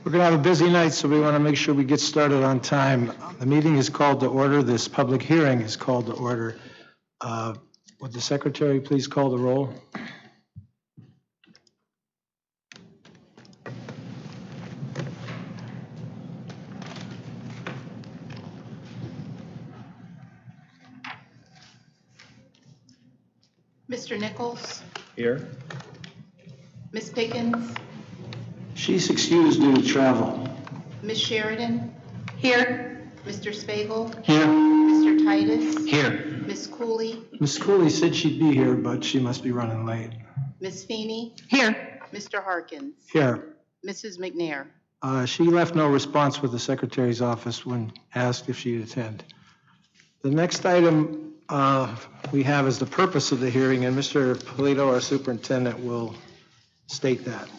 We're going to have a busy night, so we want to make sure we get started on time. The meeting is called to order. This public hearing is called to order. Would the secretary please call the roll? Mr. Nichols, Here. Ms. Pickens, She's excused due to travel. Ms. Sheridan. Here. Mr. Spagel, Here. Mr. Titus, Here. Ms. Cooley, Ms. Cooley said she'd be here, but she must be running late. Ms. Feeney, Here. Mr. Harkins, Here. Mrs. McNair. She left no response with the secretary's office when asked if she'd attend. The next item we have is the purpose of the hearing, and Mr. Polito, our superintendent, will state that.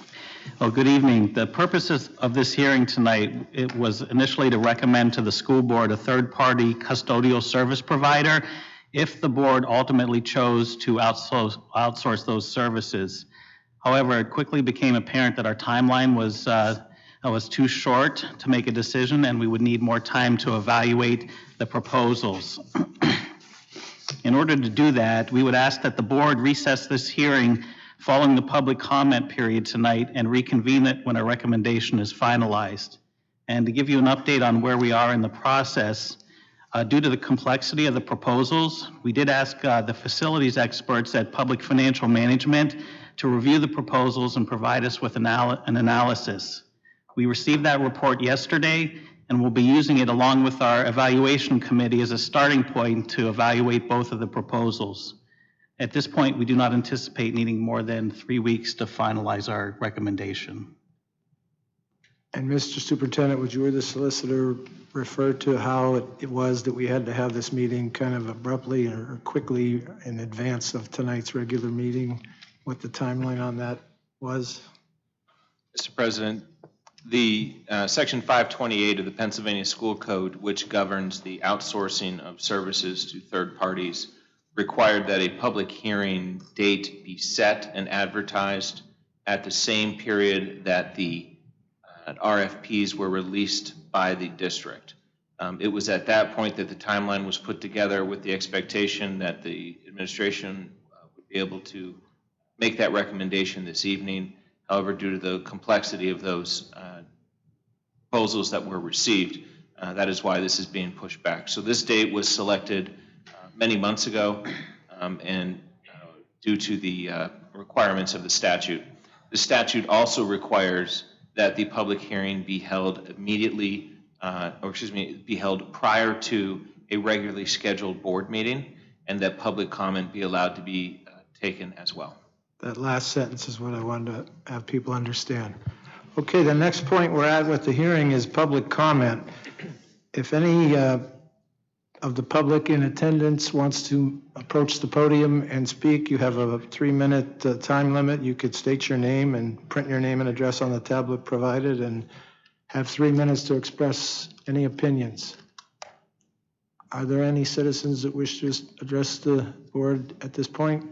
Well, good evening. The purpose of this hearing tonight, it was initially to recommend to the school board a third-party custodial service provider if the board ultimately chose to outsource those services. However, it quickly became apparent that our timeline was too short to make a decision, and we would need more time to evaluate the proposals. In order to do that, we would ask that the board recess this hearing following the public comment period tonight and reconvene it when a recommendation is finalized. And to give you an update on where we are in the process, due to the complexity of the proposals, we did ask the facilities experts at Public Financial Management to review the proposals and provide us with an analysis. We received that report yesterday, and we'll be using it along with our evaluation committee as a starting point to evaluate both of the proposals. At this point, we do not anticipate needing more than 3 weeks to finalize our recommendation. And Mr. Superintendent, would you or the solicitor refer to how it was that we had to have this meeting kind of abruptly or quickly in advance of tonight's regular meeting? What the timeline on that was? Mr. President, the Section 528 of the Pennsylvania School Code, which governs the outsourcing of services to third parties, required that a public hearing date be set and advertised at the same period that the RFPs were released by the district. It was at that point that the timeline was put together with the expectation that the administration would be able to make that recommendation this evening. However, due to the complexity of those proposals that were received, that is why this is being pushed back. So this date was selected many months ago, and due to the requirements of the statute. The statute also requires that the public hearing be held immediately, be held prior to a regularly scheduled board meeting, and that public comment be allowed to be taken as well. That last sentence is what I wanted to have people understand. Okay, the next point we're at with the hearing is public comment. If any of the public in attendance wants to approach the podium and speak, you have a 3-minute time limit. You could state your name and print your name and address on the tablet provided and have 3 minutes to express any opinions. Are there any citizens that wish to address the board at this point?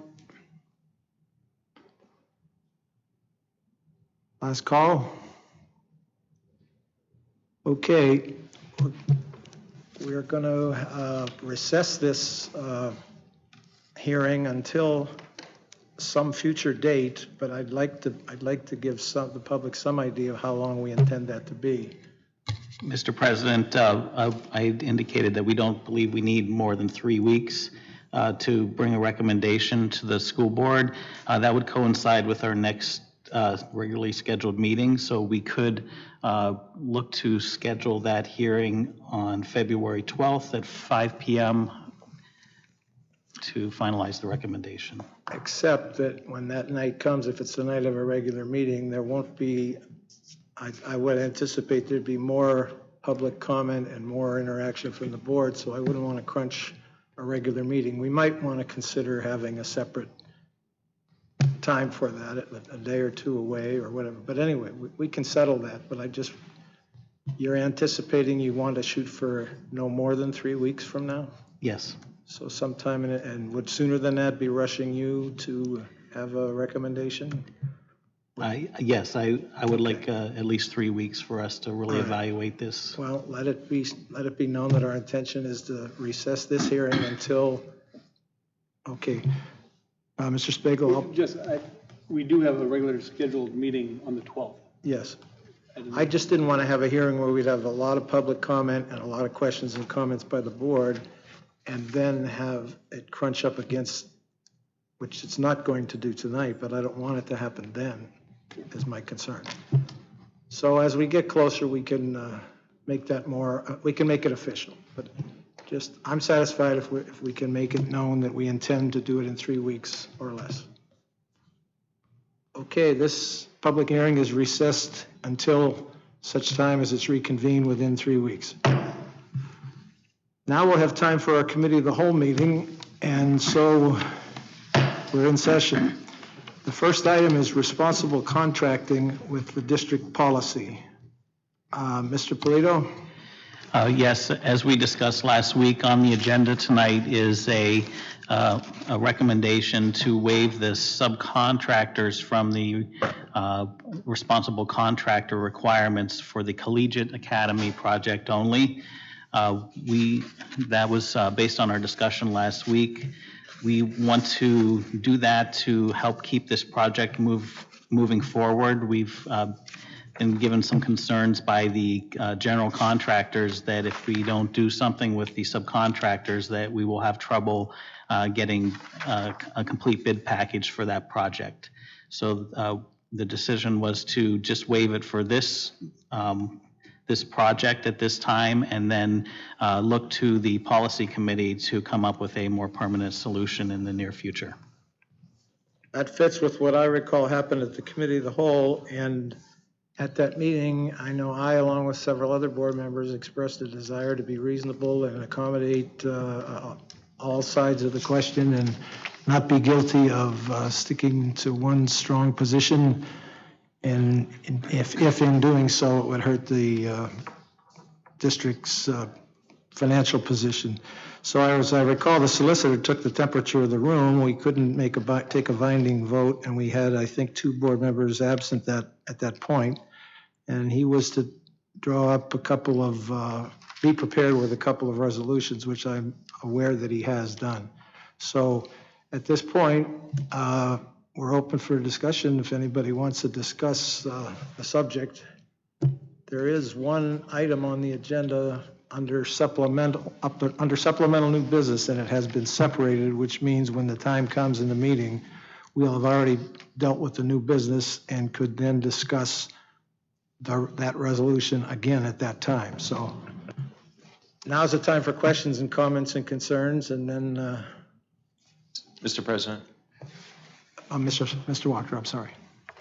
Last call. Okay. We're going to recess this hearing until some future date, but I'd like to give the public some idea of how long we intend that to be. Mr. President, I indicated that we don't believe we need more than 3 weeks to bring a recommendation to the school board. That would coincide with our next regularly scheduled meeting, so we could look to schedule that hearing on February 12th at 5 p.m. to finalize the recommendation. Except that when that night comes, if it's the night of a regular meeting, there won't be, I would anticipate there'd be more public comment and more interaction from the board, so I wouldn't want to crunch a regular meeting. We might want to consider having a separate time for that, a day or two away or whatever. But anyway, we can settle that. But you're anticipating you want to shoot for no more than 3 weeks from now? Yes. So sometime and would sooner than that be rushing you to have a recommendation? Yes, I would like at least 3 weeks for us to really All right. evaluate this. Well, let it be known that our intention is to recess this hearing until, okay. Mr. Spiegel, We do have a regular scheduled meeting on the 12th. yes. I just didn't want to have a hearing where we'd have a lot of public comment and a lot of questions and comments by the board, and then have it crunch up against, which it's not going to do tonight, but I don't want it to happen then, is my concern. So as we get closer, we can make that more, we can make it official. But just, I'm satisfied if we can make it known that we intend to do it in 3 weeks or less. Okay, this public hearing is recessed until such time as it's reconvened within 3 weeks. Now we'll have time for our committee of the whole meeting, and so we're in session. The first item is responsible contracting with the district policy. Mr. Polito? Yes, as we discussed last week, on the agenda tonight is a recommendation to waive the subcontractors from the responsible contractor requirements for the Collegiate Academy project only. That was based on our discussion last week. We want to do that to help keep this project moving forward. We've been given some concerns by the general contractors that if we don't do something with the subcontractors, that we will have trouble getting a complete bid package for that project. So the decision was to just waive it for this project at this time, and then look to the policy committee to come up with a more permanent solution in the near future. That fits with what I recall happened at the committee of the whole, and at that meeting, I know I, along with several other board members, expressed a desire to be reasonable and accommodate all sides of the question and not be guilty of sticking to one strong position, and if in doing so it would hurt the district's financial position. So as I recall, the solicitor took the temperature of the room. We couldn't take a binding vote, and we had, I think, 2 board members absent at that point. And he was to draw up a couple of, be prepared with a couple of resolutions, which I'm aware that he has done. So at this point, we're open for discussion if anybody wants to discuss the subject. There is one item on the agenda under supplemental new business, and it has been separated, which means when the time comes in the meeting, we'll have already dealt with the new business and could then discuss that resolution again at that time. So now's the time for questions and comments and concerns, and then Mr. President, Mr. Walker, I'm sorry.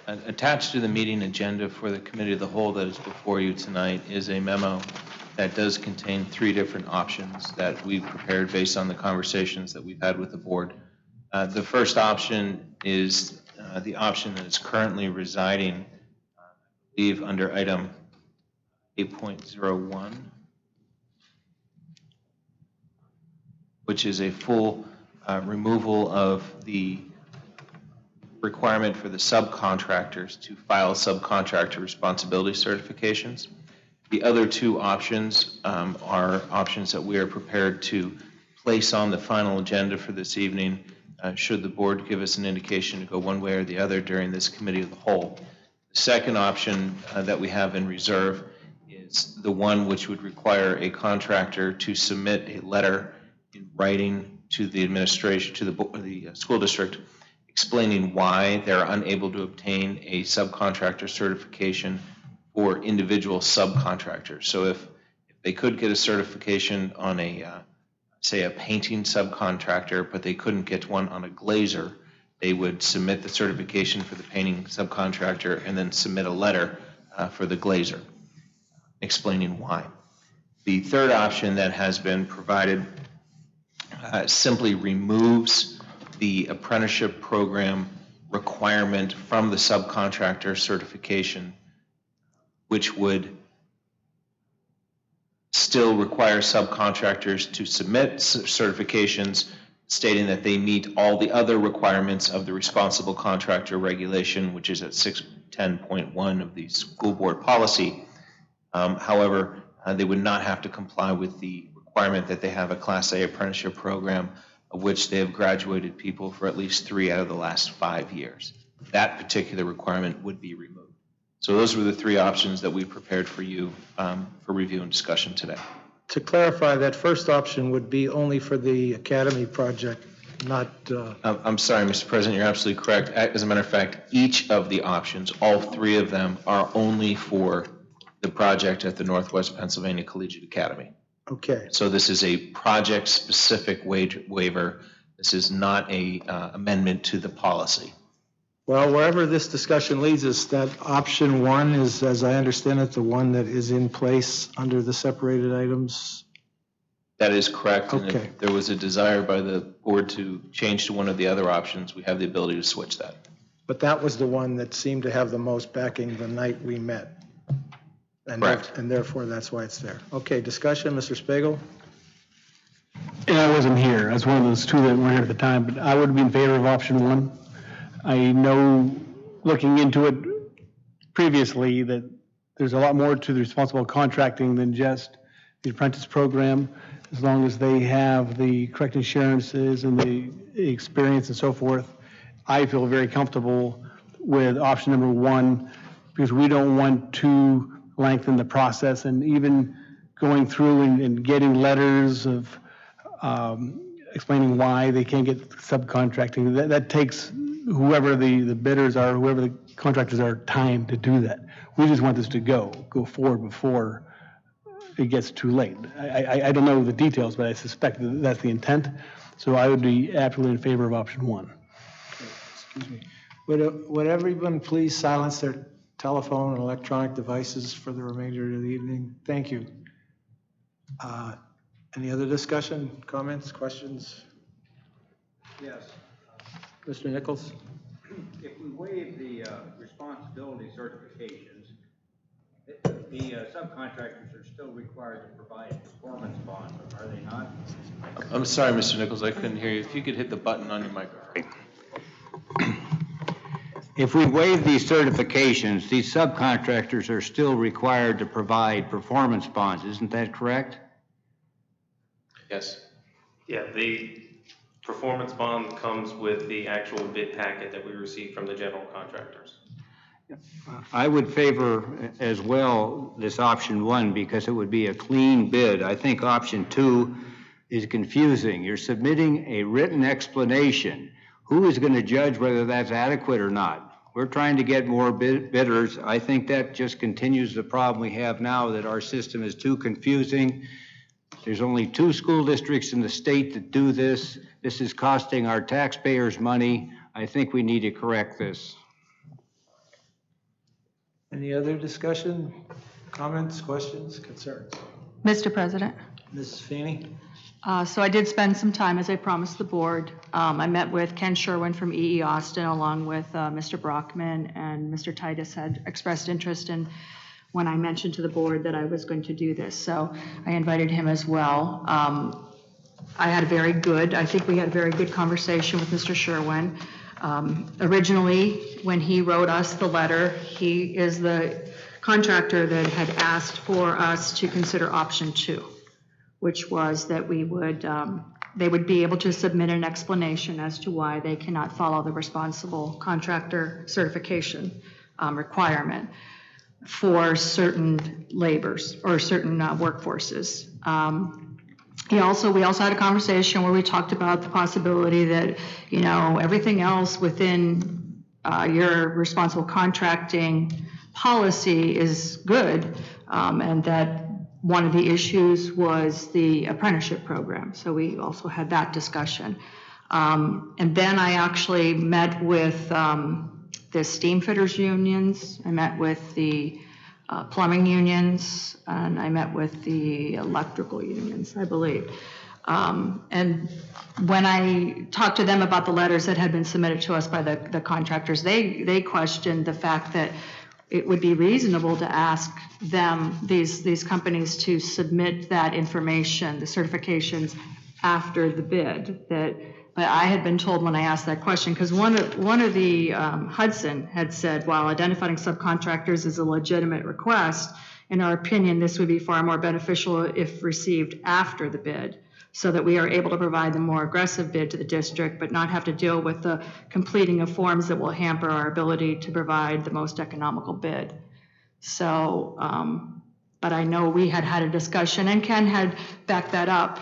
attached to the meeting agenda for the committee of the whole that is before you tonight is a memo that does contain 3 different options that we've prepared based on the conversations that we've had with the board. The first option is the option that is currently residing, I believe, under item 8.01, which is a full removal of the requirement for the subcontractors to file subcontractor responsibility certifications. The other 2 options are options that we are prepared to place on the final agenda for this evening, should the board give us an indication to go one way or the other during this committee of the whole. The second option that we have in reserve is the one which would require a contractor to submit a letter in writing to the administration, to the school district, explaining why they're unable to obtain a subcontractor certification for individual subcontractors. So if they could get a certification on say a painting subcontractor, but they couldn't get one on a glazer, they would submit the certification for the painting subcontractor and then submit a letter for the glazer, explaining why. The third option that has been provided simply removes the apprenticeship program requirement from the subcontractor certification, which would still require subcontractors to submit certifications stating that they meet all the other requirements of the responsible contractor regulation, which is at 610.1 of the school board policy. However, they would not have to comply with the requirement that they have a Class A apprenticeship program of which they have graduated people for at least 3 out of the last 5 years. That particular requirement would be removed. So those were the 3 options that we prepared for you for review and discussion today. To clarify, that first option would be only for the academy project, not, I'm sorry, Mr. President, you're absolutely correct. As a matter of fact, each of the options, all 3 of them, are only for the project at the Northwest Pennsylvania Collegiate Academy. okay. So this is a project-specific waiver. This is not a amendment to the policy. Well, wherever this discussion leads us, that option 1 is, as I understand it, the one that is in place under the separated items. That is correct. And Okay. if there was a desire by the board to change to one of the other options, we have the ability to switch that. But that was the one that seemed to have the most backing the night we met. And Correct. And therefore, that's why it's there. Okay, discussion, Mr. Spiegel? And I wasn't here. I was one of those 2 that weren't here at the time, but I would be in favor of option 1. I know, looking into it previously, that there's a lot more to the responsible contracting than just the apprentice program. As long as they have the correct insurances and the experience and so forth, I feel very comfortable with option number 1, because we don't want to lengthen the process, and even going through and getting letters of explaining why they can't get subcontracting. That takes whoever the bidders are, whoever the contractors are, time to do that. We just want this to go forward before it gets too late. I don't know the details, but I suspect that that's the intent. So I would be absolutely in favor of option 1. Excuse me. Would everyone please silence their telephone and electronic devices for the remainder of the evening? Thank you. Any other discussion, comments, questions? Yes, Mr. Nichols? if we waive the responsibility certifications, the subcontractors are still required to provide performance bonds, are they not? I'm sorry, Mr. Nichols, I couldn't hear you. If you could hit the button on your microphone. If we waive these certifications, these subcontractors are still required to provide performance bonds, isn't that correct? Yes. Yeah, the performance bond comes with the actual bid packet that we receive from the general contractors. I would favor as well this option 1 because it would be a clean bid. I think option 2 is confusing. You're submitting a written explanation. Who is going to judge whether that's adequate or not? We're trying to get more bidders. I think that just continues the problem we have now, that our system is too confusing. There's only 2 school districts in the state that do this. This is costing our taxpayers money. I think we need to correct this. Any other discussion, comments, questions, concerns? Mr. President, Mrs. Feeney? so I did spend some time, as I promised the board. I met with Ken Sherwin from EE Austin, along with Mr. Brockman, and Mr. Titus had expressed interest in when I mentioned to the board that I was going to do this. So I invited him as well. I think we had a very good conversation with Mr. Sherwin. Originally, when he wrote us the letter, he is the contractor that had asked for us to consider option 2, which was that we would, they would be able to submit an explanation as to why they cannot follow the responsible contractor certification requirement for certain labors or certain workforces. We also had a conversation where we talked about the possibility that, everything else within your responsible contracting policy is good, and that one of the issues was the apprenticeship program. So we also had that discussion. And then I actually met with the steam fitters unions. I met with the plumbing unions, and I met with the electrical unions, I believe. And when I talked to them about the letters that had been submitted to us by the contractors, they questioned the fact that it would be reasonable to ask them, these companies, to submit that information, the certifications, after the bid. But I had been told when I asked that question, because one of the, Hudson had said, while identifying subcontractors is a legitimate request, in our opinion, this would be far more beneficial if received after the bid, so that we are able to provide the more aggressive bid to the district, but not have to deal with the completing of forms that will hamper our ability to provide the most economical bid. So, but I know we had a discussion, and Ken had backed that up.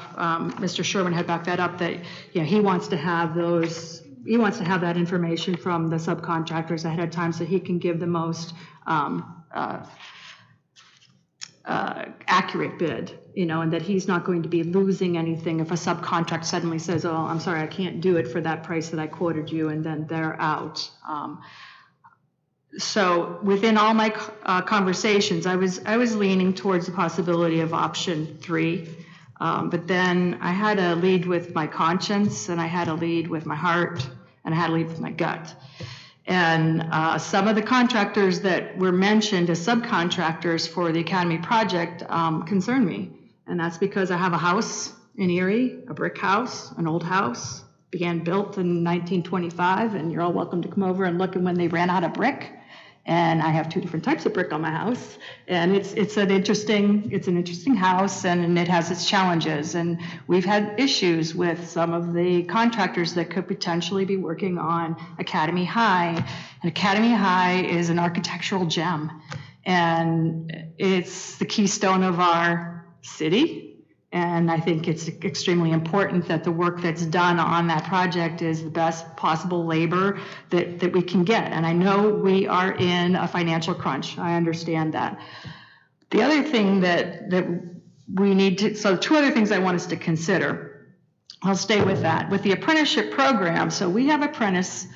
Mr. Sherman had backed that up, that, you know, he wants to have that information from the subcontractors ahead of time so he can give the most accurate bid, you know, and that he's not going to be losing anything if a subcontract suddenly says, oh, I'm sorry, I can't do it for that price that I quoted you, and then they're out. So within all my conversations, I was leaning towards the possibility of option 3, but then I had to lead with my conscience, and I had to lead with my heart, and I had to lead with my gut. And some of the contractors that were mentioned as subcontractors for the Academy project concern me, and that's because I have a house in Erie, a brick house, an old house, built in 1925, and you're all welcome to come over and look at when they ran out of brick. And I have 2 different types of brick on my house, and it's an interesting house, and it has its challenges. And we've had issues with some of the contractors that could potentially be working on Academy High. And Academy High is an architectural gem, and it's the keystone of our city. And I think it's extremely important that the work that's done on that project is the best possible labor that we can get. And I know we are in a financial crunch. I understand that. The other thing that we need to, so 2 other things I want us to consider. I'll stay with that. With the apprenticeship program, so we have apprentices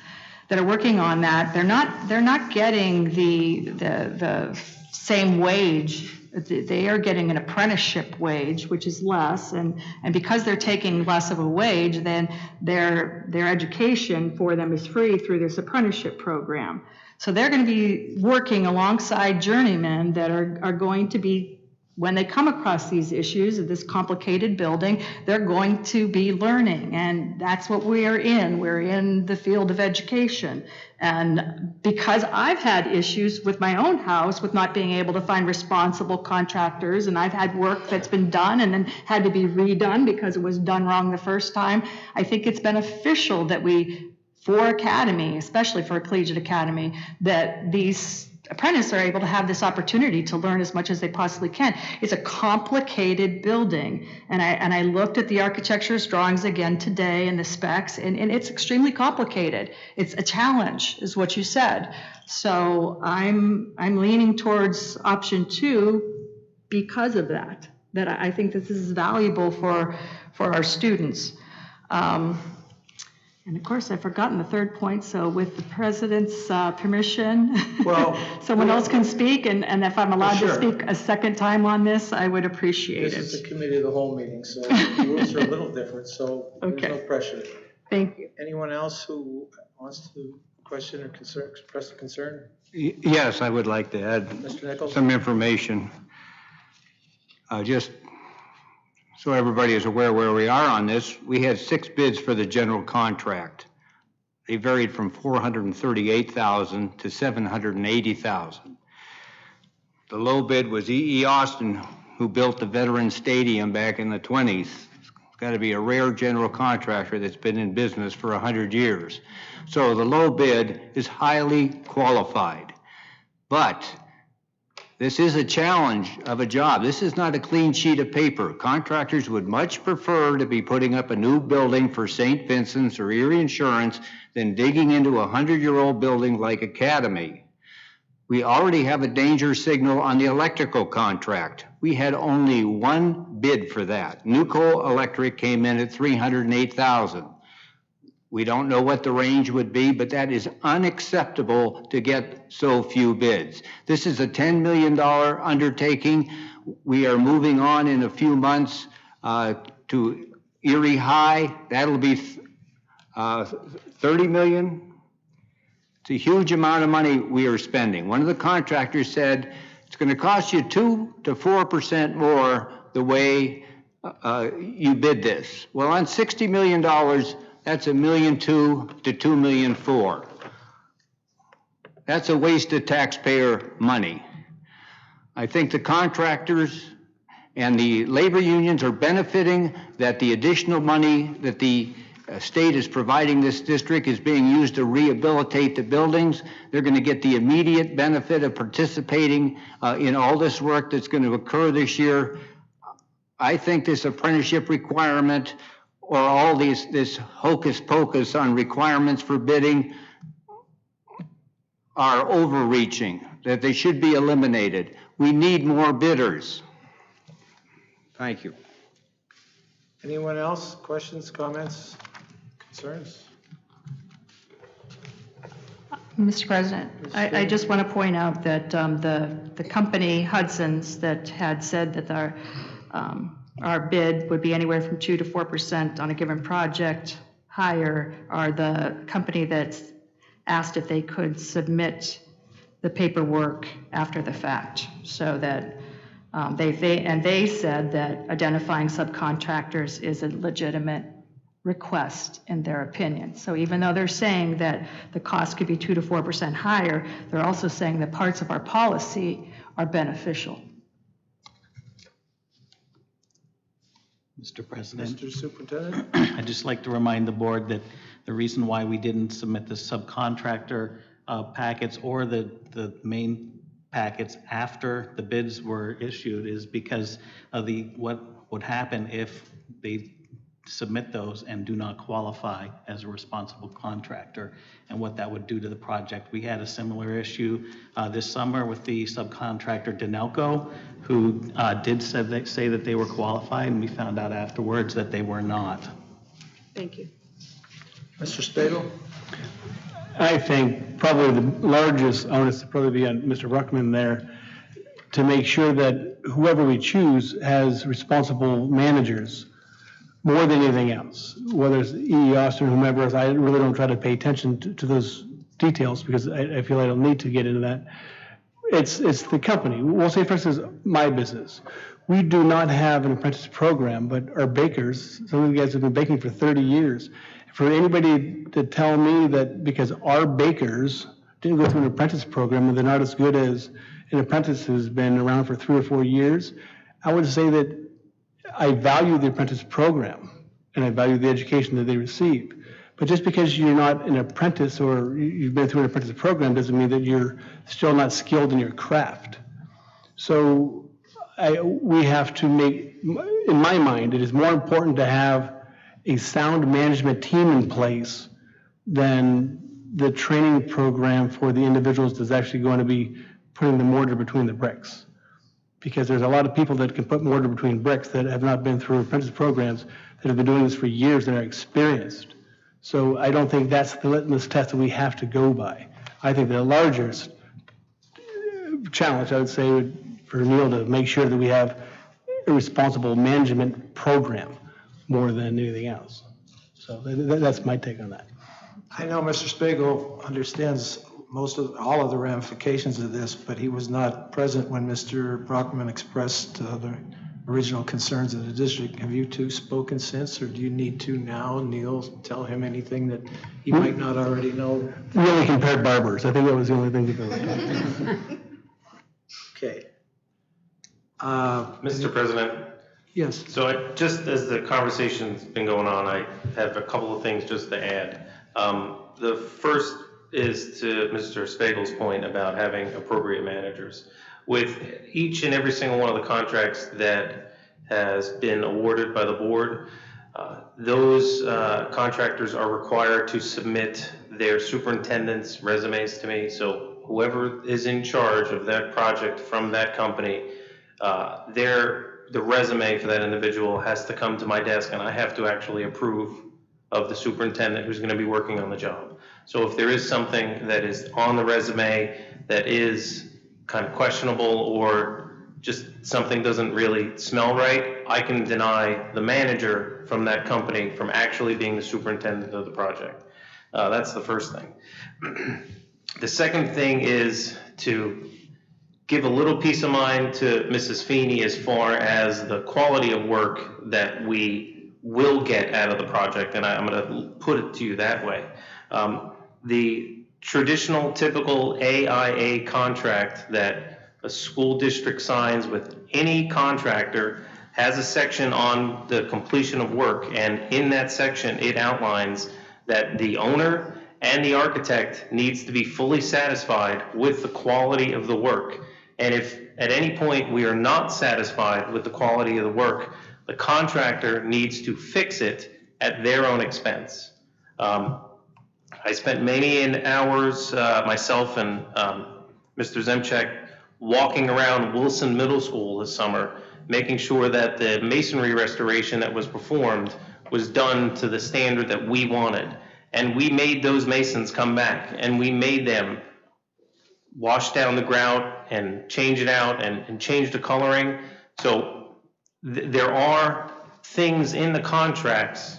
that are working on that. They're not getting the same wage. They are getting an apprenticeship wage, which is less, and because they're taking less of a wage, then their education for them is free through this apprenticeship program. So they're going to be working alongside journeymen that are going to be, when they come across these issues of this complicated building, they're going to be learning, and that's what we are in. We're in the field of education. And because I've had issues with my own house with not being able to find responsible contractors, and I've had work that's been done and then had to be redone because it was done wrong the first time, I think it's beneficial that we, for Academy, especially for a collegiate academy, that these apprentices are able to have this opportunity to learn as much as they possibly can. It's a complicated building, and I looked at the architecture's drawings again today and the specs, and it's extremely complicated. It's a challenge, is what you said. So I'm leaning towards option 2 because of that I think this is valuable for our students. And of course, I've forgotten the 3rd point, so with the president's permission, Well, someone else can speak, and if I'm allowed Sure. to speak a second time on this, I would appreciate this is it. the committee of the whole meeting, so the rules are a little different, so there's Okay. no pressure. Thank you. Anyone else who wants to question or express a concern? Yes, I would like to add Mr. Nichols? some information. Just so everybody is aware where we are on this, we had 6 bids for the general contract. They varied from $438,000 to $780,000. The low bid was E.E. Austin, who built the Veterans Stadium back in the 20s. It's got to be a rare general contractor that's been in business for 100 years. So the low bid is highly qualified. But this is a challenge of a job. This is not a clean sheet of paper. Contractors would much prefer to be putting up a new building for St. Vincent's or Erie Insurance than digging into a 100-year-old building like Academy. We already have a danger signal on the electrical contract. We had only 1 bid for that. Nuco Electric came in at $308,000. We don't know what the range would be, but that is unacceptable to get so few bids. This is a $10 million undertaking. We are moving on in a few months to Erie High. That'll be $30 million. It's a huge amount of money we are spending. One of the contractors said it's going to cost you 2 to 4% more the way you bid this. Well, on $60 million, that's $1.2 million to $2.4 million. That's a waste of taxpayer money. I think the contractors and the labor unions are benefiting that the additional money that the state is providing this district is being used to rehabilitate the buildings. They're going to get the immediate benefit of participating in all this work that's going to occur this year. I think this apprenticeship requirement or all this hocus pocus on requirements for bidding are overreaching, that they should be eliminated. We need more bidders. Thank you. Anyone else? Questions, comments, concerns? Mr. President, I just want to point out that the company Hudson's that had said that our bid would be anywhere from 2 to 4% on a given project higher are the company that's asked if they could submit the paperwork after the fact, so that they said that identifying subcontractors is a legitimate request in their opinion. So even though they're saying that the cost could be 2 to 4% higher, they're also saying that parts of our policy are beneficial. Mr. President, Mr. Superintendent? I'd just like to remind the board that the reason why we didn't submit the subcontractor packets or the main packets after the bids were issued is because of what would happen if they submit those and do not qualify as a responsible contractor, and what that would do to the project. We had a similar issue this summer with the subcontractor Denelco, who did say that they were qualified, and we found out afterwards that they were not. Thank you. Mr. Spadel? I think probably the largest onus would probably be on Mr. Ruckman there to make sure that whoever we choose has responsible managers more than anything else, whether it's E.E. Austin or whomever else. I really don't try to pay attention to those details because I feel I don't need to get into that. It's the company. We'll say, for instance, my business. We do not have an apprentice program, but our bakers, some of you guys have been baking for 30 years. For anybody to tell me that because our bakers didn't go through an apprentice program and they're not as good as an apprentice who's been around for 3 or 4 years, I would say that I value the apprentice program and I value the education that they receive. But just because you're not an apprentice or you've been through an apprentice program doesn't mean that you're still not skilled in your craft. So we have to make, in my mind, it is more important to have a sound management team in place than the training program for the individuals that's actually going to be putting the mortar between the bricks. Because there's a lot of people that can put mortar between bricks that have not been through apprentice programs that have been doing this for years and are experienced. So I don't think that's the litmus test that we have to go by. I think the largest challenge, I would say, would for Neil to make sure that we have a responsible management program more than anything else. So that's my take on that. I know Mr. Spiegel understands all of the ramifications of this, but he was not present when Mr. Brockman expressed the original concerns of the district. Have you two spoken since, or do you need to now, Neil, tell him anything that he might not already know? We only compared barbers. I think that was the only thing we could. Okay. Mr. President, Yes. so just as the conversation's been going on, I have a couple of things just to add. The first is to Mr. Spagel's point about having appropriate managers. With each and every single one of the contracts that has been awarded by the board, those contractors are required to submit their superintendent's resumes to me. So whoever is in charge of that project from that company, the resume for that individual has to come to my desk, and I have to actually approve of the superintendent who's going to be working on the job. So if there is something that is on the resume that is kind of questionable or just something doesn't really smell right, I can deny the manager from that company from actually being the superintendent of the project. That's the first thing. The second thing is to give a little peace of mind to Mrs. Feeney as far as the quality of work that we will get out of the project, and I'm going to put it to you that way. The traditional, typical AIA contract that a school district signs with any contractor has a section on the completion of work, and in that section, it outlines that the owner and the architect needs to be fully satisfied with the quality of the work. And if at any point we are not satisfied with the quality of the work, the contractor needs to fix it at their own expense. I spent many hours, myself and Mr. Zemchek, walking around Wilson Middle School this summer, making sure that the masonry restoration that was performed was done to the standard that we wanted. And we made those masons come back, and we made them wash down the grout and change it out and change the coloring. So there are things in the contracts,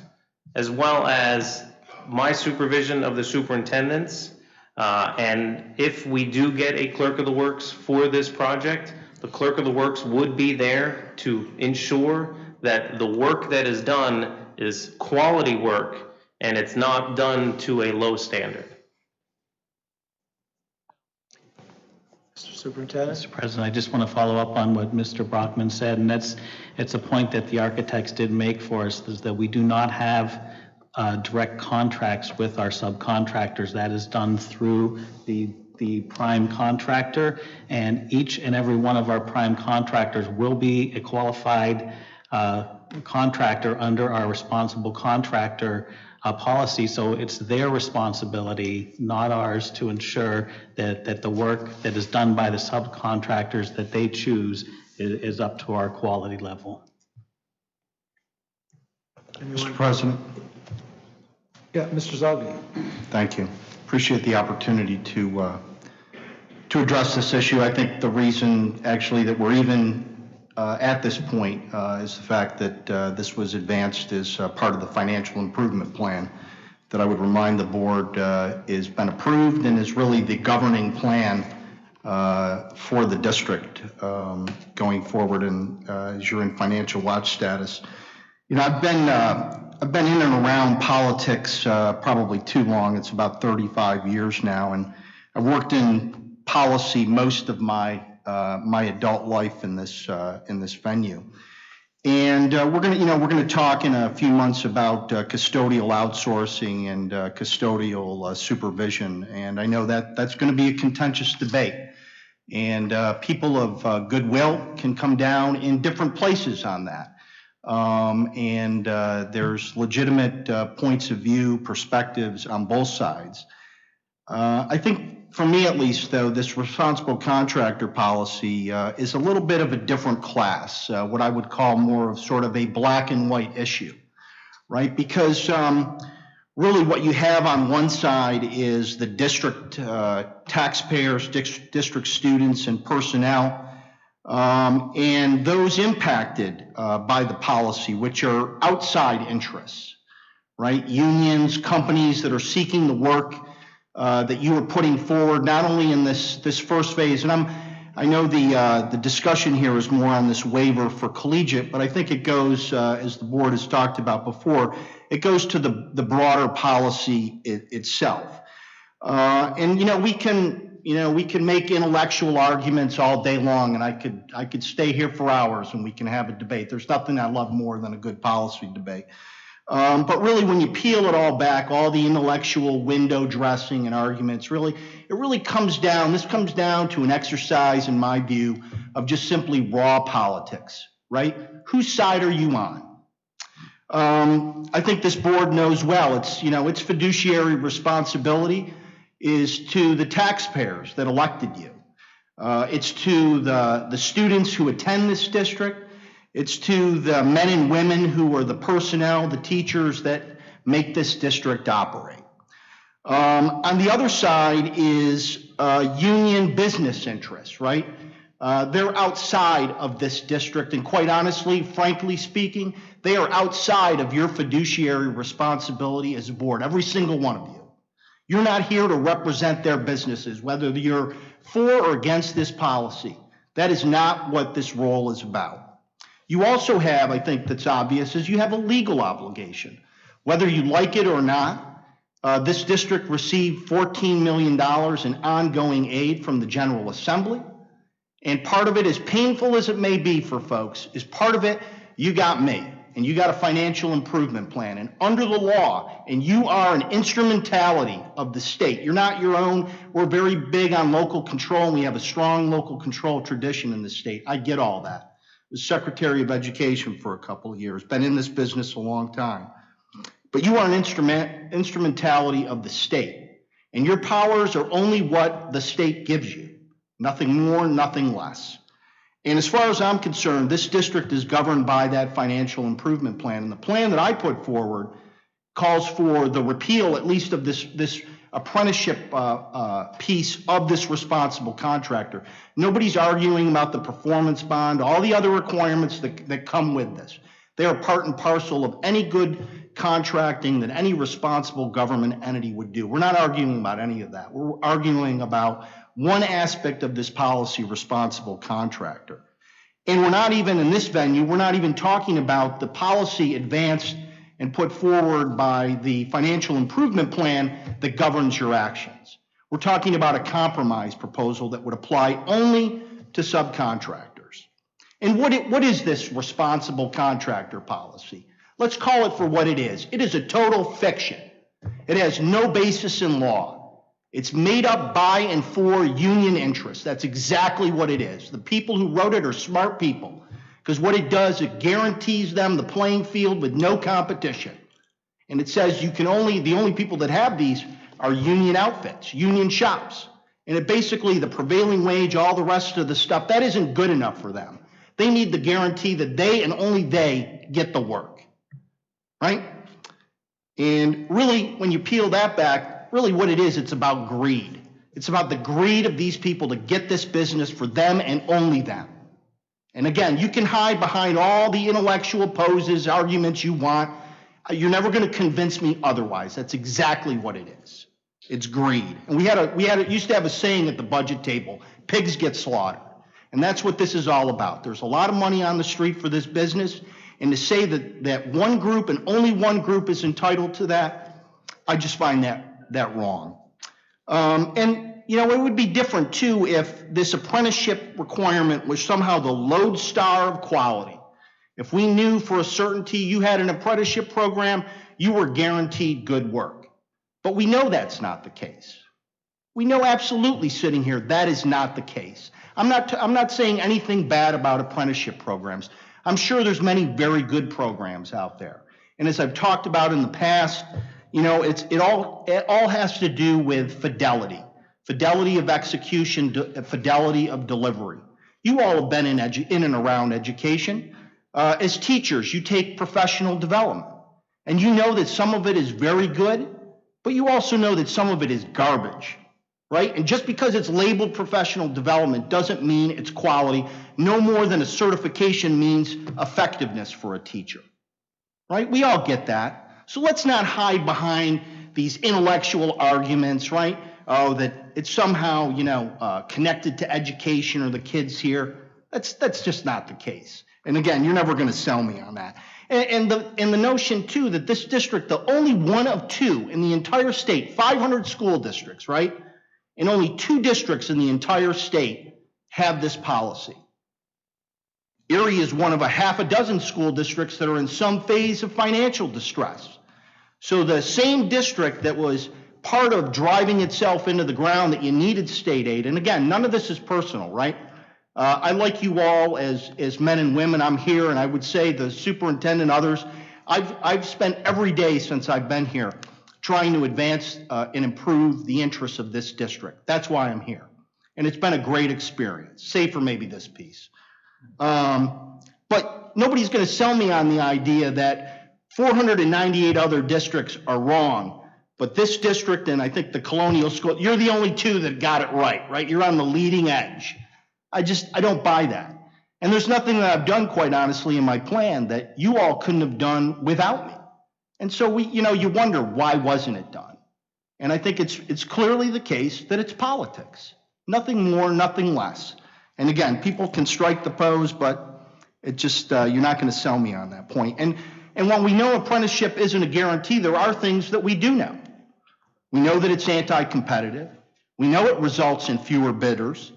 as well as my supervision of the superintendents. And if we do get a clerk of the works for this project, the clerk of the works would be there to ensure that the work that is done is quality work and it's not done to a low standard. Mr. Superintendent? Mr. President, I just want to follow up on what Mr. Brockman said, and it's a point that the architects did make for us, is that we do not have direct contracts with our subcontractors. That is done through the prime contractor, and each and every one of our prime contractors will be a qualified contractor under our responsible contractor policy. So it's their responsibility, not ours, to ensure that the work that is done by the subcontractors that they choose is up to our quality level. Mr. President, Yeah, Mr. Zalby. thank you. Appreciate the opportunity to address this issue. I think the reason actually that we're even at this point is the fact that this was advanced as part of the financial improvement plan that I would remind the board has been approved and is really the governing plan for the district going forward, and as you're in financial watch status. You know, I've been in and around politics probably too long. It's about 35 years now, and I've worked in policy most of my adult life in this venue. And we're going to talk in a few months about custodial outsourcing and custodial supervision, and I know that that's going to be a contentious debate. And people of goodwill can come down in different places on that. And there's legitimate points of view, perspectives on both sides. I think, for me at least, though, this responsible contractor policy is a little bit of a different class, what I would call more of sort of a black and white issue, right? Because really what you have on one side is the district taxpayers, district students and personnel, and those impacted by the policy, which are outside interests, right? Unions, companies that are seeking the work that you are putting forward, not only in this first phase, and I know the discussion here is more on this waiver for collegiate, but I think it goes, as the board has talked about before, it goes to the broader policy itself. And we can make intellectual arguments all day long, and I could stay here for hours and we can have a debate. There's nothing I love more than a good policy debate. But really, when you peel it all back, all the intellectual window dressing and arguments, it really comes down to an exercise, in my view, of just simply raw politics, right? Whose side are you on? I think this board knows well, its fiduciary responsibility is to the taxpayers that elected you. It's to the students who attend this district. It's to the men and women who are the personnel, the teachers that make this district operate. On the other side is union business interests, right? They're outside of this district, and quite honestly, frankly speaking, they are outside of your fiduciary responsibility as a board, every single one of you. You're not here to represent their businesses, whether you're for or against this policy. That is not what this role is about. You also have, I think that's obvious, is you have a legal obligation. Whether you like it or not, this district received $14 million in ongoing aid from the General Assembly. And part of it, as painful as it may be for folks, is part of it, you got me, and you got a financial improvement plan. And under the law, and you are an instrumentality of the state. You're not your own. We're very big on local control, and we have a strong local control tradition in the state. I get all that. I was Secretary of Education for a couple of years, been in this business a long time. But you are an instrumentality of the state, and your powers are only what the state gives you. Nothing more, nothing less. And as far as I'm concerned, this district is governed by that financial improvement plan. And the plan that I put forward calls for the repeal, at least of this apprenticeship piece of this responsible contractor. Nobody's arguing about the performance bond, all the other requirements that come with this. They are part and parcel of any good contracting that any responsible government entity would do. We're not arguing about any of that. We're arguing about one aspect of this policy, responsible contractor. And we're not even in this venue, we're not even talking about the policy advanced and put forward by the financial improvement plan that governs your actions. We're talking about a compromise proposal that would apply only to subcontractors. And what is this responsible contractor policy? Let's call it for what it is. It is a total fiction. It has no basis in law. It's made up by and for union interests. That's exactly what it is. The people who wrote it are smart people, because what it does, it guarantees them the playing field with no competition. And it says the only people that have these are union outfits, union shops. And it basically, the prevailing wage, all the rest of the stuff, that isn't good enough for them. They need the guarantee that they and only they get the work, right? And really, when you peel that back, really what it is, it's about greed. It's about the greed of these people to get this business for them and only them. And again, you can hide behind all the intellectual poses, arguments you want. You're never going to convince me otherwise. That's exactly what it is. It's greed. And we used to have a saying at the budget table, pigs get slaughtered. And that's what this is all about. There's a lot of money on the street for this business. And to say that one group and only one group is entitled to that, I just find that wrong. And, you know, it would be different, too, if this apprenticeship requirement was somehow the lodestar of quality. If we knew for a certainty you had an apprenticeship program, you were guaranteed good work. But we know that's not the case. We know absolutely sitting here that is not the case. I'm not saying anything bad about apprenticeship programs. I'm sure there's many very good programs out there. And as I've talked about in the past, you know, it all has to do with fidelity of execution, fidelity of delivery. You all have been in and around education. As teachers, you take professional development, and you know that some of it is very good, but you also know that some of it is garbage, right? And just because it's labeled professional development doesn't mean it's quality, no more than a certification means effectiveness for a teacher, right? We all get that. So let's not hide behind these intellectual arguments, right? Oh, that it's somehow, you know, connected to education or the kids here. That's just not the case. And again, you're never going to sell me on that. And the notion, too, that this district, the only one of two in the entire state, 500 school districts, right? And only 2 districts in the entire state have this policy. Erie is one of a half a dozen school districts that are in some phase of financial distress. So the same district that was part of driving itself into the ground that you needed state aid, and again, none of this is personal, right? I like you all as men and women. I'm here, and I would say the superintendent, others, I've spent every day since I've been here trying to advance and improve the interests of this district. That's why I'm here. And it's been a great experience, save for maybe this piece. But nobody's going to sell me on the idea that 498 other districts are wrong. But this district, and I think the Colonial School, you're the only 2 that got it right? You're on the leading edge. I don't buy that. And there's nothing that I've done, quite honestly, in my plan that you all couldn't have done without me. And so you wonder, why wasn't it done? And I think it's clearly the case that it's politics. Nothing more, nothing less. And again, people can strike the pose, but it just, you're not going to sell me on that point. And while we know apprenticeship isn't a guarantee, there are things that we do know. We know that it's anti-competitive. We know it results in fewer bidders.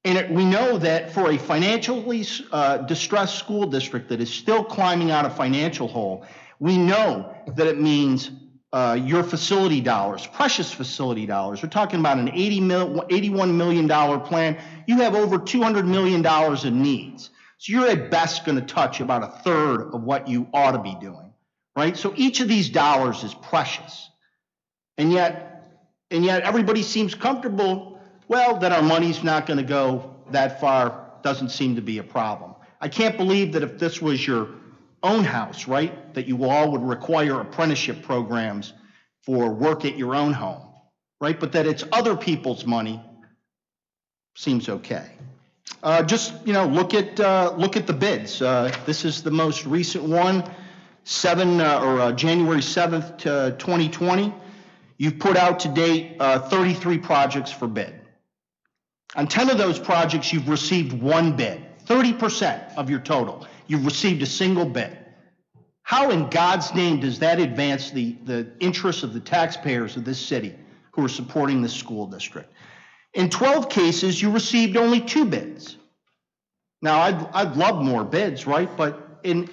And we know that for a financially distressed school district that is still climbing out of financial hole, we know that it means your facility dollars, precious facility dollars. We're talking about an $81 million plan. You have over $200 million in needs. So you're at best going to touch about a third of what you ought to be doing, right? So each of these dollars is precious. And yet everybody seems comfortable, well, that our money's not going to go that far, doesn't seem to be a problem. I can't believe that if this was your own house, right, that you all would require apprenticeship programs for work at your own home, right? But that it's other people's money seems okay. Just, look at the bids. This is the most recent one, January 7th, 2020. You've put out to date 33 projects for bid. On 10 of those projects, you've received one bid, 30% of your total. You've received a single bid. How in God's name does that advance the interests of the taxpayers of this city who are supporting this school district? In 12 cases, you received only 2 bids. Now, I'd love more bids, right? But in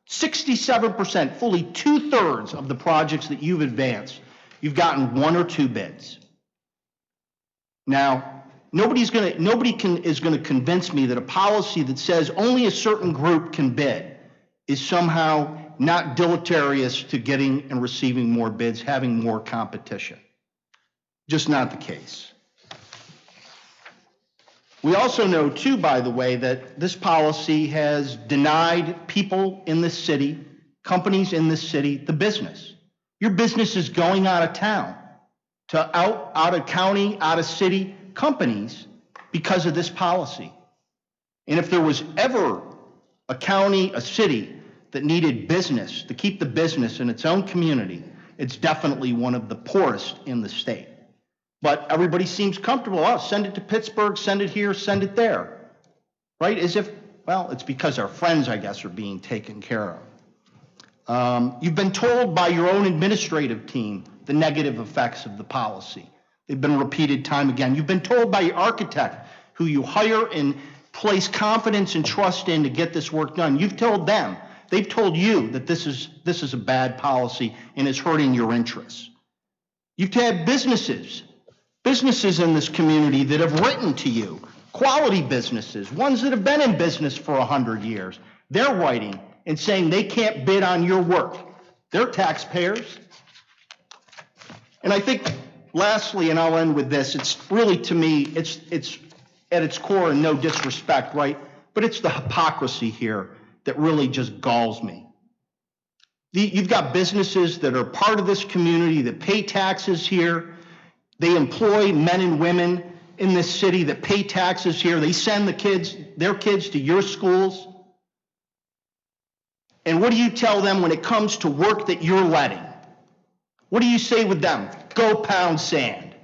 67%, fully 2/3 of the projects that you've advanced, you've gotten 1 or 2 bids. Now, nobody is going to convince me that a policy that says only a certain group can bid is somehow not deleterious to getting and receiving more bids, having more competition. Just not the case. We also know, too, by the way, that this policy has denied people in this city, companies in this city, the business. Your business is going out of town to out of county, out of city companies because of this policy. And if there was ever a county, a city that needed business to keep the business in its own community, it's definitely one of the poorest in the state. But everybody seems comfortable. Oh, send it to Pittsburgh, send it here, send it there. Right? As if, well, it's because our friends, I guess, are being taken care of. You've been told by your own administrative team the negative effects of the policy. They've been repeated time again. You've been told by your architect, who you hire and place confidence and trust in to get this work done. You've told them, they've told you that this is a bad policy and is hurting your interests. You've had businesses in this community that have written to you, quality businesses, ones that have been in business for 100 years. They're writing and saying they can't bid on your work. They're taxpayers. And I think, lastly, and I'll end with this, it's really, to me, it's at its core, and no disrespect, right? But it's the hypocrisy here that really just galls me. You've got businesses that are part of this community that pay taxes here. They employ men and women in this city that pay taxes here. They send their kids to your schools. And what do you tell them when it comes to work that you're letting? What do you say with them? Go pound sand,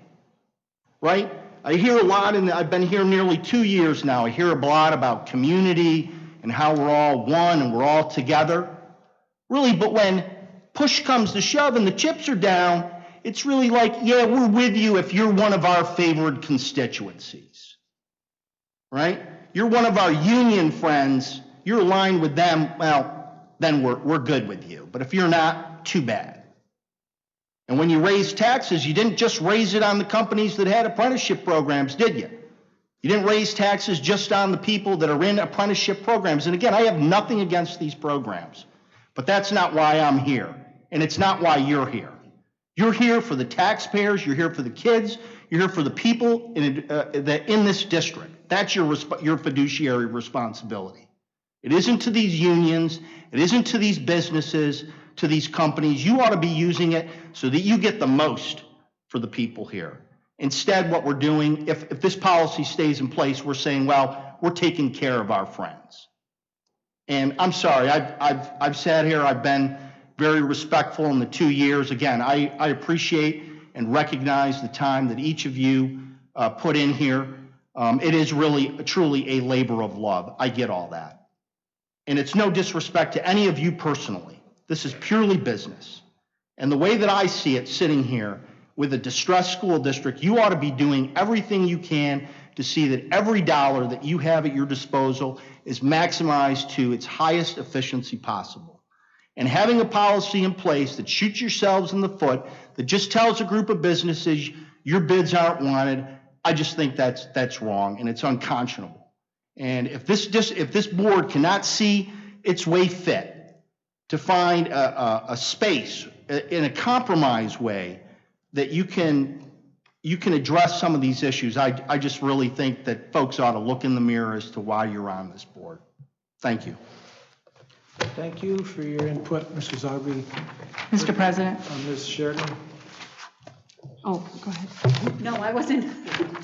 right? I hear a lot, and I've been here nearly 2 years now. I hear a lot about community and how we're all one and we're all together. Really, but when push comes to shove and the chips are down, it's really like, yeah, we're with you if you're one of our favored constituencies, right? You're one of our union friends, you're aligned with them, well, then we're good with you. But if you're not, too bad. And when you raise taxes, you didn't just raise it on the companies that had apprenticeship programs, did you? You didn't raise taxes just on the people that are in apprenticeship programs. And again, I have nothing against these programs, but that's not why I'm here. And it's not why you're here. You're here for the taxpayers, you're here for the kids, you're here for the people in this district. That's your fiduciary responsibility. It isn't to these unions, it isn't to these businesses, to these companies. You ought to be using it so that you get the most for the people here. Instead, what we're doing, if this policy stays in place, we're saying, well, we're taking care of our friends. And I'm sorry, I've sat here, I've been very respectful in the 2 years. Again, I appreciate and recognize the time that each of you put in here. It is really, truly a labor of love. I get all that. And it's no disrespect to any of you personally. This is purely business. And the way that I see it sitting here with a distressed school district, you ought to be doing everything you can to see that every dollar that you have at your disposal is maximized to its highest efficiency possible. And having a policy in place that shoots yourselves in the foot, that just tells a group of businesses your bids aren't wanted, I just think that's wrong and it's unconscionable. And if this board cannot see its way fit to find a space in a compromise way that you can address some of these issues, I just really think that folks ought to look in the mirror as to why you're on this board. Thank you. Thank you for your input, Mr. Zogby. Mr. President. Ms. Sheridan? Oh, go ahead. No, I wasn't.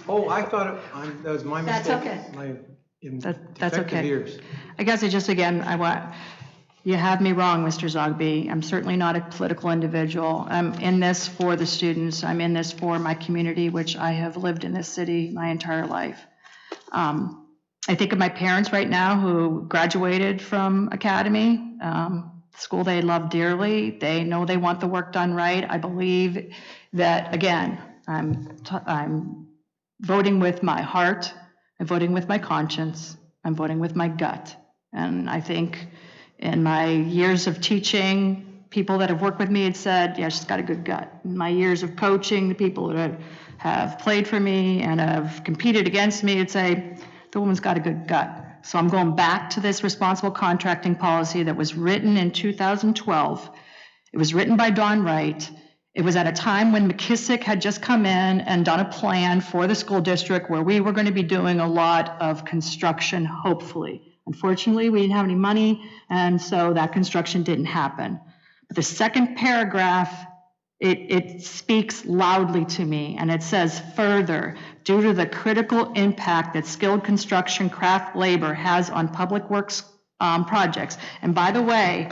Oh, I thought that was my mistake. That's okay. My That's defective okay. ears. I guess you have me wrong, Mr. Zogby. I'm certainly not a political individual. I'm in this for the students. I'm in this for my community, which I have lived in this city my entire life. I think of my parents right now who graduated from Academy, school they love dearly. They know they want the work done right. I believe that, again, I'm voting with my heart, I'm voting with my conscience, I'm voting with my gut. And I think in my years of teaching, people that have worked with me had said, yeah, she's got a good gut. In my years of coaching, the people that have played for me and have competed against me would say, the woman's got a good gut. So I'm going back to this responsible contracting policy that was written in 2012. It was written by Dawn Wright. It was at a time when McKissick had just come in and done a plan for the school district where we were going to be doing a lot of construction, hopefully. Unfortunately, we didn't have any money, and so that construction didn't happen. But the second paragraph, it speaks loudly to me, and it says, further, due to the critical impact that skilled construction craft labor has on public works projects. And by the way,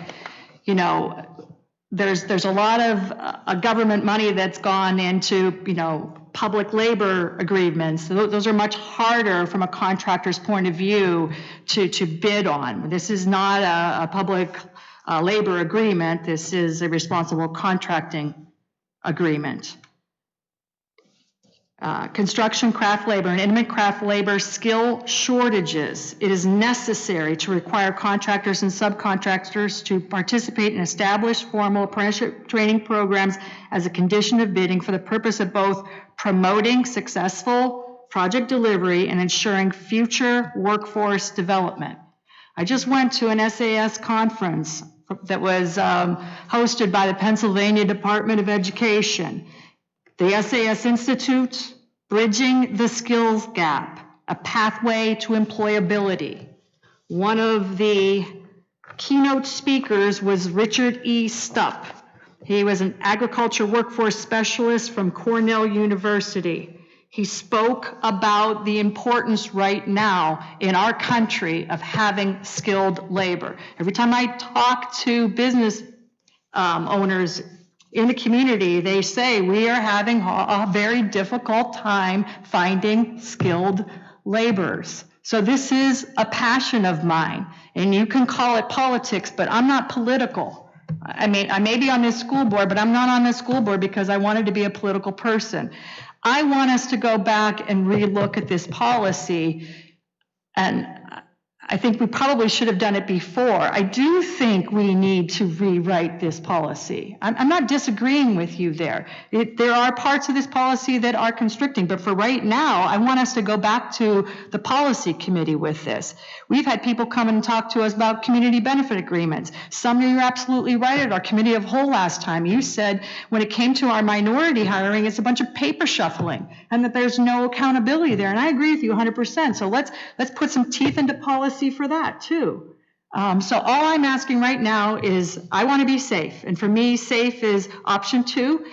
you know, there's a lot of government money that's gone into, you know, public labor agreements. Those are much harder from a contractor's point of view to bid on. This is not a public labor agreement. This is a responsible contracting agreement. Construction craft labor and intimate craft labor skill shortages. It is necessary to require contractors and subcontractors to participate in established formal apprenticeship training programs as a condition of bidding for the purpose of both promoting successful project delivery and ensuring future workforce development. I just went to an SAS conference that was hosted by the Pennsylvania Department of Education. The SAS Institute, Bridging the Skills Gap, a Pathway to Employability. One of the keynote speakers was Richard E. Stupp. He was an agriculture workforce specialist from Cornell University. He spoke about the importance right now in our country of having skilled labor. Every time I talk to business owners in the community, they say we are having a very difficult time finding skilled laborers. So this is a passion of mine, and you can call it politics, but I'm not political. I mean, I may be on this school board, but I'm not on this school board because I wanted to be a political person. I want us to go back and relook at this policy, and I think we probably should have done it before. I do think we need to rewrite this policy. I'm not disagreeing with you there. There are parts of this policy that are constricting, but for right now, I want us to go back to the policy committee with this. We've had people come and talk to us about community benefit agreements. Some of you are absolutely right at our committee of whole last time. You said when it came to our minority hiring, it's a bunch of paper shuffling and that there's no accountability there. And I agree with you 100%. So let's put some teeth into policy for that too. So all I'm asking right now is I want to be safe. And for me, safe is option 2.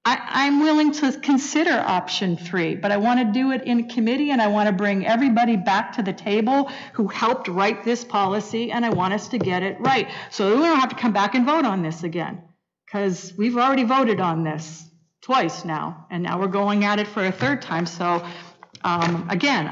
I'm willing to consider option 3, but I want to do it in committee and I want to bring everybody back to the table who helped write this policy, and I want us to get it right. So we don't have to come back and vote on this again, because we've already voted on this twice now, and now we're going at it for a third time. So Again,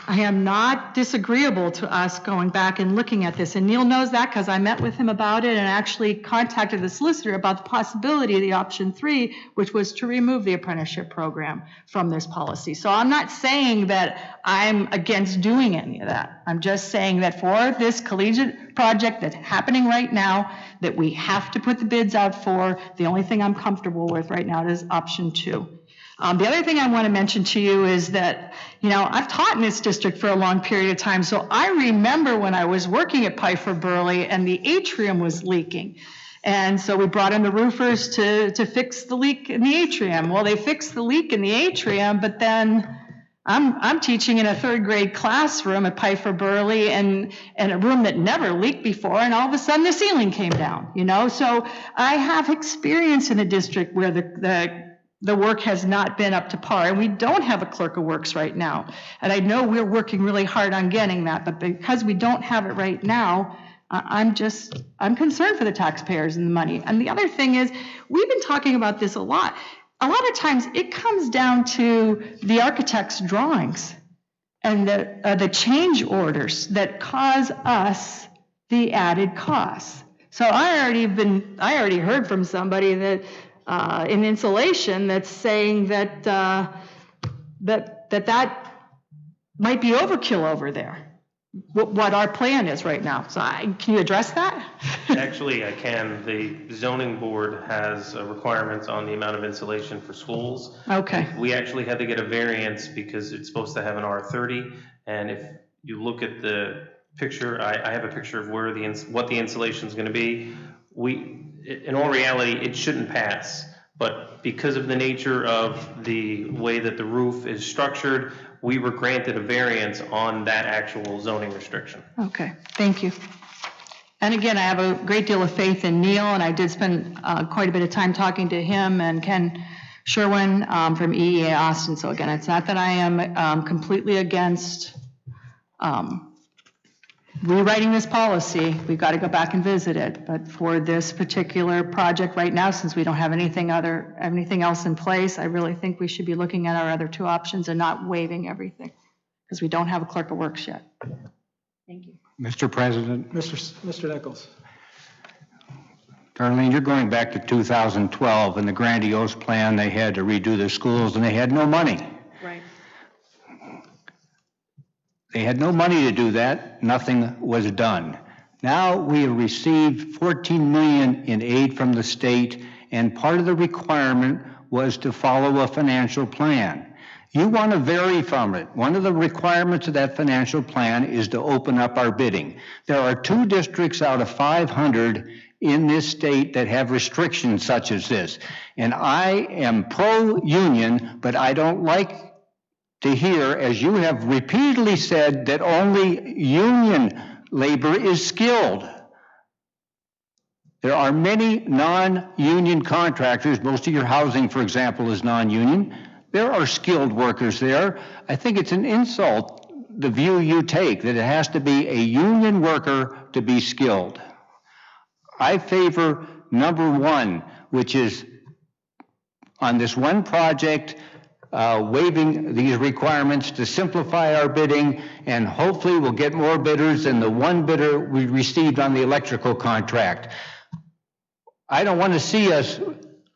I am not disagreeable to us going back and looking at this, and Neil knows that because I met with him about it and actually contacted the solicitor about the possibility of the option 3, which was to remove the apprenticeship program from this policy. So I'm not saying that I'm against doing any of that. I'm just saying that for this collegiate project that's happening right now, that we have to put the bids out for, the only thing I'm comfortable with right now is option 2. The other thing I want to mention to you is that, I've taught in this district for a long period of time, so I remember when I was working at Piper Burley and the atrium was leaking. And so we brought in the roofers to fix the leak in the atrium. Well, they fixed the leak in the atrium, but then I'm teaching in a 3rd grade classroom at Piper Burley and a room that never leaked before, and all of a sudden the ceiling came down, So I have experience in a district where the work has not been up to par, and we don't have a clerk of works right now. And I know we're working really hard on getting that, but because we don't have it right now, I'm concerned for the taxpayers and the money. And the other thing is, we've been talking about this a lot. A lot of times it comes down to the architect's drawings and the change orders that cause us the added costs. So I already heard from somebody that in insulation that's saying that that might be overkill over there, what our plan is right now. So can you address that? Actually, I can. The zoning board has requirements on the amount of insulation for schools. Okay. We actually had to get a variance because it's supposed to have an R30, and if you look at the picture, I have a picture of where what the insulation is going to be. In all reality, it shouldn't pass, but because of the nature of the way that the roof is structured, we were granted a variance on that actual zoning restriction. Okay, thank you. And again, I have a great deal of faith in Neil, and I did spend quite a bit of time talking to him and Ken Sherwin from EEA Austin. So again, it's not that I am completely against rewriting this policy. We've got to go back and visit it. But for this particular project right now, since we don't have anything else in place, I really think we should be looking at our other 2 options and not waiving everything, because we don't have a clerk of works yet. Thank you. Mr. President, Mr. Nichols. Darlene, you're going back to 2012 and the grandiose plan, they had to redo the schools and they had no money. Right. They had no money to do that. Nothing was done. Now we have received $14 million in aid from the state, and part of the requirement was to follow a financial plan. You want to vary from it. One of the requirements of that financial plan is to open up our bidding. There are 2 districts out of 500 in this state that have restrictions such as this. And I am pro-union, but I don't like to hear, as you have repeatedly said, that only union labor is skilled. There are many non-union contractors. Most of your housing, for example, is non-union. There are skilled workers there. I think it's an insult, the view you take, that it has to be a union worker to be skilled. I favor number 1, which is on this one project, waiving these requirements to simplify our bidding, and hopefully we'll get more bidders than the 1 bidder we received on the electrical contract. I don't want to see us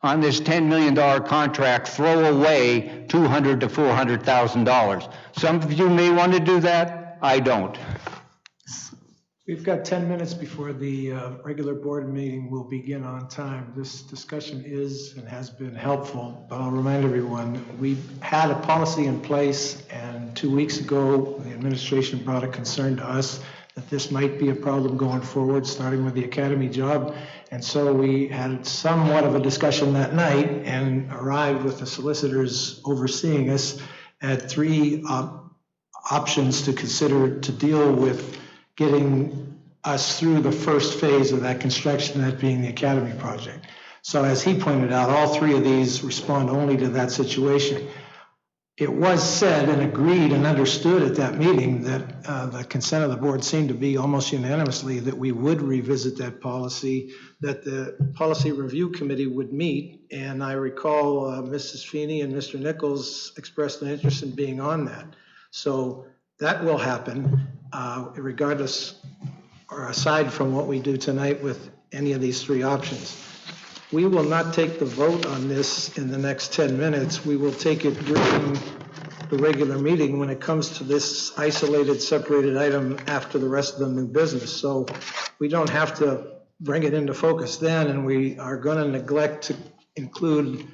on this $10 million contract throw away $200,000 to $400,000. Some of you may want to do that. I don't. We've got 10 minutes before the regular board meeting will begin on time. This discussion is and has been helpful, but I'll remind everyone, we've had a policy in place, and 2 weeks ago, the administration brought a concern to us that this might be a problem going forward, starting with the academy job. And so we had somewhat of a discussion that night and arrived with the solicitors overseeing us at 3 options to consider to deal with getting us through the first phase of that construction, that being the academy project. So as he pointed out, all 3 of these respond only to that situation. it was said and agreed and understood at that meeting that the consent of the board seemed to be almost unanimously that we would revisit that policy, that the policy review committee would meet. And I recall Mrs. Feeney and Mr. Nichols expressed an interest in being on that. So that will happen regardless or aside from what we do tonight with any of these three options. We will not take the vote on this in the next 10 minutes. We will take it during the regular meeting when it comes to this isolated, separated item after the rest of the new business. So we don't have to bring it into focus then, and we are going to neglect to include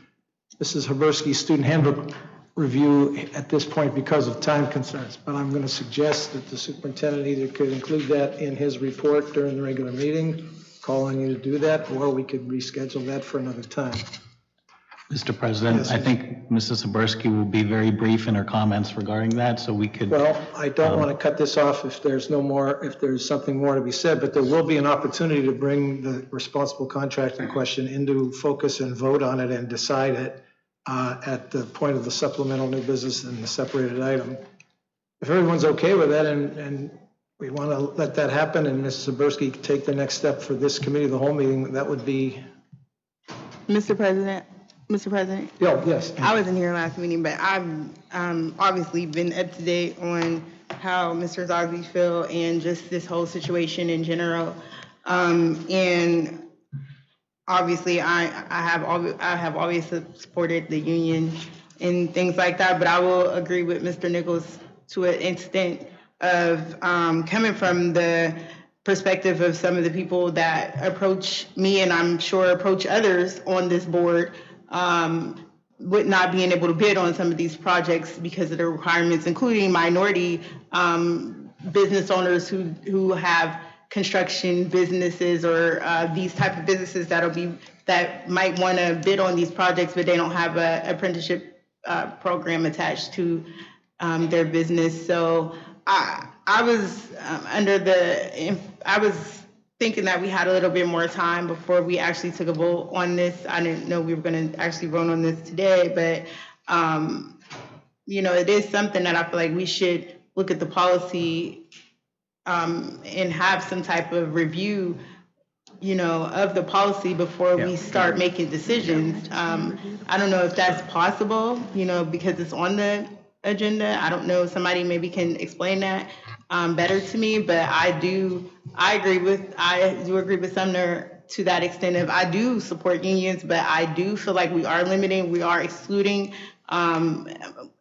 Mrs. Habersky's student handbook review at this point because of time concerns. But I'm going to suggest that the superintendent either could include that in his report during the regular meeting, calling you to do that, or we could reschedule that for another time. Mr. President, Yes. I think Mrs. Habersky will be very brief in her comments regarding that, so we could. Well, I don't want to cut this off if there's no more, if there's something more to be said, but there will be an opportunity to bring the responsible contracting question into focus and vote on it and decide it at the point of the supplemental new business and the separated item. If everyone's okay with that and we want to let that happen and Mrs. Habersky take the next step for this committee of the whole meeting, that would be. Mr. President, Yeah, yes. I wasn't here last meeting, but I've obviously been up to date on how Mr. Zogby feel and just this whole situation in general. And obviously, I have always supported the union and things like that, but I will agree with Mr. Nichols to an extent of coming from the perspective of some of the people that approach me and I'm sure approach others on this board with not being able to bid on some of these projects because of the requirements, including minority business owners who have construction businesses or these type of businesses that might want to bid on these projects, but they don't have an apprenticeship program attached to their business. So I was I was thinking that we had a little bit more time before we actually took a vote on this. I didn't know we were going to actually vote on this today, but it is something that I feel like we should look at the policy and have some type of review, of the policy before we start making decisions. I don't know if that's possible, because it's on the agenda. I don't know, somebody maybe can explain that better to me, but I do agree with Sumner to that extent of I do support unions, but I do feel like we are limiting, we are excluding,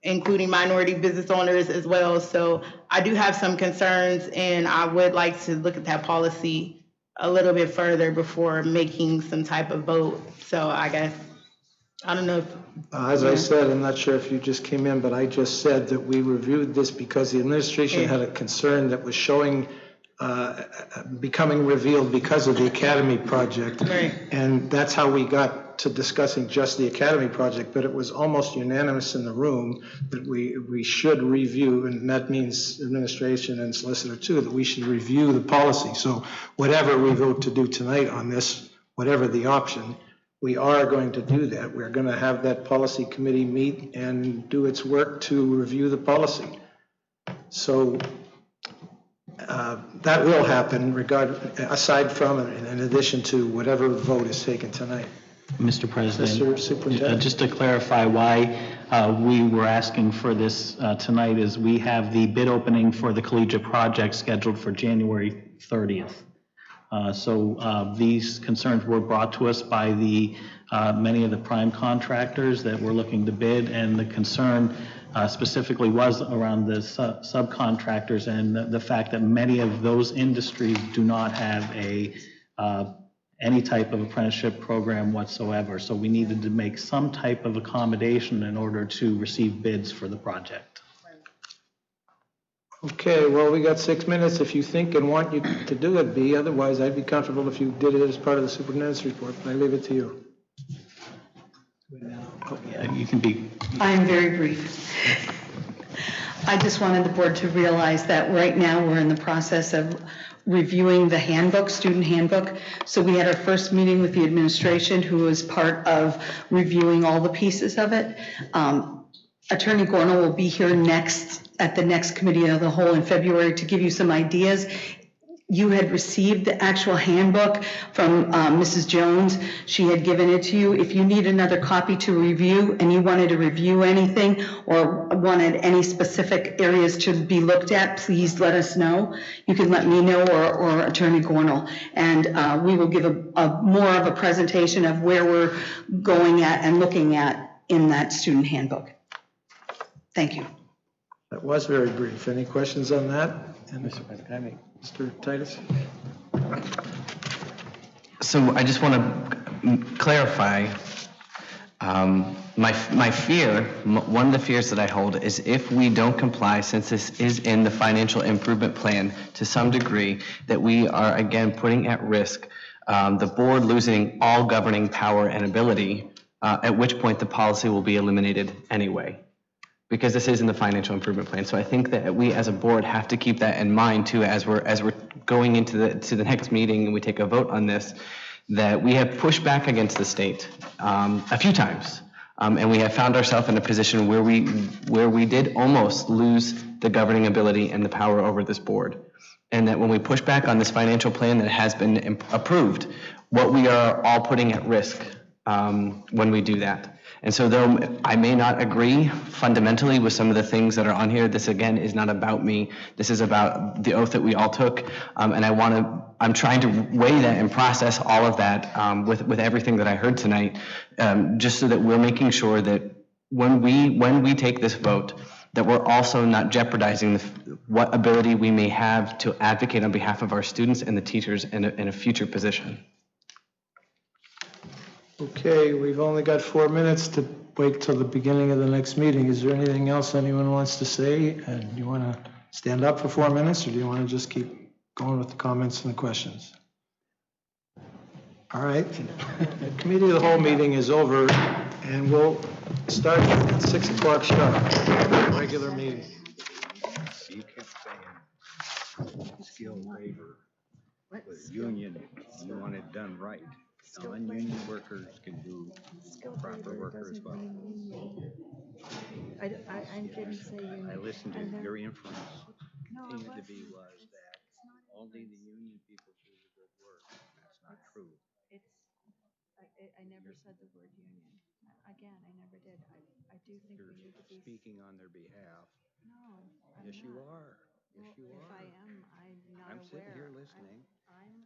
including minority business owners as well. So I do have some concerns and I would like to look at that policy a little bit further before making some type of vote. So I guess, I don't know if. As I said, I'm not sure if you just came in, but I just said that we reviewed this because the administration had a concern that was showing, becoming revealed because of the Academy project. Right. And that's how we got to discussing just the Academy project, but it was almost unanimous in the room that we should review, and that means administration and solicitor too, that we should review the policy. So whatever we vote to do tonight on this, whatever the option, we are going to do that. We're going to have that policy committee meet and do its work to review the policy. So that will happen aside from and in addition to whatever vote is taken tonight. Mr. President, Mr. Superintendent. just to clarify why we were asking for this tonight is we have the bid opening for the collegiate project scheduled for January 30th. So these concerns were brought to us by many of the prime contractors that were looking to bid, and the concern specifically was around the subcontractors and the fact that many of those industries do not have any type of apprenticeship program whatsoever. So we needed to make some type of accommodation in order to receive bids for the project. Okay, well, we got 6 minutes if you think and want you to do it, B. Otherwise, I'd be comfortable if you did it as part of the superintendent's report, but I leave it to you. Yeah, you can be. I'm very brief. I just wanted the board to realize that right now we're in the process of reviewing the handbook, student handbook. So we had our first meeting with the administration, who was part of reviewing all the pieces of it. Attorney Gornall will be here at the next committee of the whole in February to give you some ideas. You had received the actual handbook from Mrs. Jones. She had given it to you. If you need another copy to review and you wanted to review anything or wanted any specific areas to be looked at, please let us know. You can let me know or Attorney Gornall. And we will give a more of a presentation of where we're going at and looking at in that student handbook. Thank you. That was very brief. Any questions on that? Mr. Titus? So I just want to clarify, my fear, one of the fears that I hold is if we don't comply, since this is in the financial improvement plan to some degree, that we are again putting at risk the board losing all governing power and ability, at which point the policy will be eliminated anyway, because this is in the financial improvement plan. So I think that we as a board have to keep that in mind too, as we're going into the next meeting and we take a vote on this, that we have pushed back against the state a few times. And we have found ourselves in a position where we did almost lose the governing ability and the power over this board. And that when we push back on this financial plan that has been approved, what we are all putting at risk when we do that. And so though I may not agree fundamentally with some of the things that are on here, this again is not about me. This is about the oath that we all took. And I'm trying to weigh that and process all of that with everything that I heard tonight, just so that we're making sure that when we take this vote, that we're also not jeopardizing what ability we may have to advocate on behalf of our students and the teachers in a future position. Okay, we've only got 4 minutes to wait till the beginning of the next meeting. Is there anything else anyone wants to say? And you want to stand up for 4 minutes, or do you want to just keep going with the comments and the questions? All right, the committee of the whole meeting is over, and we'll start at 6 o'clock sharp, regular meeting. You kept saying skilled labor with union, you want it done right. Non-union workers can do proper work as well. I didn't say union. I listened to your inference seemed to be was that only the union people do the good work. That's not true. I never said the word union. Again, I never did. I do think You're we need to be. speaking on their behalf. No, Yes, you are. Yes, you if are. I am, I'm not I'm sitting here aware. listening.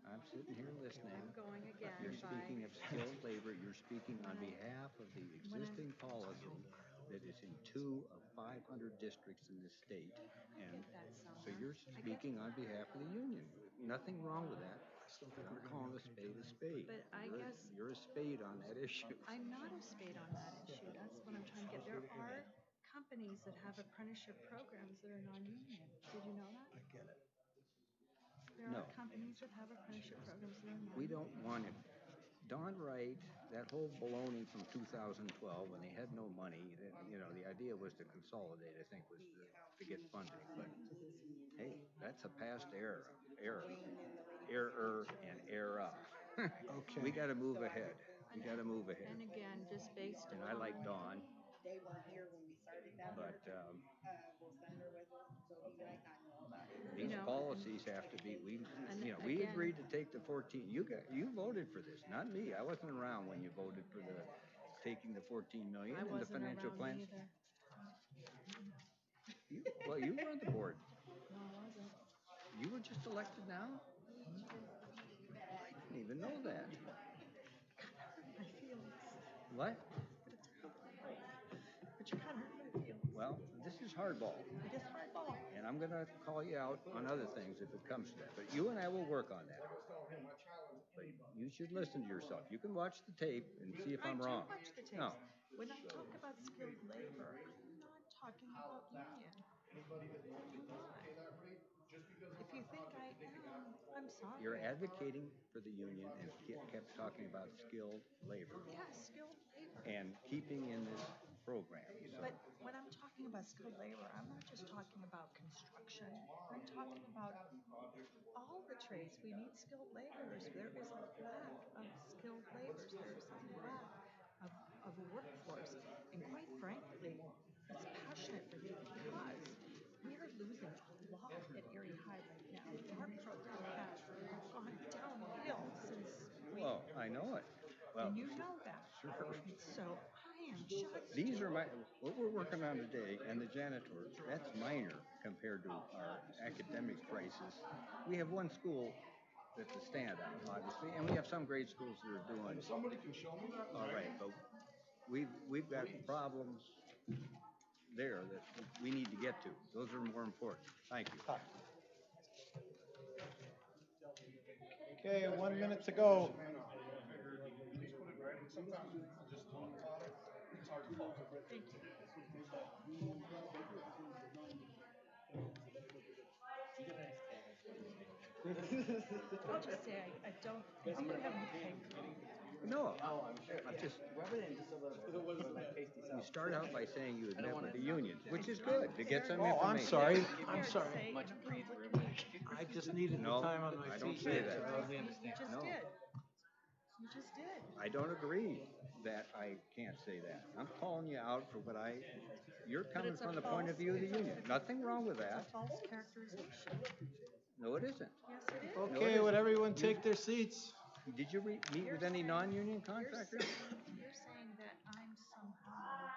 I'm sitting here listening. I'm going again. You're speaking of skilled labor. You're speaking on behalf of the existing policy that is in 2 of 500 districts in the state. And so you're speaking on behalf of the union. Nothing wrong with that. I'm calling a spade a spade. But I guess you're a spade on that issue. I'm not a spade on that issue. That's what I'm trying to get. There are companies that have apprenticeship programs that are non-union. Did you know that? I get it. There are companies that have apprenticeship programs that are non-union. We don't want it. Don Wright, that whole baloney from 2012 when they had no money, the idea was to consolidate, I think, was to get funding. But hey, that's a past error and era. Okay. We got to move ahead. We got to move ahead. And again, just based on. And I like Dawn. They weren't here when we started that. But We'll send her with us, so he might not know about it. these policies have to be. We agreed to take the 14. You voted for this, not me. I wasn't around when you voted for taking the 14 million in the financial plan. You were on the board. No, I wasn't. You were just elected now? I didn't even know that. My feelings. What? But you kind of hurt my feelings. Well, this is hardball. It is hardball. And I'm going to call you out on other things if it comes to that. But you and I will work on that. But you should listen to yourself. You can watch the tape and see if I'm wrong. I do watch the tapes. No. When I talk about skilled labor, I'm not talking about union. If you think I am, I'm sorry. You're advocating for the union and kept talking about skilled labor. Yes, skilled labor. And keeping in this program. But when I'm talking about skilled labor, I'm not just talking about construction. I'm talking about all the trades. We need skilled laborers. There is a lack of skilled laborers. There is a lack of workforce. And quite frankly, it's at Erie High right now. Our program has gone downhill since we, Well, I know it. Well, and you know that. sure. So I am shocked. These are what we're working on today, and the janitors, that's minor compared to our academic crisis. We have one school that's a standout, obviously, and we have some grade schools that are doing all right, but we've got problems there that we need to get to. Those are more important. Thank you. Okay, 1 minute to go. I'll just say I don't, I don't have anything. No, I'm just, you start out by saying you had met with the union, which is good, to get some information. Oh, I'm sorry. I'm sorry. Much I just needed the No, time on my feet. I don't say that. You just No. did. You just did. I don't agree that I can't say that. I'm calling you out for you're coming it's a from the point of view of the union. Nothing wrong with that. False characterization. No, it isn't. Yes, it is. Okay, would everyone take their seats? Did you meet with any non-union contractors? You're saying that I'm somehow.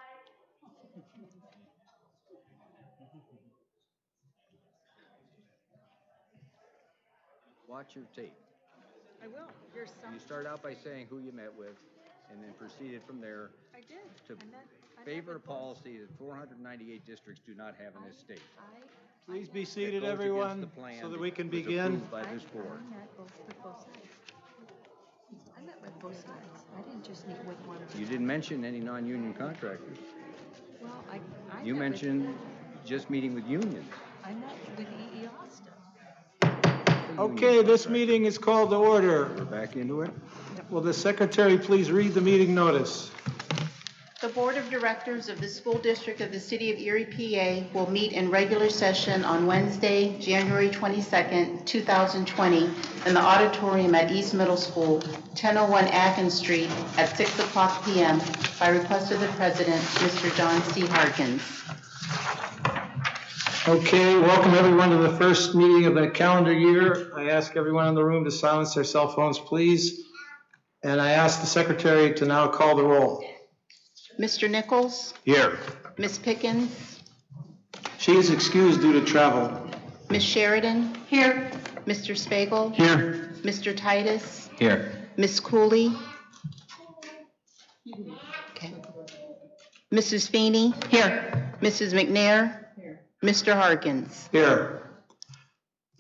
Watch your tape. I will. You're some. You start out by saying who you met with, and then proceeded from there I did. to favor a policy that 498 districts do not have in this state. Please be That seated, goes against everyone, the plan so that we can was begin. approved by this board. I met with both sides. I met with both sides. I didn't just meet with one. You didn't mention any non-union contractors. Well, I You met mentioned just meeting with unions. I met with E.E. Austin. Okay, this meeting is called to order. We're back into it. Will the secretary please read the meeting notice? The Board of Directors of the School District of the City of Erie, PA will meet in regular session on Wednesday, January 22nd, 2020, in the auditorium at East Middle School, 1001 Atkins Street, at 6 o'clock p.m. by request of the President, Mr. John C. Harkins. Okay, welcome everyone to the first meeting of the calendar year. I ask everyone in the room to silence their cell phones, please. And I ask the secretary to now call the roll. Mr. Nichols? Here. Ms. Pickens? She is excused due to travel. Ms. Sheridan? Here. Mr. Spagel? Here. Mr. Titus? Here. Ms. Cooley? Okay. Mrs. Feeney? Here. Mrs. McNair? Here. Mr. Harkins? Here.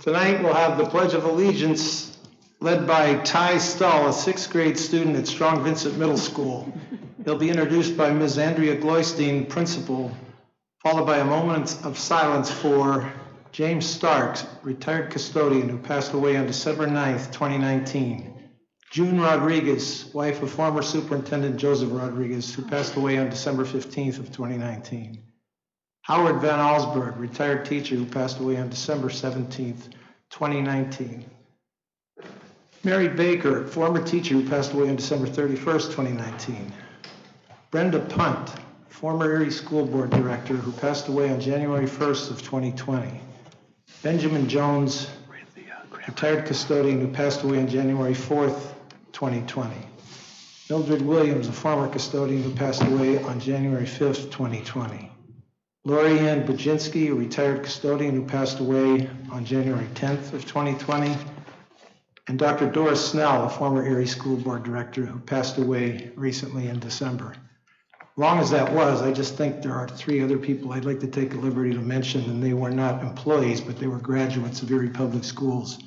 Tonight we'll have the Pledge of Allegiance led by Ty Stull, a sixth grade student at Strong Vincent Middle School. He'll be introduced by Ms. Andrea Gloystein, principal, followed by a moment of silence for James Starks, retired custodian who passed away on December 9th, 2019. June Rodriguez, wife of former Superintendent Joseph Rodriguez, who passed away on December 15th of 2019. Howard Van Allsburg, retired teacher who passed away on December 17th, 2019. Mary Baker, former teacher who passed away on December 31st, 2019. Brenda Punt, former Erie School Board Director who passed away on January 1st of 2020. Benjamin Jones, retired custodian who passed away on January 4th, 2020. Mildred Williams, a former custodian who passed away on January 5th, 2020. Lori Ann Budzinski, a retired custodian who passed away on January 10th of 2020. And Dr. Doris Snell, a former Erie School Board Director who passed away recently in December. Long as that was, I just think there are three other people I'd like to take a liberty to mention, and they were not employees, but they were graduates of Erie Public Schools.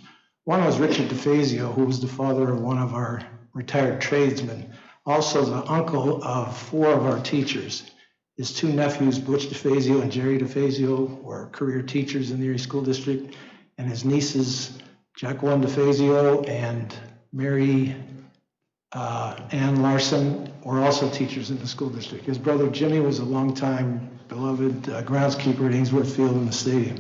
One was Richard DeFazio, who was the father of one of our retired tradesmen, also the uncle of four of our teachers. His two nephews, Butch DeFazio and Jerry DeFazio, were career teachers in the Erie School District, and his nieces, Jacqueline DeFazio and Mary Ann Larson, were also teachers in the school district. His brother Jimmy was a longtime beloved groundskeeper at Ainsworth Field in the stadium.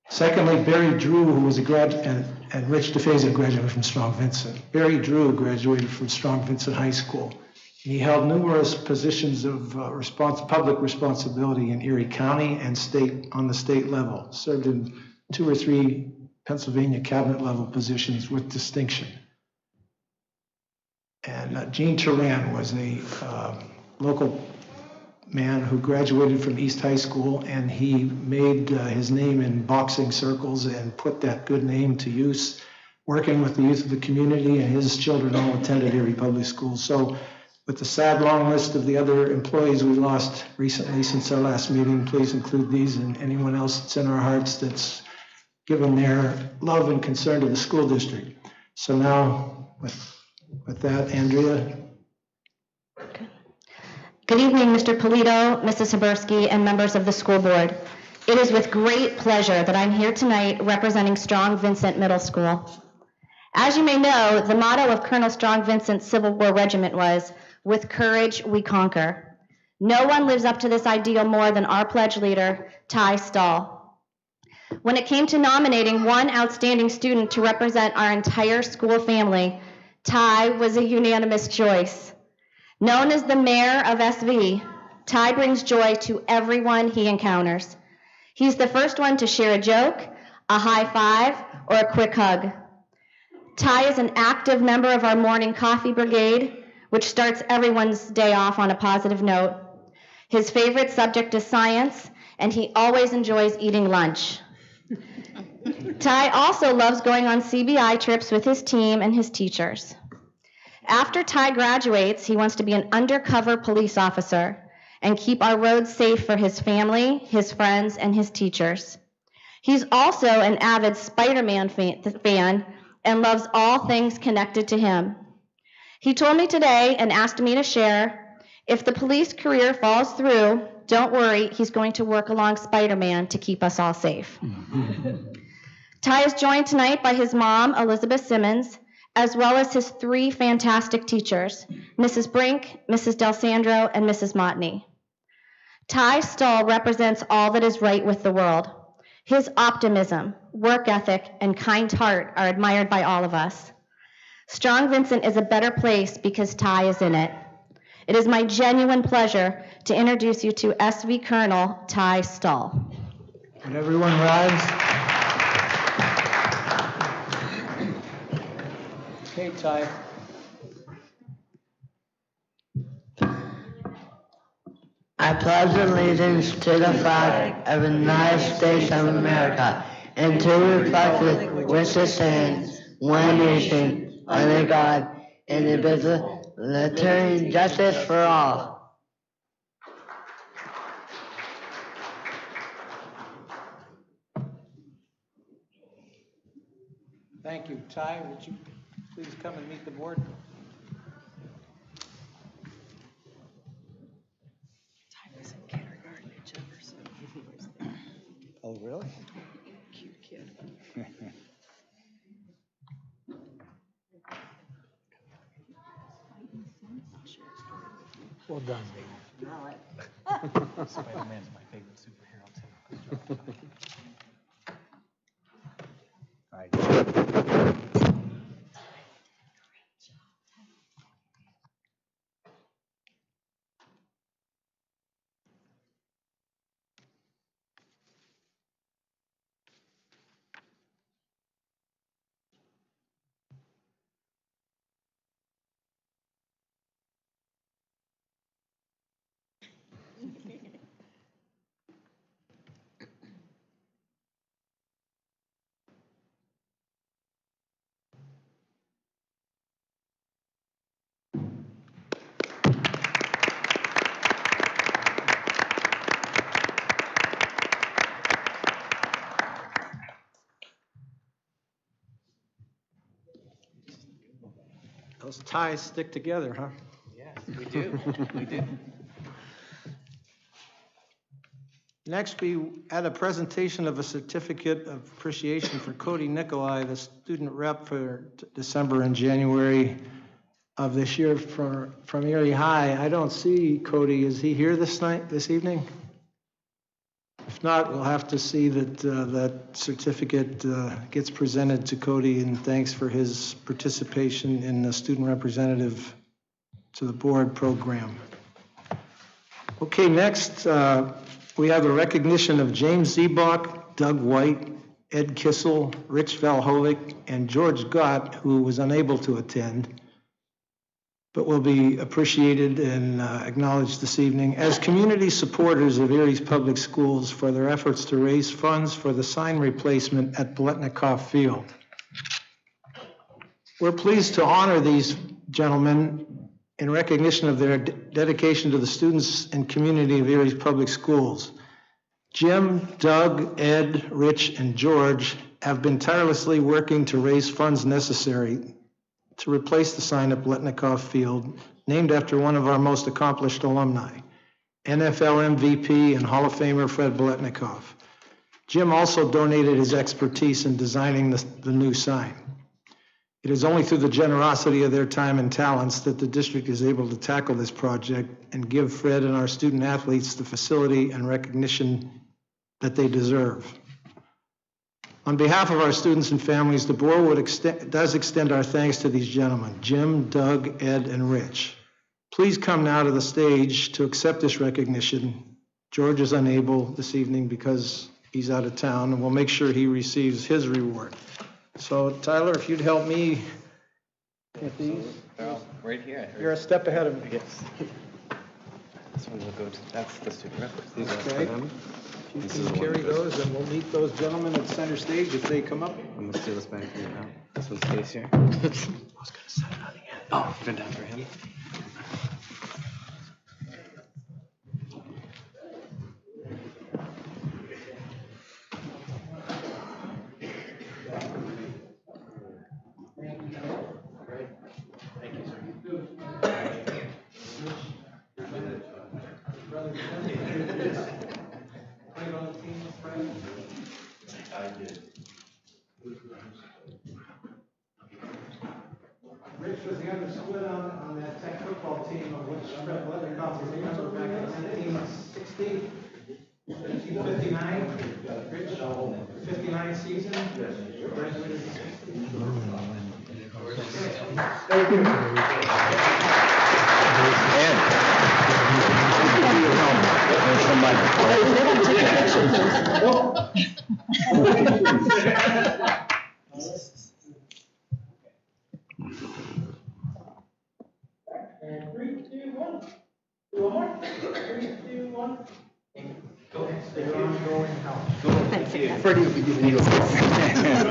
Secondly, Barry Drew, who was a graduate, and Rich DeFazio graduated from Strong Vincent. Barry Drew graduated from Strong Vincent High School. He held numerous positions of public responsibility in Erie County and on the state level. Served in 2 or 3 Pennsylvania cabinet level positions with distinction. And Gene Turan was a local man who graduated from East High School, and he made his name in boxing circles and put that good name to use, working with the youth of the community, and his children all attended Erie Public Schools. So with the sad long list of the other employees we lost recently since our last meeting, please include these and anyone else that's in our hearts that's given their love and concern to the school district. So now, with that, Andrea. Good evening, Mr. Polito, Mrs. Habersky, and members of the school board. It is with great pleasure that I'm here tonight representing Strong Vincent Middle School. As you may know, the motto of Colonel Strong Vincent's Civil War Regiment was, "With courage, we conquer." No one lives up to this ideal more than our pledge leader, Ty Stahl. When it came to nominating one outstanding student to represent our entire school family, Ty was a unanimous choice. Known as the mayor of SV, Ty brings joy to everyone he encounters. He's the first one to share a joke, a high five, or a quick hug. Ty is an active member of our morning coffee brigade, which starts everyone's day off on a positive note. His favorite subject is science, and he always enjoys eating lunch. Ty also loves going on CBI trips with his team and his teachers. After Ty graduates, he wants to be an undercover police officer and keep our roads safe for his family, his friends, and his teachers. He's also an avid Spider-Man fan and loves all things connected to him. He told me today and asked me to share, if the police career falls through, don't worry, he's going to work along Spider-Man to keep us all safe. Ty is joined tonight by his mom, Elizabeth Simmons, as well as his 3 fantastic teachers, Mrs. Brink, Mrs. D'Alessandro, and Mrs. Motney. Ty Stahl represents all that is right with the world. His optimism, work ethic, and kind heart are admired by all of us. Strong Vincent is a better place because Ty is in it. It is my genuine pleasure to introduce you to SV Colonel Ty Stahl. Would everyone rise? Okay, Ty. I pledge allegiance to the flag of the United States of America and to the republic which it stands, one nation, under God, indivisible, with liberty and justice for all. Thank you. Ty, would you please come and meet the board? Ty was in kindergarten at Jefferson. Oh, really? Cute kid. Well done, Spider-Man's my favorite superhero, too. Those ties stick together, huh? Yes, we do. We do. Next, we had a presentation of a certificate of appreciation for Cody Nicolai, the student rep for December and January of this year from Erie High. I don't see Cody. Is he here this evening? If not, we'll have to see that that certificate gets presented to Cody, and thanks for his participation in the student representative to the board program. Okay, next we have a recognition of James Zebach, Doug White, Ed Kissel, Rich Valhovic, and George Gott, who was unable to attend, but will be appreciated and acknowledged this evening as community supporters of Erie's Public Schools for their efforts to raise funds for the sign replacement at Biletnikoff Field. We're pleased to honor these gentlemen in recognition of their dedication to the students and community of Erie's Public Schools. Jim, Doug, Ed, Rich, and George have been tirelessly working to raise funds necessary to replace the sign at Biletnikoff Field, named after one of our most accomplished alumni, NFL MVP and Hall of Famer Fred Biletnikoff. Jim also donated his expertise in designing the new sign. It is only through the generosity of their time and talents that the district is able to tackle this project and give Fred and our student athletes the facility and recognition that they deserve. On behalf of our students and families, the board does extend our thanks to these gentlemen, Jim, Doug, Ed, and Rich. Please come now to the stage to accept this recognition. George is unable this evening because he's out of town, and we'll make sure he receives his reward. So Tyler, if you'd help me get these. Right here. You're a step ahead of me. Yes. This one will go to, that's the student reference. These are for Okay. them. You can carry those, and we'll meet those gentlemen at center stage if they come up. I'm gonna steal this back for you now. This one stays here. I was gonna set it on the end. Oh, put it down for him. Rich was the other split on that tech football team of which Fred Biletnikoff was a member back in 1960, 1959. Rich, 59 season. Graduated in 60. Thank you. And 3, 2, 1. Do one more. 3, 2, 1. Go ahead. Stay ongoing help.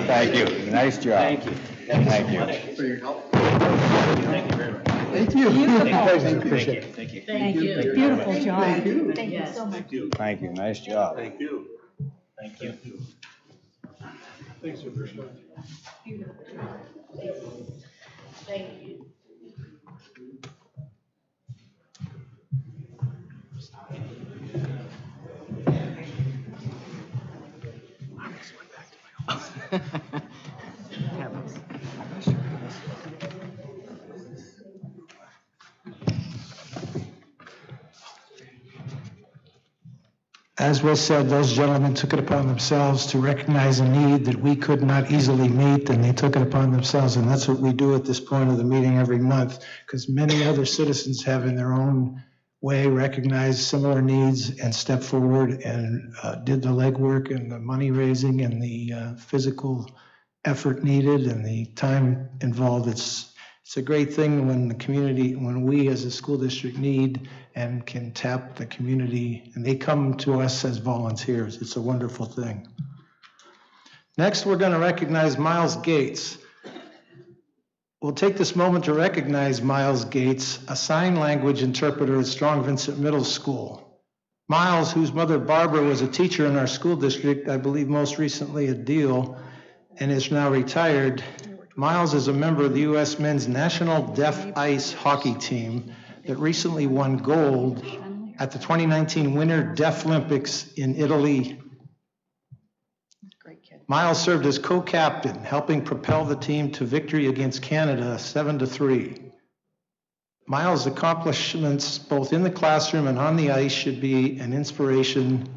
Thank you. Nice job. Thank you. Thank you. For your help. Thank you very much. Thank you. Thank you. Thank you. Beautiful job. Thank you so much. Thank you. Nice job. Thank you. Thank you. Thanks for your time. Thank you. As was said, those gentlemen took it upon themselves to recognize a need that we could not easily meet, and they took it upon themselves, and that's what we do at this point of the meeting every month, because many other citizens have in their own way recognized similar needs and stepped forward and did the legwork and the money raising and the physical effort needed and the time involved. It's a great thing when the community, when we as a school district need and can tap the community, and they come to us as volunteers. It's a wonderful thing. Next, we're going to recognize Miles Gates. We'll take this moment to recognize Miles Gates, a sign language interpreter at Strong Vincent Middle School. Miles, whose mother Barbara was a teacher in our school district, I believe most recently at Deal, and is now retired. Miles is a member of the U.S. men's national deaf ice hockey team that recently won gold at the 2019 Winter Deaf Olympics in Italy. Miles served as co-captain, helping propel the team to victory against Canada 7-3. Miles' accomplishments both in the classroom and on the ice should be an inspiration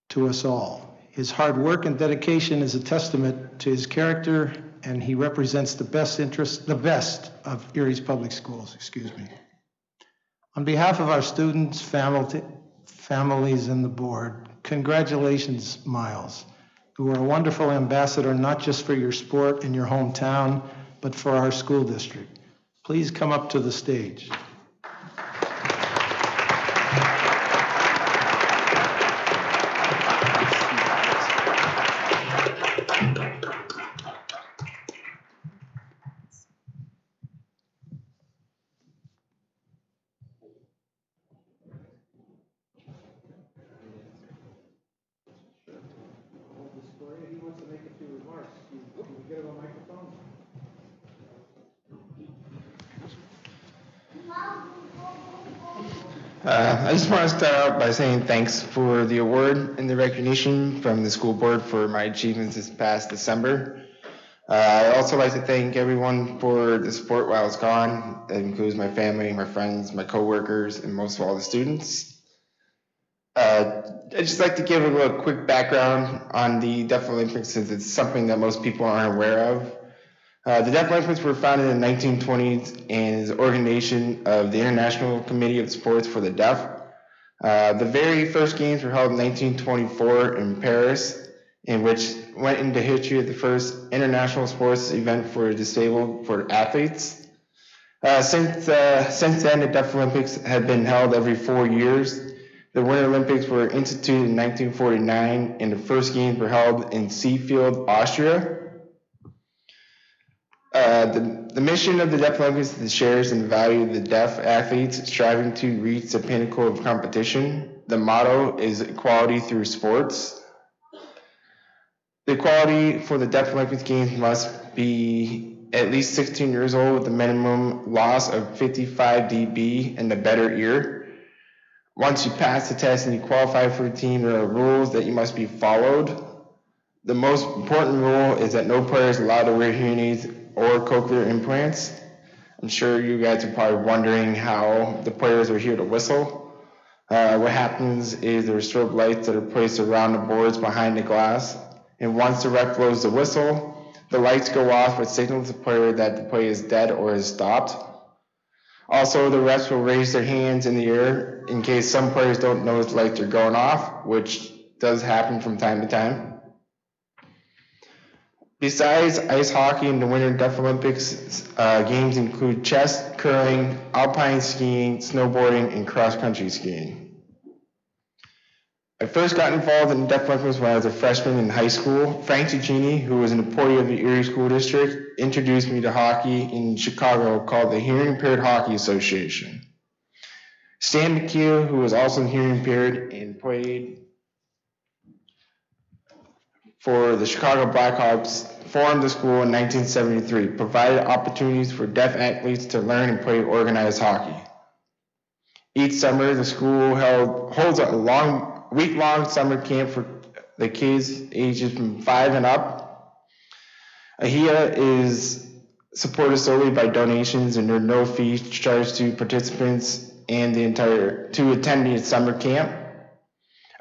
to us all. His hard work and dedication is a testament to his character, and he represents the best of Erie's Public Schools, On behalf of our students, families, and the board, congratulations, Miles. who are a wonderful ambassador, not just for your sport in your hometown, but for our school district. Please come up to the stage. I just want to start out by saying thanks for the award and the recognition from the school board for my achievements this past December. I'd also like to thank everyone for the support while I was gone. That includes my family, my friends, my coworkers, and most of all the students. I'd just like to give a little quick background on the Deaf Olympics, since it's something that most people aren't aware of. The Deaf Olympics were founded in the 1920s and is an organization of the International Committee of Sports for the Deaf. The very first games were held in 1924 in Paris, in which went into history as the first international sports event for disabled athletes. Since then, the Deaf Olympics have been held every 4 years. The Winter Olympics were instituted in 1949, and the first games were held in Seefeld, Austria. The mission of the Deaf Olympics is to cherish and value the deaf athletes striving to reach the pinnacle of competition. The motto is equality through sports. The equality for the Deaf Olympics Games must be at least 16 years old with a minimum loss of 55 dB and a better ear. Once you pass the test and you qualify for a team, there are rules that you must be followed. The most important rule is that no player is allowed to wear hearing aids or cochlear implants. I'm sure you guys are probably wondering how the players are here to whistle. What happens is there are strobe lights that are placed around the boards behind the glass, and once the ref blows the whistle, the lights go off, which signals the player that the play is dead or is stopped. Also, the refs will raise their hands in the air in case some players don't notice the lights are going off, which does happen from time to time. Besides ice hockey and the Winter Deaf Olympics, games include chess, curling, alpine skiing, snowboarding, and cross-country skiing. I first got involved in the Deaf Olympics when I was a freshman in high school. Frank Zucchini, who was an employee of the Erie School District, introduced me to hockey in Chicago called the Hearing Impaired Hockey Association. Stan McKeel, who was also hearing impaired and played for the Chicago Blackhawks, formed the school in 1973, provided opportunities for deaf athletes to learn and play organized hockey. Each summer, the school holds a week-long summer camp for the kids ages from 5 and up. AHIA is supported solely by donations, and there are no fees charged to participants and to attend the summer camp.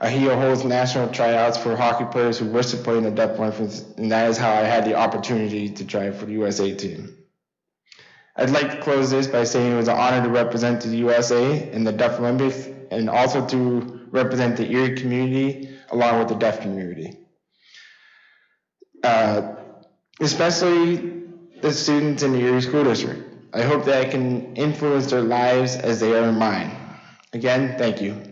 AHIA holds national tryouts for hockey players who wish to play in the Deaf Olympics, and that is how I had the opportunity to try for the USA team. I'd like to close this by saying it was an honor to represent the USA in the Deaf Olympics and also to represent the Erie community along with the deaf community. Especially the students in the Erie School District. I hope that I can influence their lives as they are in mine. Again, thank you.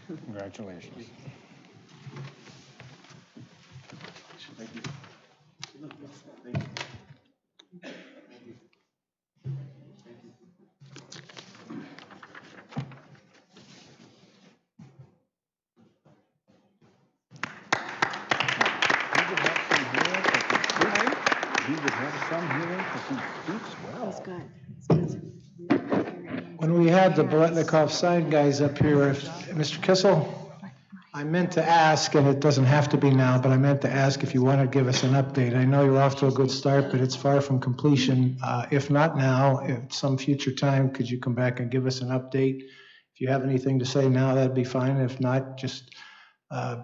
Congratulations. Thank you. When we had the Boletnikoff sign guys up here, Mr. Kissel, I meant to ask, and it doesn't have to be now, but I meant to ask if you want to give us an update. I know you're off to a good start, but it's far from completion. If not now, at some future time, could you come back and give us an update? If you have anything to say now, that'd be fine. If not, just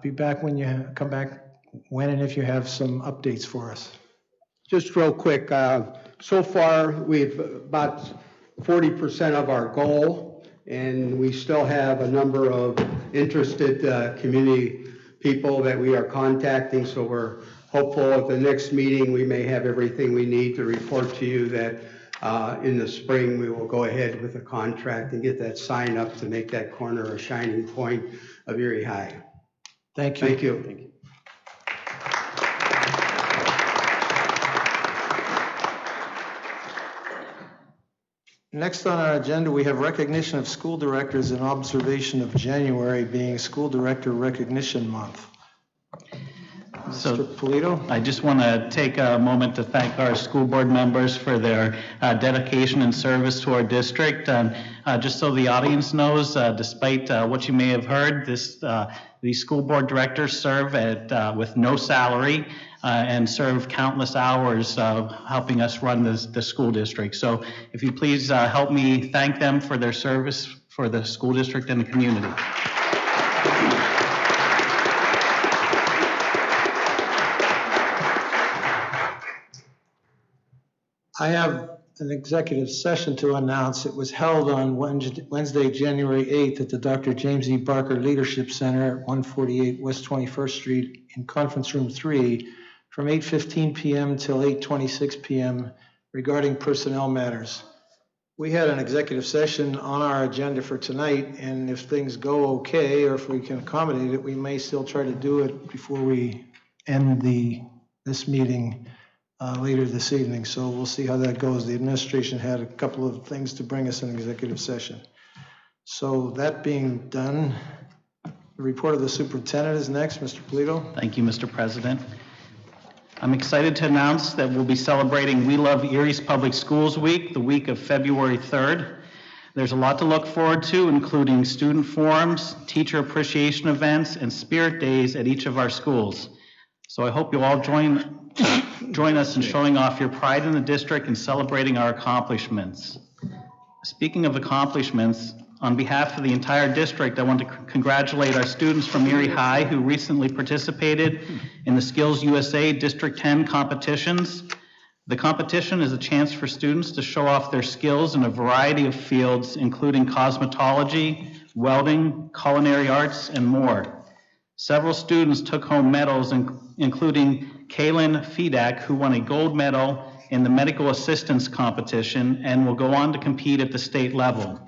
be back when you come back, when and if you have some updates for us. Just real quick, so far, we've about 40% of our goal, and we still have a number of interested community people that we are contacting, so we're hopeful at the next meeting we may have everything we need to report to you that in the spring we will go ahead with a contract and get that sign up to make that corner a shining point of Erie High. Thank you. Thank you. Thank you. Next on our agenda, we have recognition of school directors in observation of January being School Director Recognition Month. Mr. Polito? I just want to take a moment to thank our school board members for their dedication and service to our district. Just so the audience knows, despite what you may have heard, these school board directors serve with no salary and serve countless hours helping us run the school district. So if you please help me thank them for their service for the school district and the community. I have an executive session to announce. It was held on Wednesday, January 8th at the Dr. James E. Barker Leadership Center at 148 West 21st Street in Conference Room 3 from 8:15 p.m. till 8:26 p.m. regarding personnel matters. We had an executive session on our agenda for tonight, and if things go okay, or if we can accommodate it, we may still try to do it before we end this meeting later this evening. So we'll see how that goes. The administration had a couple of things to bring us in executive session. So that being done, the report of the superintendent is next. Mr. Polito. Thank you, Mr. President. I'm excited to announce that we'll be celebrating We Love Erie's Public Schools Week, the week of February 3rd. There's a lot to look forward to, including student forums, teacher appreciation events, and spirit days at each of our schools. So I hope you all join us in showing off your pride in the district and celebrating our accomplishments. Speaking of accomplishments, on behalf of the entire district, I want to congratulate our students from Erie High who recently participated in the Skills USA District 10 competitions. The competition is a chance for students to show off their skills in a variety of fields, including cosmetology, welding, culinary arts, and more. Several students took home medals, including Kaylin Fedak, who won a gold medal in the medical assistance competition and will go on to compete at the state level.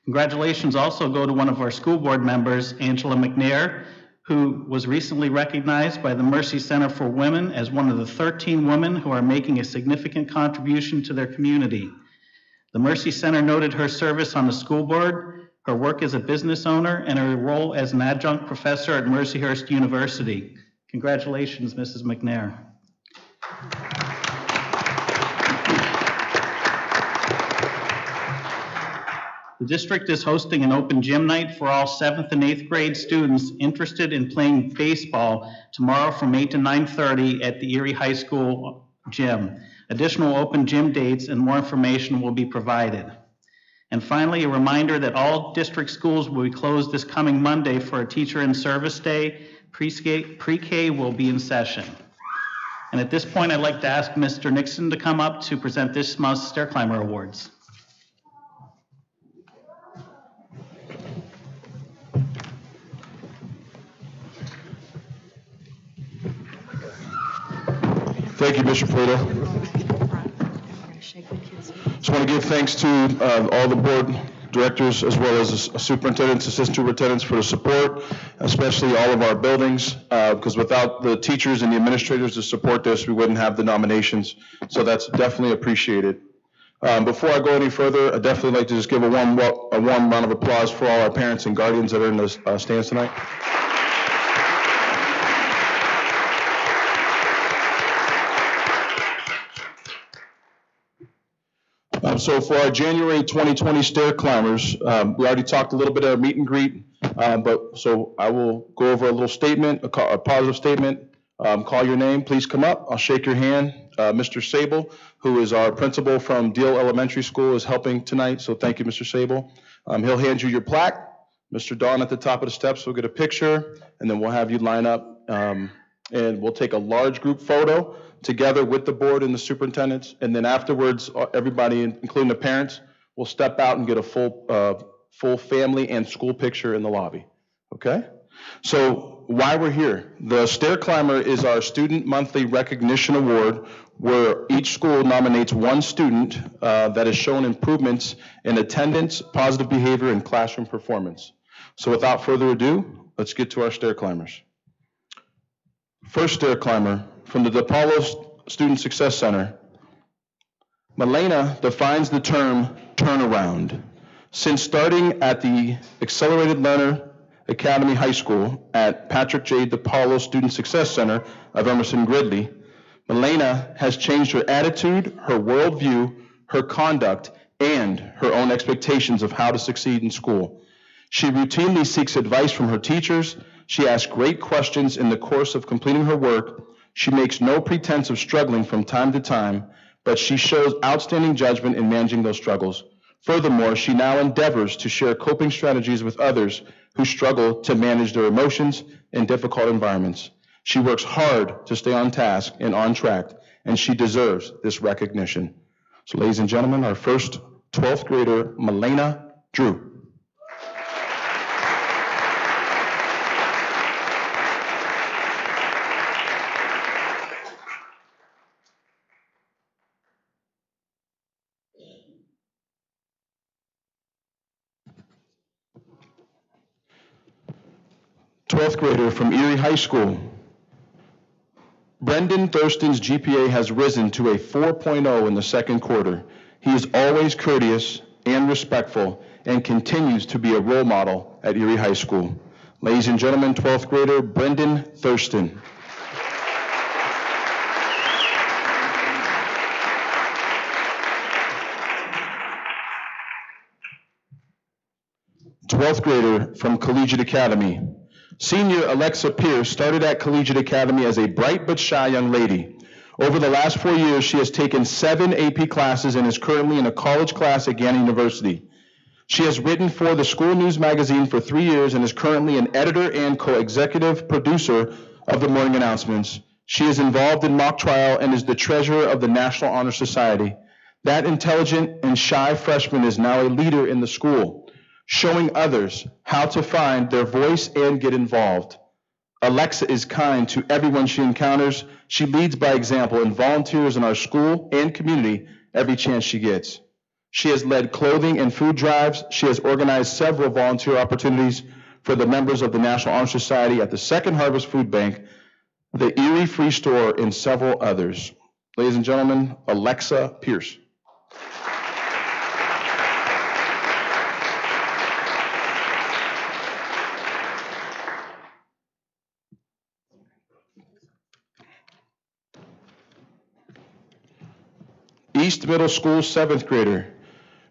Congratulations also go to one of our school board members, Angela McNair, who was recently recognized by the Mercy Center for Women as one of the 13 women who are making a significant contribution to their community. The Mercy Center noted her service on the school board, her work as a business owner, and her role as an adjunct professor at Mercyhurst University. Congratulations, Mrs. McNair. The district is hosting an open gym night for all 7th and 8th grade students interested in playing baseball tomorrow from 8 to 9:30 at the Erie High School gym. Additional open gym dates and more information will be provided. And finally, a reminder that all district schools will be closed this coming Monday for a teacher in service day. Pre-K will be in session. And at this point, I'd like to ask Mr. Nixon to come up to present this month's Stair Climber Awards. Thank you, Mr. Polito. Just want to give thanks to all the board directors as well as superintendents, assistant superintendents for the support, especially all of our buildings, because without the teachers and the administrators to support this, we wouldn't have the nominations. So that's definitely appreciated. Before I go any further, I'd definitely like to just give a warm round of applause for all our parents and guardians that are in the stands tonight. So for our January 2020 stair climbers, we already talked a little bit at our meet and greet. So I will go over a little statement, a positive statement, call your name, please come up, I'll shake your hand. Mr. Sable, who is our principal from Deal Elementary School, is helping tonight, so thank you, Mr. Sable. He'll hand you your plaque. Mr. Don at the top of the steps will get a picture, and then we'll have you line up, and we'll take a large group photo together with the board and the superintendents, and then afterwards, everybody, including the parents, will step out and get a full family and school picture in the lobby, okay? So why we're here, the Stair Climber is our student monthly recognition award where each school nominates one student that has shown improvements in attendance, positive behavior, and classroom performance. So without further ado, let's get to our Stair Climbers. First Stair Climber from the DePaulo Student Success Center. Milena defines the term turnaround. Since starting at the Accelerated Learner Academy High School at Patrick J. DePaulo Student Success Center of Emerson Gridley, Milena has changed her attitude, her worldview, her conduct, and her own expectations of how to succeed in school. She routinely seeks advice from her teachers. She asks great questions in the course of completing her work. She makes no pretense of struggling from time to time, but she shows outstanding judgment in managing those struggles. Furthermore, she now endeavors to share coping strategies with others who struggle to manage their emotions in difficult environments. She works hard to stay on task and on track, and she deserves this recognition. So, ladies and gentlemen, our first 12th grader, Milena Drew. Twelfth grader from Erie High School. Brendan Thurston's GPA has risen to a 4.0 in the second quarter. He is always courteous and respectful and continues to be a role model at Erie High School. Ladies and gentlemen, 12th grader Brendan Thurston. Twelfth grader from Collegiate Academy. Senior Alexa Pierce started at Collegiate Academy as a bright but shy young lady. Over the last 4 years, she has taken 7 AP classes and is currently in a college class at Gannett University. She has written for the School News magazine for 3 years and is currently an editor and co-executive producer of the morning announcements. She is involved in mock trial and is the treasurer of the National Honor Society. That intelligent and shy freshman is now a leader in the school, showing others how to find their voice and get involved. Alexa is kind to everyone she encounters. She leads by example and volunteers in our school and community every chance she gets. She has led clothing and food drives. She has organized several volunteer opportunities for the members of the National Honor Society at the Second Harvest Food Bank, the Erie Free Store, and several others. Ladies and gentlemen, Alexa Pierce. East Middle School 7th grader.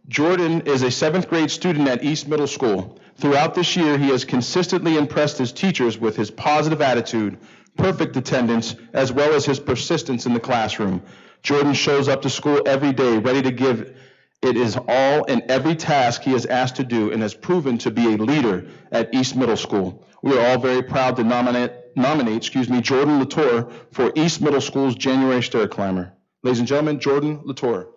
Jordan is a 7th grade student at East Middle School. Throughout this year, he has consistently impressed his teachers with his positive attitude, perfect attendance, as well as his persistence in the classroom. Jordan shows up to school every day, ready to give it his all in every task he is asked to do, and has proven to be a leader at East Middle School. We are all very proud to nominate Jordan Latour for East Middle School's January Stair Climber. Ladies and gentlemen, Jordan Latour.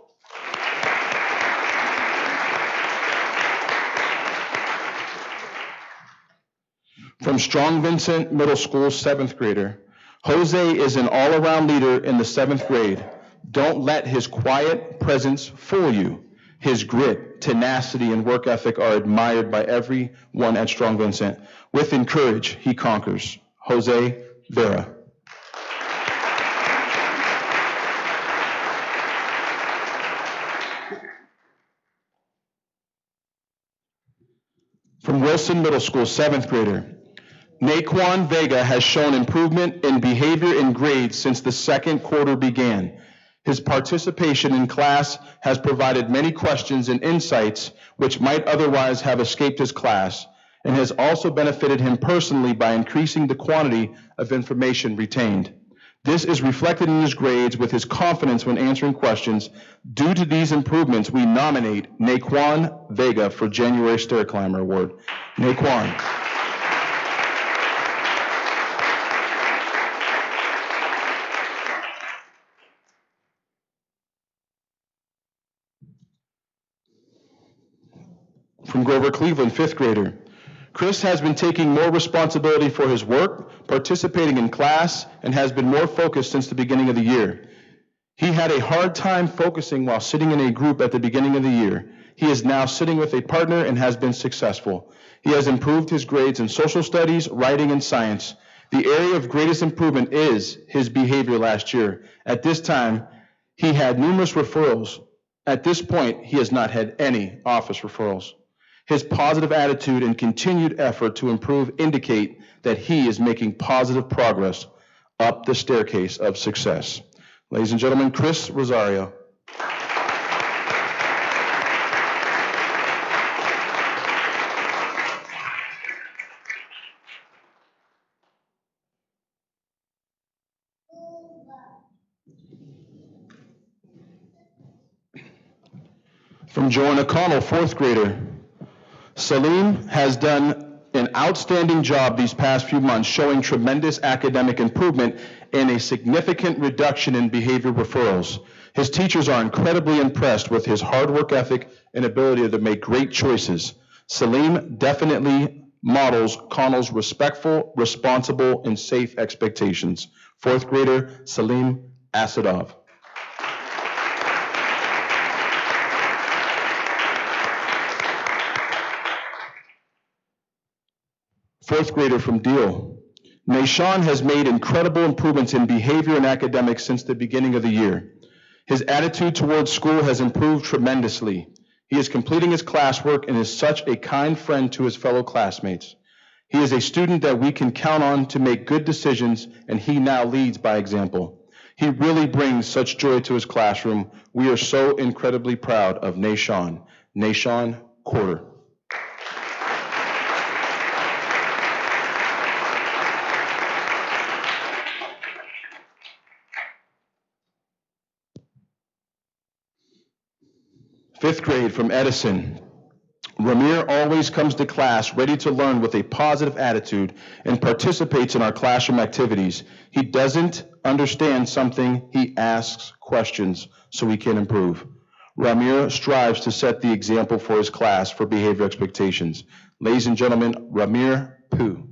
From Strong Vincent Middle School, 7th grader. Jose is an all-around leader in the 7th grade. Don't let his quiet presence fool you. His grit, tenacity, and work ethic are admired by everyone at Strong Vincent. With courage, he conquers. Jose Vera. From Wilson Middle School, 7th grader. Naquan Vega has shown improvement in behavior and grades since the second quarter began. His participation in class has provided many questions and insights which might otherwise have escaped his class. and has also benefited him personally by increasing the quantity of information retained. This is reflected in his grades with his confidence when answering questions. Due to these improvements, we nominate Naquan Vega for January Stair Climber Award. Naquan. From Grover Cleveland, fifth grader. Chris has been taking more responsibility for his work, participating in class, and has been more focused since the beginning of the year. He had a hard time focusing while sitting in a group at the beginning of the year. He is now sitting with a partner and has been successful. He has improved his grades in social studies, writing, and science. The area of greatest improvement is his behavior last year. At this time, he had numerous referrals. At this point, he has not had any office referrals. His positive attitude and continued effort to improve indicate that he is making positive progress up the staircase of success. Ladies and gentlemen, Chris Rosario. From Joanna Connell, fourth grader. Salim has done an outstanding job these past few months, showing tremendous academic improvement and a significant reduction in behavior referrals. His teachers are incredibly impressed with his hard work ethic and ability to make great choices. Salim definitely models Connell's respectful, responsible, and safe expectations. Fourth grader, Salim Asadov. Fourth grader from Deal. Nashawn has made incredible improvements in behavior and academics since the beginning of the year. His attitude towards school has improved tremendously. He is completing his classwork and is such a kind friend to his fellow classmates. He is a student that we can count on to make good decisions, and he now leads by example. He really brings such joy to his classroom. We are so incredibly proud of Nashawn. Nashawn Quarter. Fifth grade from Edison. Ramir always comes to class ready to learn with a positive attitude and participates in our classroom activities. He doesn't understand something, he asks questions so he can improve. Ramir strives to set the example for his class for behavior expectations. Ladies and gentlemen, Ramir Pooh.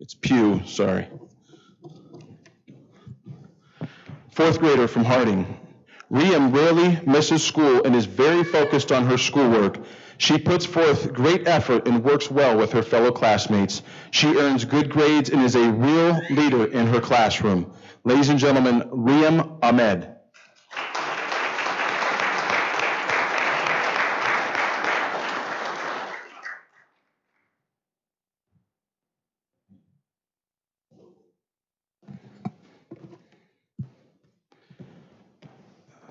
It's Pew, sorry. Fourth grader from Harding. Rhiam rarely misses school and is very focused on her schoolwork. She puts forth great effort and works well with her fellow classmates. She earns good grades and is a real leader in her classroom. Ladies and gentlemen, Rhiam Ahmed.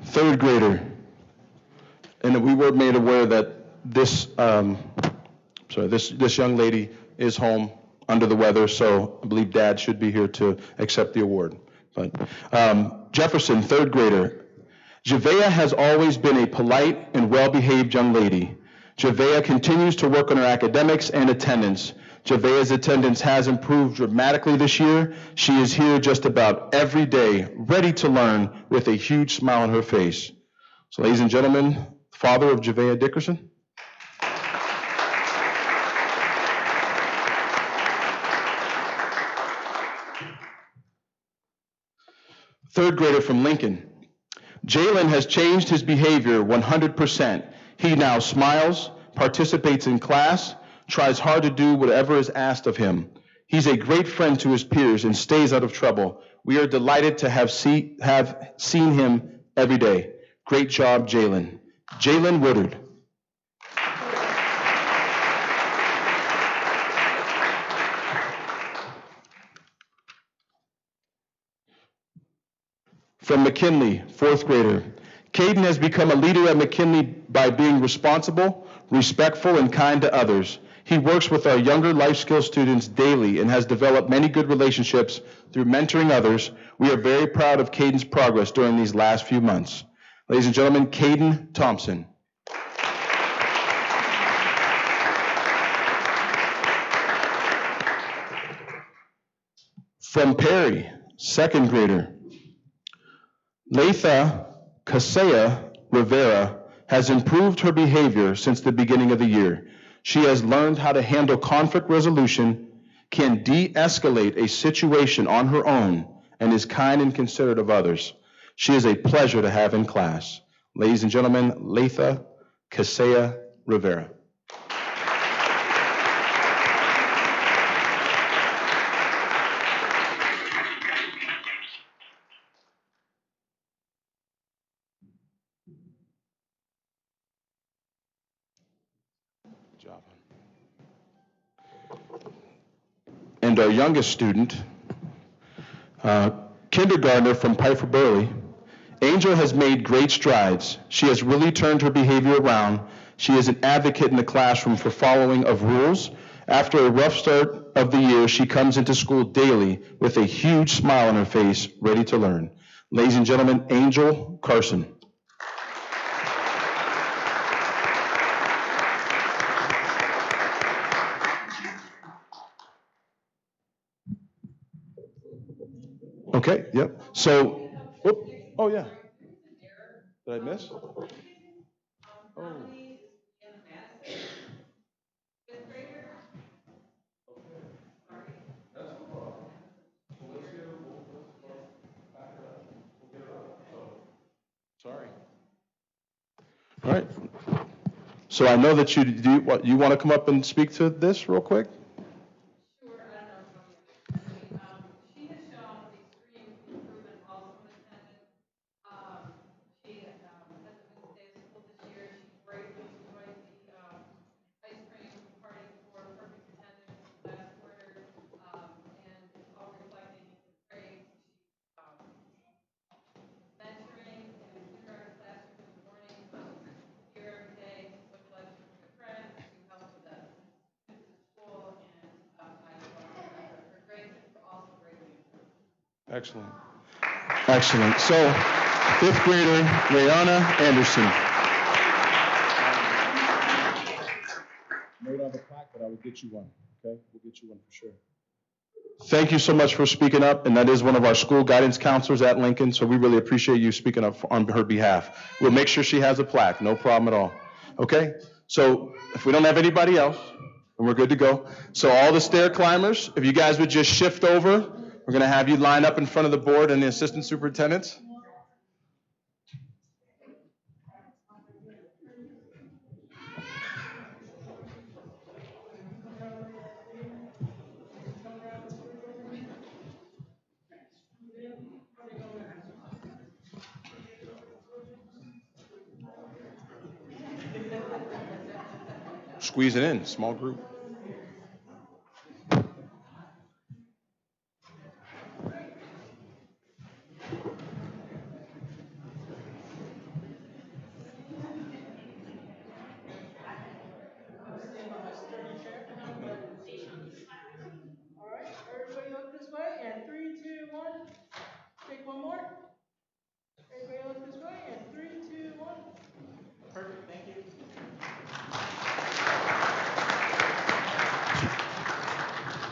Third grader, and we were made aware that this young lady is home under the weather, so I believe Dad should be here to accept the award. But Jefferson, third grader. Javea has always been a polite and well-behaved young lady. Javea continues to work on her academics and attendance. Javea's attendance has improved dramatically this year. She is here just about every day, ready to learn with a huge smile on her face. So, ladies and gentlemen, father of Javea Dickerson. Third grader from Lincoln. Jalen has changed his behavior 100%. He now smiles, participates in class, tries hard to do whatever is asked of him. He's a great friend to his peers and stays out of trouble. We are delighted to have seen him every day. Great job, Jalen. Jalen Woodard. From McKinley, fourth grader. Caden has become a leader at McKinley by being responsible, respectful, and kind to others. He works with our younger life skills students daily and has developed many good relationships through mentoring others. We are very proud of Caden's progress during these last few months. Ladies and gentlemen, Caden Thompson. From Perry, second grader. Leitha Casea Rivera has improved her behavior since the beginning of the year. She has learned how to handle conflict resolution, can de-escalate a situation on her own, and is kind and considerate of others. She is a pleasure to have in class. Ladies and gentlemen, Leitha Casea Rivera. And our youngest student, kindergartner from Piper Burley, Angel has made great strides. She has really turned her behavior around. She is an advocate in the classroom for following of rules. After a rough start of the year, she comes into school daily with a huge smile on her face, ready to learn. Ladies and gentlemen, Angel Carson. Okay, yep. So, oh yeah. Did I miss? Oh. Sorry. All right. So I know that you want to come up and speak to this real quick? Excellent. Excellent. So, fifth grader, Rayana Anderson. No, have a plaque, but I will get you one, okay? We'll get you one for sure. Thank you so much for speaking up, and that is one of our school guidance counselors at Lincoln, so we really appreciate you speaking up on her behalf. We'll make sure she has a plaque, no problem at all. Okay? So, if we don't have anybody else, then we're good to go. So all the stair climbers, if you guys would just shift over, we're going to have you line up in front of the board and the assistant superintendents. Squeeze it in, small group.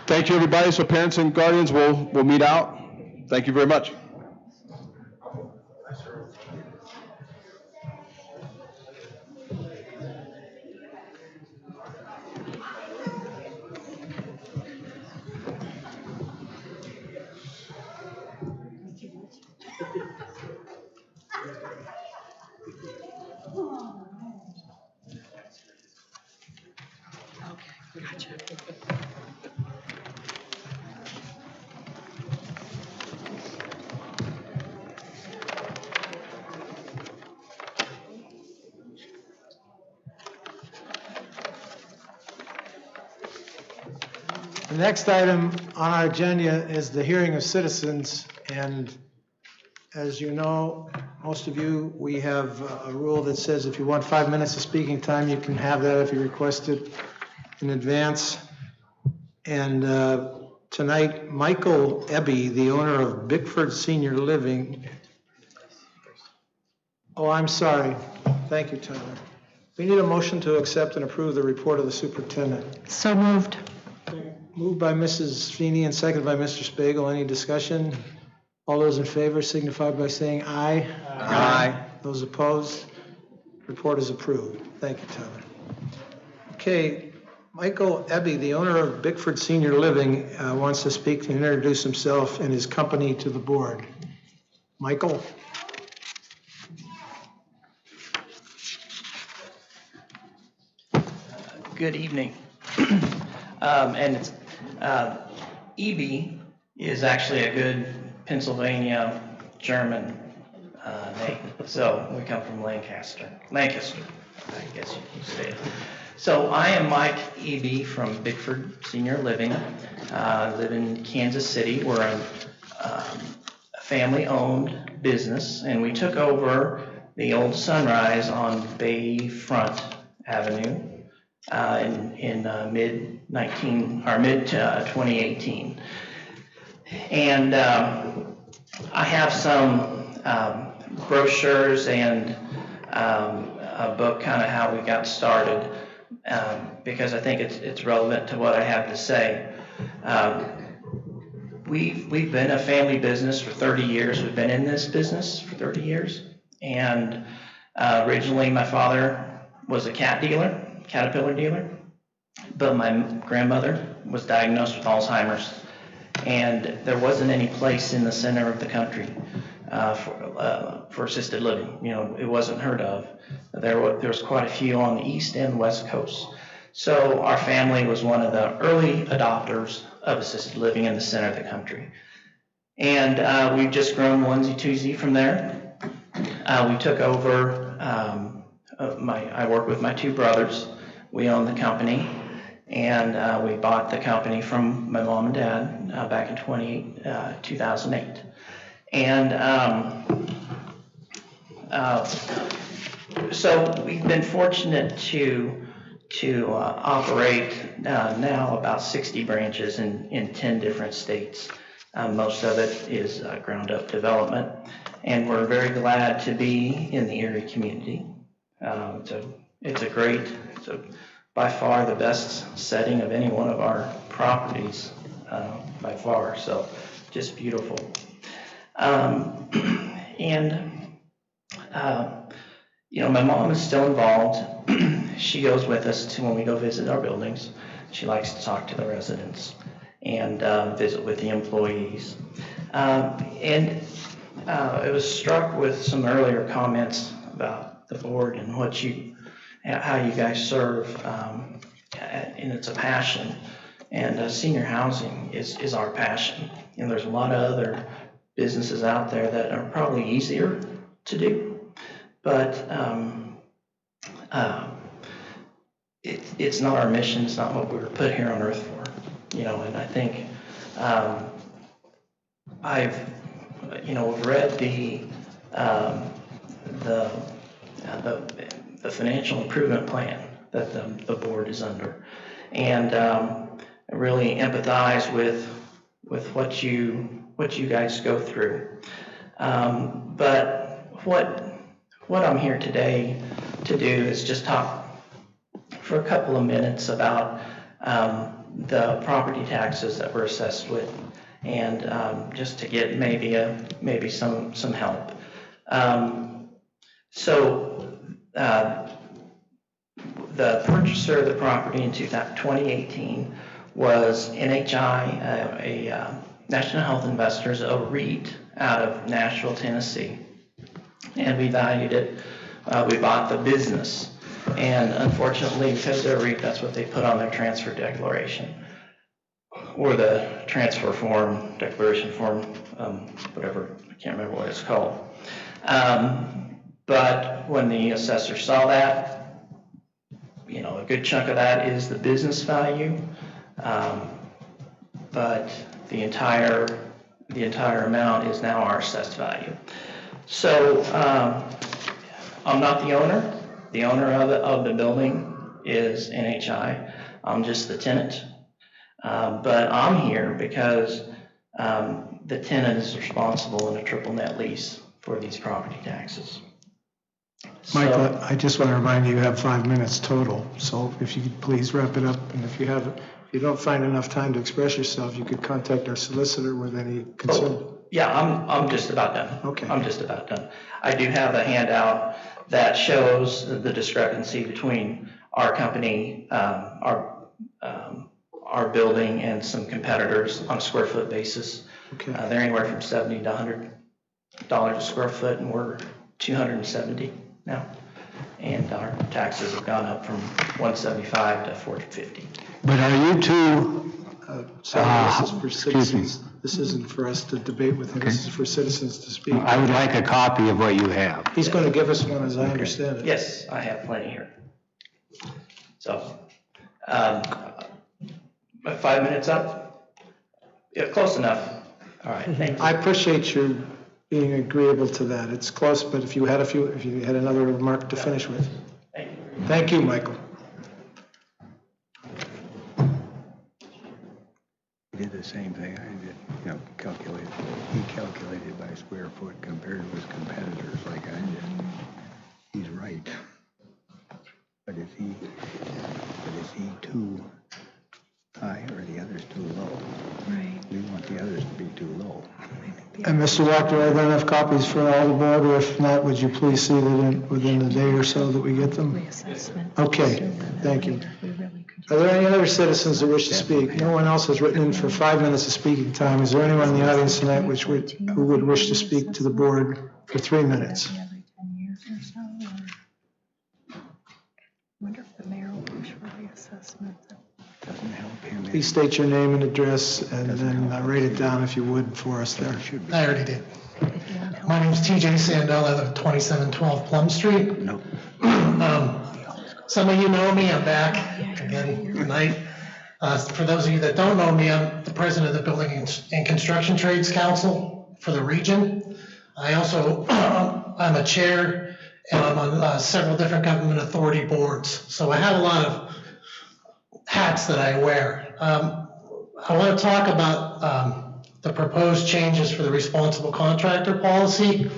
Thank you, everybody. So parents and guardians will meet out. Thank you very much. Okay, gotcha. The next item on our agenda is the hearing of citizens, and as you know, most of you, we have a rule that says if you want 5 minutes of speaking time, you can have that if you request it in advance. And tonight, Michael Ebby, the owner of Bickford Senior Living. Oh, I'm sorry. Thank you, Tyler. We need a motion to accept and approve the report of the superintendent. So moved. Moved by Mrs. Feeney and seconded by Mr. Spiegel. Any discussion? All those in favor signify by saying aye. Aye. Those opposed? Report is approved. Thank you, Tyler. Okay, Michael Ebby, the owner of Bickford Senior Living, wants to speak and introduce himself and his company to the board. Michael? Good evening. And it's, EB is actually a good Pennsylvania German name. So we come from Lancaster, I guess you can say it. So I am Mike Eby from Bickford Senior Living. I live in Kansas City. We're a family-owned business, and we took over the old Sunrise on Bayfront Avenue in mid-2018. And I have some brochures and a book, kind of how we got started, because I think it's relevant to what I have to say. We've been a family business for 30 years. We've been in this business for 30 years. And originally my father was a Caterpillar dealer, but my grandmother was diagnosed with Alzheimer's, and there wasn't any place in the center of the country for assisted living. You know, it wasn't heard of. There was quite a few on the east and west coast. So our family was one of the early adopters of assisted living in the center of the country. And we've just grown onesie-twosie from there. We took over, I work with my two brothers. We own the company, and we bought the company from my mom and dad back in 2008. And so we've been fortunate to operate now about 60 branches in 10 different states. Most of it is ground up development, and we're very glad to be in the Erie community. It's by far the best setting of any one of our properties, by far, so just beautiful. My mom is still involved. She goes with us when we go visit our buildings. She likes to talk to the residents and visit with the employees. I was struck with some earlier comments about the board and how you guys serve, and it's a passion. And senior housing is our passion. And there's a lot of other businesses out there that are probably easier to do, but it's not our mission. It's not what we were put here on earth for, and I think I've read the financial improvement plan that the board is under, and I really empathize with what you guys go through. But what I'm here today to do is just talk for a couple of minutes about the property taxes that we're assessed with, and just to get maybe some help. The purchaser of the property in 2018 was NHI, a National Health Investors, a REIT out of Nashville, Tennessee. And we valued it. We bought the business. And unfortunately, because they're a REIT, that's what they put on their transfer declaration, or the transfer form, declaration form, whatever, I can't remember what it's called. But when the assessor saw that, a good chunk of that is the business value, but the entire the entire amount is now our assessed value. So I'm not the owner. The owner of the building is NHI. I'm just the tenant. But I'm here because the tenant is responsible in a triple net lease for these property taxes. Michael, I just want to remind you, you have 5 minutes total, so if you could please wrap it up, and if you don't find enough time to express yourself, you could contact our solicitor with any concern. Yeah, I'm just about done. Okay. I'm just about done. I do have a handout that shows the discrepancy between our company, our building, and some competitors on a square foot basis. Okay. They're anywhere from $70 to $100 a square foot, and we're $270 now. And our taxes have gone up from $175 to $450. But are you two, sorry, this is for citizens. This isn't for us to debate with him. This is for citizens to speak. I would like a copy of what you have. He's going to give us one, as I understand it. Yes, I have plenty here. So, 5 minutes up? Yeah, close enough. All right, thank you. I appreciate you being agreeable to that. It's close, but if you had another remark to finish with. Thank you. Thank you, Michael. He did the same thing I did, he calculated by square foot compared to his competitors like I did. He's right. But is he too high or the others too low? Right. We want the others to be too low. And Mr. Walker, are there enough copies for all the board, or if not, would you please see that within a day or so that we get them? Okay, thank you. Are there any other citizens that wish to speak? No one else has written in for 5 minutes of speaking time. Is there anyone in the audience tonight who would wish to speak to the board for 3 minutes? Wonder if the mayor will push for reassessment. Doesn't help him. Please state your name and address, and then write it down if you would for us there. I already did. My name's TJ Sandell. I live at 2712 Plum Street. No. Some of you know me. I'm back again tonight. For those of you that don't know me, I'm the president of the Building and Construction Trades Council for the region. I also, I'm a chair, and I'm on several different government authority boards. So I have a lot of hats that I wear. I want to talk about the proposed changes for the responsible contractor policy.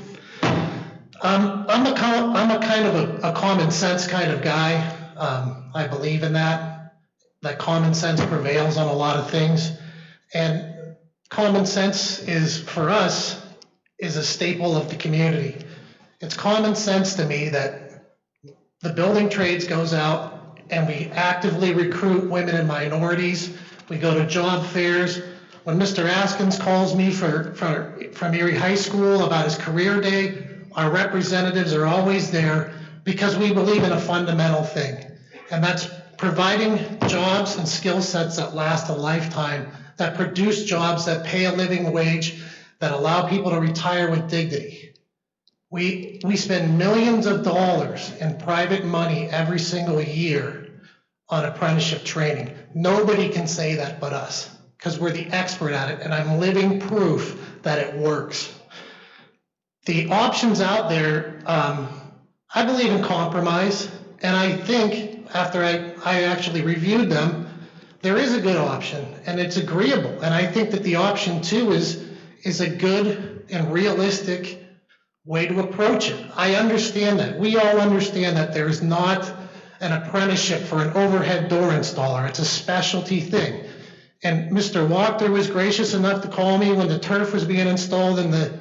I'm a kind of a common sense kind of guy. I believe in that common sense prevails on a lot of things. And common sense is, for us, is a staple of the community. It's common sense to me that the building trades goes out and we actively recruit women and minorities. We go to job fairs. When Mr. Askins calls me from Erie High School about his career day, our representatives are always there because we believe in a fundamental thing, and that's providing jobs and skill sets that last a lifetime, that produce jobs that pay a living wage, that allow people to retire with dignity. We spend millions of dollars in private money every single year on apprenticeship training. Nobody can say that but us, because we're the expert at it, and I'm living proof that it works. The options out there, I believe in compromise, and I think after I actually reviewed them, there is a good option, and it's agreeable. And I think that the option 2 is a good and realistic way to approach it. I understand that. We all understand that there is not an apprenticeship for an overhead door installer. It's a specialty thing. And Mr. Wachter was gracious enough to call me when the turf was being installed in the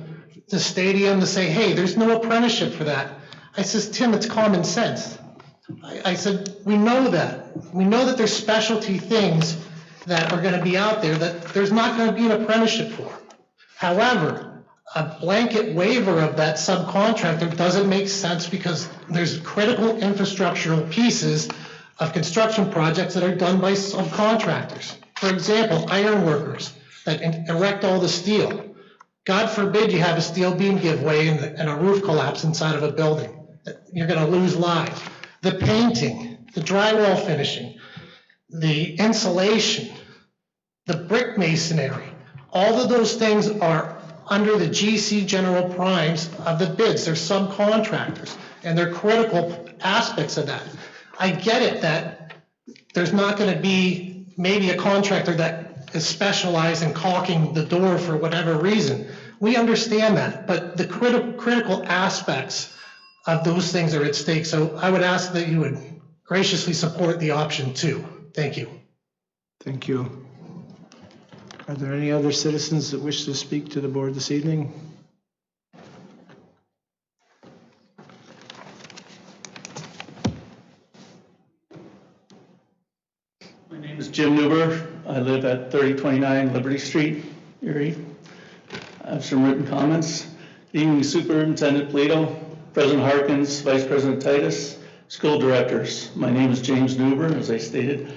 stadium to say, hey, there's no apprenticeship for that. I says, Tim, it's common sense. I said, we know that. We know that there's specialty things that are going to be out there that there's not going to be an apprenticeship for. However, a blanket waiver of that subcontractor doesn't make sense because there's critical infrastructural pieces of construction projects that are done by subcontractors. For example, iron workers that erect all the steel. God forbid you have a steel beam give way and a roof collapse inside of a building. You're going to lose lives. The painting, the drywall finishing, the insulation, the brick masonry, All of those things are under the GC general primes of the bids. They're subcontractors, and they're critical aspects of that. I get it that there's not going to be maybe a contractor that is specialized in caulking the door for whatever reason. We understand that, but the critical aspects of those things are at stake. So I would ask that you would graciously support the option 2. Thank you. Thank you. Are there any other citizens that wish to speak to the board this evening? My name is Jim Newber. I live at 3029 Liberty Street, Erie. I have some written comments. Good evening, Superintendent Polito, President Harkins, Vice President Titus, school directors. My name is James Newber, as I stated.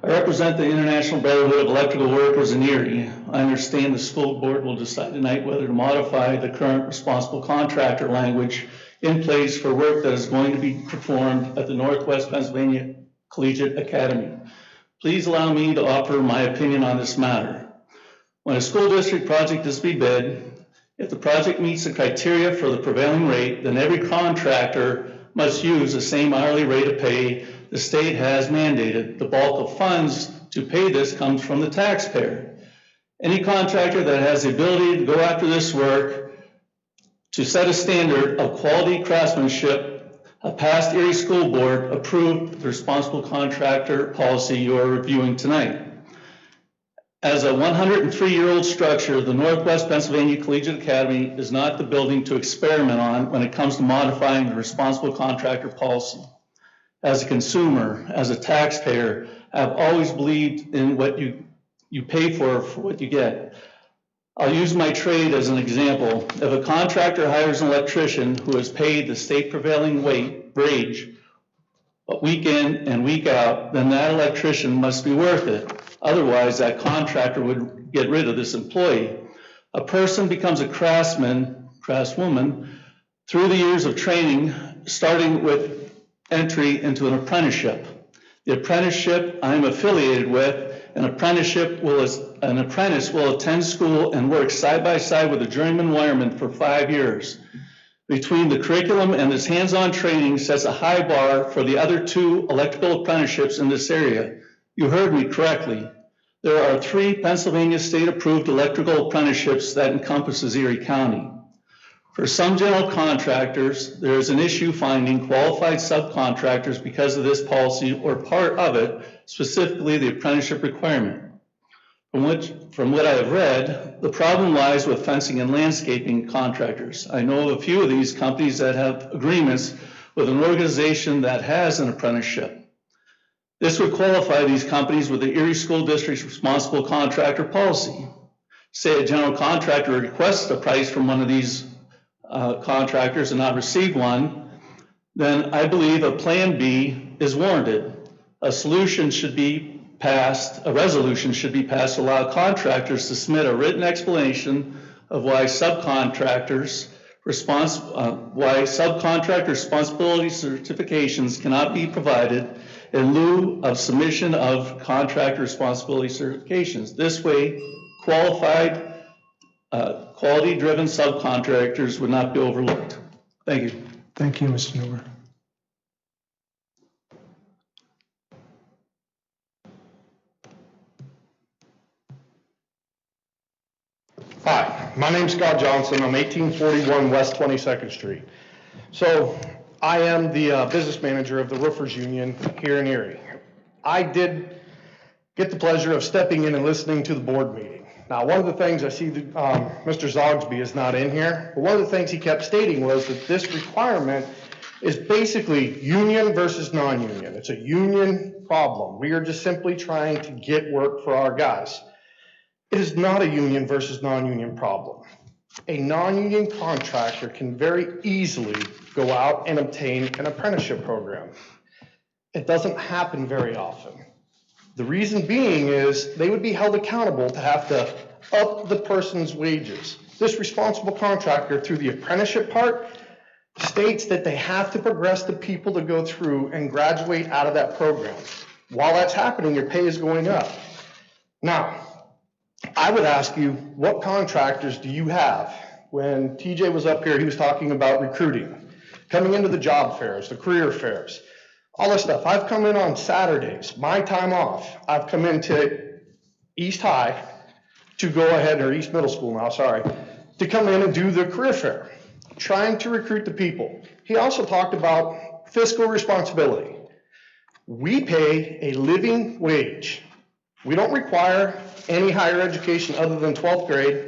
I represent the International Brotherhood of Electrical Workers in Erie. I understand the school board will decide tonight whether to modify the current responsible contractor language in place for work that is going to be performed at the Northwest Pennsylvania Collegiate Academy. Please allow me to offer my opinion on this matter. When a school district project is to be bid, if the project meets the criteria for the prevailing rate, then every contractor must use the same hourly rate of pay the state has mandated. The bulk of funds to pay this comes from the taxpayer. Any contractor that has the ability to go after this work to set a standard of quality craftsmanship, a past Erie School Board approved the responsible contractor policy you are reviewing tonight. As a 103-year-old structure, the Northwest Pennsylvania Collegiate Academy is not the building to experiment on when it comes to modifying the responsible contractor policy. As a consumer, as a taxpayer, I've always believed in what you pay for what you get. I'll use my trade as an example. If a contractor hires an electrician who is paid the state prevailing wage week in and week out, then that electrician must be worth it. Otherwise, that contractor would get rid of this employee. A person becomes a craftsman, craftswoman, through the years of training, starting with entry into an apprenticeship. The apprenticeship I'm affiliated with, an apprentice will attend school and work side by side with a journeyman wireman for 5 years. Between the curriculum and this hands-on training sets a high bar for the other 2 electrical apprenticeships in this area. You heard me correctly. There are 3 Pennsylvania state-approved electrical apprenticeships that encompasses Erie County. For some general contractors, there is an issue finding qualified subcontractors because of this policy or part of it, specifically the apprenticeship requirement. From what I have read, the problem lies with fencing and landscaping contractors. I know of a few of these companies that have agreements with an organization that has an apprenticeship. This would qualify these companies with the Erie School District's responsible contractor policy. Say a general contractor requests a price from one of these contractors and not receive one, then I believe a plan B is warranted. A resolution should be passed to allow contractors to submit a written explanation of why subcontractor responsibility certifications cannot be provided in lieu of submission of contractor responsibility certifications. This way, qualified, quality-driven subcontractors would not be overlooked. Thank you. Thank you, Mr. Newber. Hi, my name's Scott Johnson. I'm 1841 West 22nd Street. So I am the business manager of the Roofers Union here in Erie. I did get the pleasure of stepping in and listening to the board meeting. Now, one of the things I see that Mr. Zogsby is not in here, but one of the things he kept stating was that this requirement is basically union versus non-union. It's a union problem. We are just simply trying to get work for our guys. It is not a union versus non-union problem. A non-union contractor can very easily go out and obtain an apprenticeship program. It doesn't happen very often. The reason being is they would be held accountable to have to up the person's wages. This responsible contractor, through the apprenticeship part, states that they have to progress the people to go through and graduate out of that program. While that's happening, your pay is going up. Now, I would ask you, what contractors do you have? When TJ was up here, he was talking about recruiting, coming into the job fairs, the career fairs, all this stuff. I've come in on Saturdays, my time off. I've come into East High to go ahead, or East Middle School now, sorry, to come in and do the career fair, trying to recruit the people. He also talked about fiscal responsibility. We pay a living wage. We don't require any higher education other than 12th grade,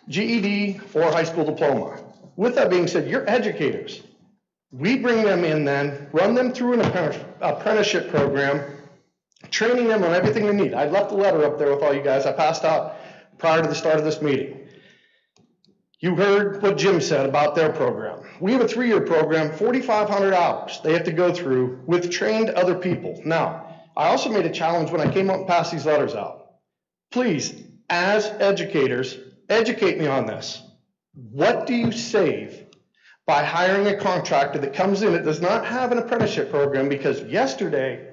GED, or high school diploma. With that being said, you're educators. We bring them in then, run them through an apprenticeship program, training them on everything they need. I left a letter up there with all you guys. I passed out prior to the start of this meeting. You heard what Jim said about their program. We have a 3-year program, 4,500 hours they have to go through with trained other people. Now, I also made a challenge when I came up and passed these letters out. Please, as educators, educate me on this. What do you save by hiring a contractor that comes in that does not have an apprenticeship program? Because yesterday,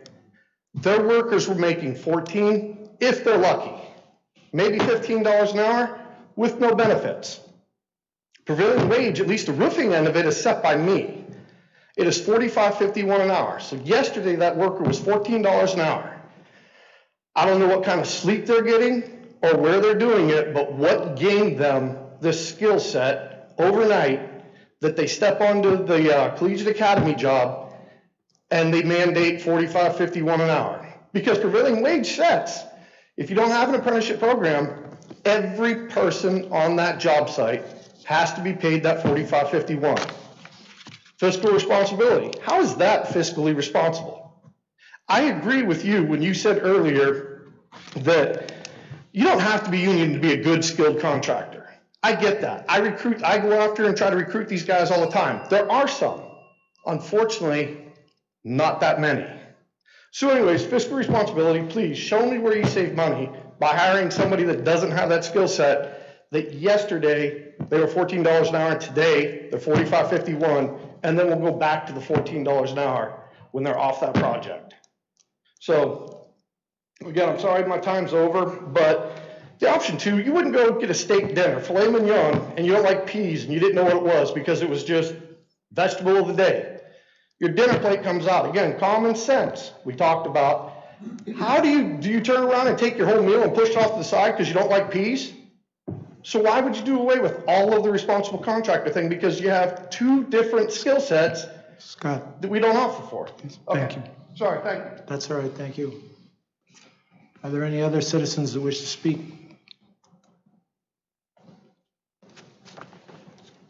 their workers were making $14, if they're lucky, maybe $15 an hour with no benefits. Prevailing wage, at least the roofing end of it, is set by me. It is $45.51 an hour. So yesterday, that worker was $14 an hour. I don't know what kind of sleep they're getting or where they're doing it, but what gained them this skill set overnight that they step onto the Collegiate Academy job and they mandate $45.51 an hour? Because prevailing wage sets, if you don't have an apprenticeship program, every person on that job site has to be paid that $45.51. Fiscal responsibility. How is that fiscally responsible? I agree with you when you said earlier that you don't have to be union to be a good, skilled contractor. I get that. I go after and try to recruit these guys all the time. There are some. Unfortunately, not that many. So anyways, fiscal responsibility, please show me where you save money by hiring somebody that doesn't have that skill set, that yesterday they were $14 an hour and today they're $45.51, and then we'll go back to the $14 an hour when they're off that project. So again, I'm sorry my time's over, but the option 2, you wouldn't go get a steak dinner, filet mignon, and you don't like peas and you didn't know what it was because it was just vegetable of the day. Your dinner plate comes out. Again, common sense we talked about. How do you turn around and take your whole meal and push it off to the side because you don't like peas? So why would you do away with all of the responsible contractor thing? Because you have 2 different skill sets, Scott, that we don't offer for. thank you. Sorry, thank you. That's all right, thank you. Are there any other citizens that wish to speak?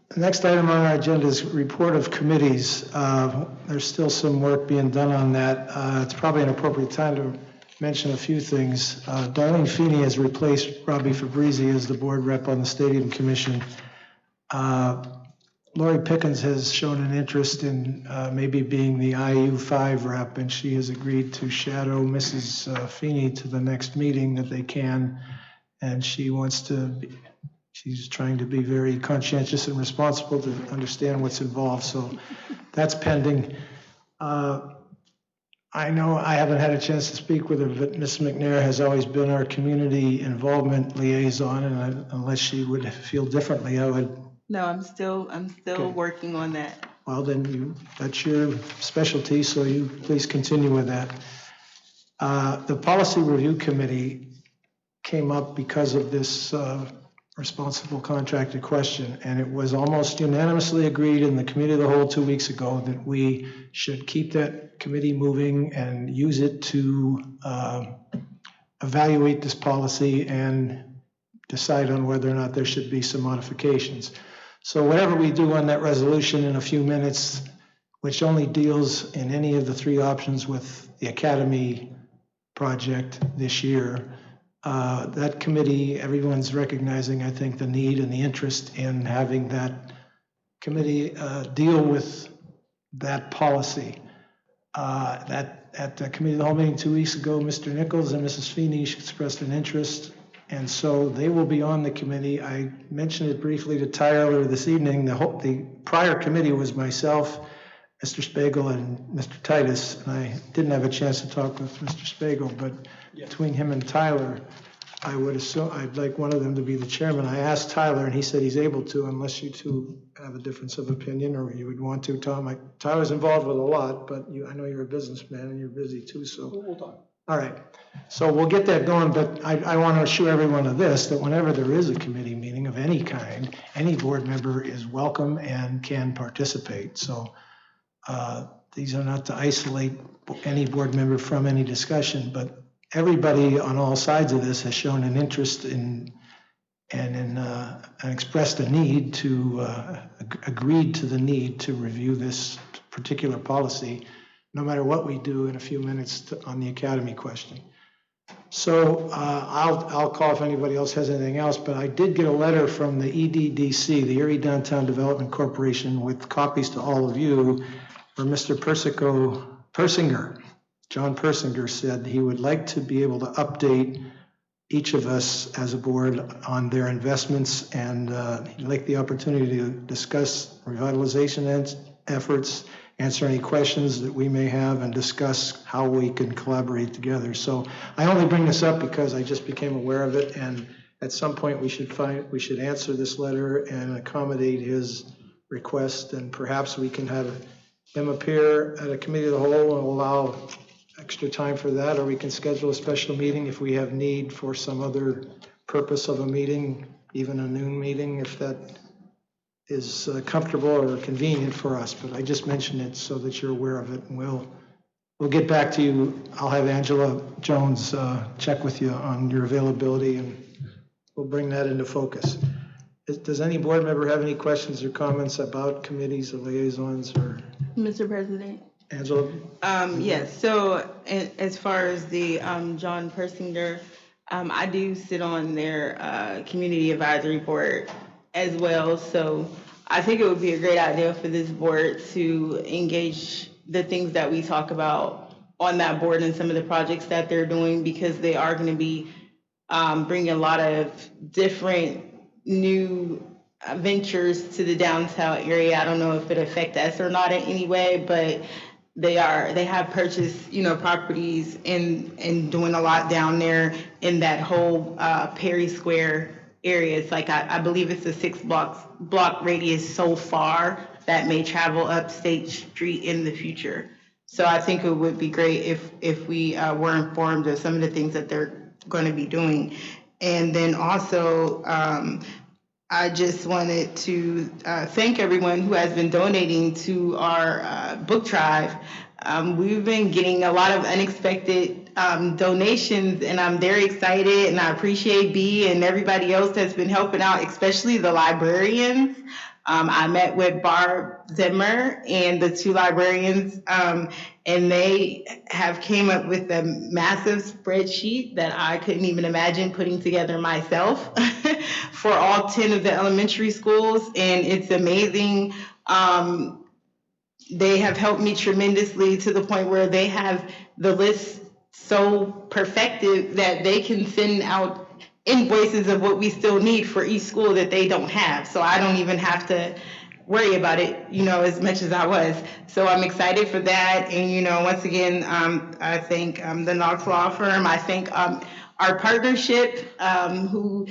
The next item on our agenda is report of committees. There's still some work being done on that. It's probably an appropriate time to mention a few things. Darlene Feeney has replaced Robbie Fabrizi as the board rep on the Stadium Commission. Lori Pickens has shown an interest in maybe being the IU5 rep, and she has agreed to shadow Mrs. Feeney to the next meeting that they can. And she's trying to be very conscientious and responsible to understand what's involved. So that's pending. I know I haven't had a chance to speak with her, but Ms. McNair has always been our community involvement liaison, and unless she would feel differently, I would. No, I'm still Okay. working on that. Well, then that's your specialty, so you please continue with that. The Policy Review Committee came up because of this responsible contractor question, and it was almost unanimously agreed in the committee of the whole 2 weeks ago that we should keep that committee moving and use it to evaluate this policy and decide on whether or not there should be some modifications. So whatever we do on that resolution in a few minutes, which only deals in any of the 3 options with the Academy project this year, that committee, everyone's recognizing, I think, the need and the interest in having that committee deal with that policy. At the committee of the whole meeting 2 weeks ago, Mr. Nichols and Mrs. Feeney expressed an interest, and so they will be on the committee. I mentioned it briefly to Tyler this evening. The prior committee was myself, Mr. Spagel, and Mr. Titus, and I didn't have a chance to talk with Mr. Spagel, but between him and Tyler, I would assume, I'd like one of them to be the chairman. I asked Tyler, and he said he's able to, unless you two have a difference of opinion, or you would want to, Tom. Tyler's involved with a lot, but I know you're a businessman, and you're busy too, so. We'll talk. All right, so we'll get that going, but I want to assure everyone of this, that whenever there is a committee meeting of any kind, any board member is welcome and can participate. So these are not to isolate any board member from any discussion, but everybody on all sides of this has shown an interest in and expressed a need to, agreed to the need to review this particular policy, no matter what we do in a few minutes on the academy question. So I'll call if anybody else has anything else, but I did get a letter from the EDDC, the Erie Downtown Development Corporation, with copies to all of you, where Mr. Persinger, John Persinger, said he would like to be able to update each of us as a board on their investments, and he'd like the opportunity to discuss revitalization efforts, answer any questions that we may have, and discuss how we can collaborate together. So I only bring this up because I just became aware of it, and at some point we should answer this letter and accommodate his request, and perhaps we can have him appear at a committee of the whole and allow extra time for that, or we can schedule a special meeting if we have need for some other purpose of a meeting, even a noon meeting, if that is comfortable or convenient for us. But I just mentioned it so that you're aware of it, and we'll get back to you. I'll have Angela Jones check with you on your availability, and we'll bring that into focus. Does any board member have any questions or comments about committees or liaisons? Or Mr. President? Angela? Yes, so as far as the John Persinger, I do sit on their community advisory board as well. So I think it would be a great idea for this board to engage the things that we talk about on that board and some of the projects that they're doing, because they are going to be bringing a lot of different new ventures to the downtown area. I don't know if it affects us or not in any way, but they have purchased, properties and doing a lot down there in that whole Perry Square area. It's like, I believe it's a 6-block radius so far that may travel up State Street in the future. So I think it would be great if we were informed of some of the things that they're going to be doing. And then also, I just wanted to thank everyone who has been donating to our book drive. We've been getting a lot of unexpected donations, and I'm very excited, and I appreciate B and everybody else that's been helping out, especially the librarians. I met with Barb Zimmer and the two librarians, and they have came up with a massive spreadsheet that I couldn't even imagine putting together myself for all 10 of the elementary schools, and it's amazing. They have helped me tremendously to the point where they have the list so perfected that they can send out invoices of what we still need for each school that they don't have. So I don't even have to worry about it, as much as I was. So I'm excited for that. And, once again, I thank the Knox Law Firm. I thank our partnership who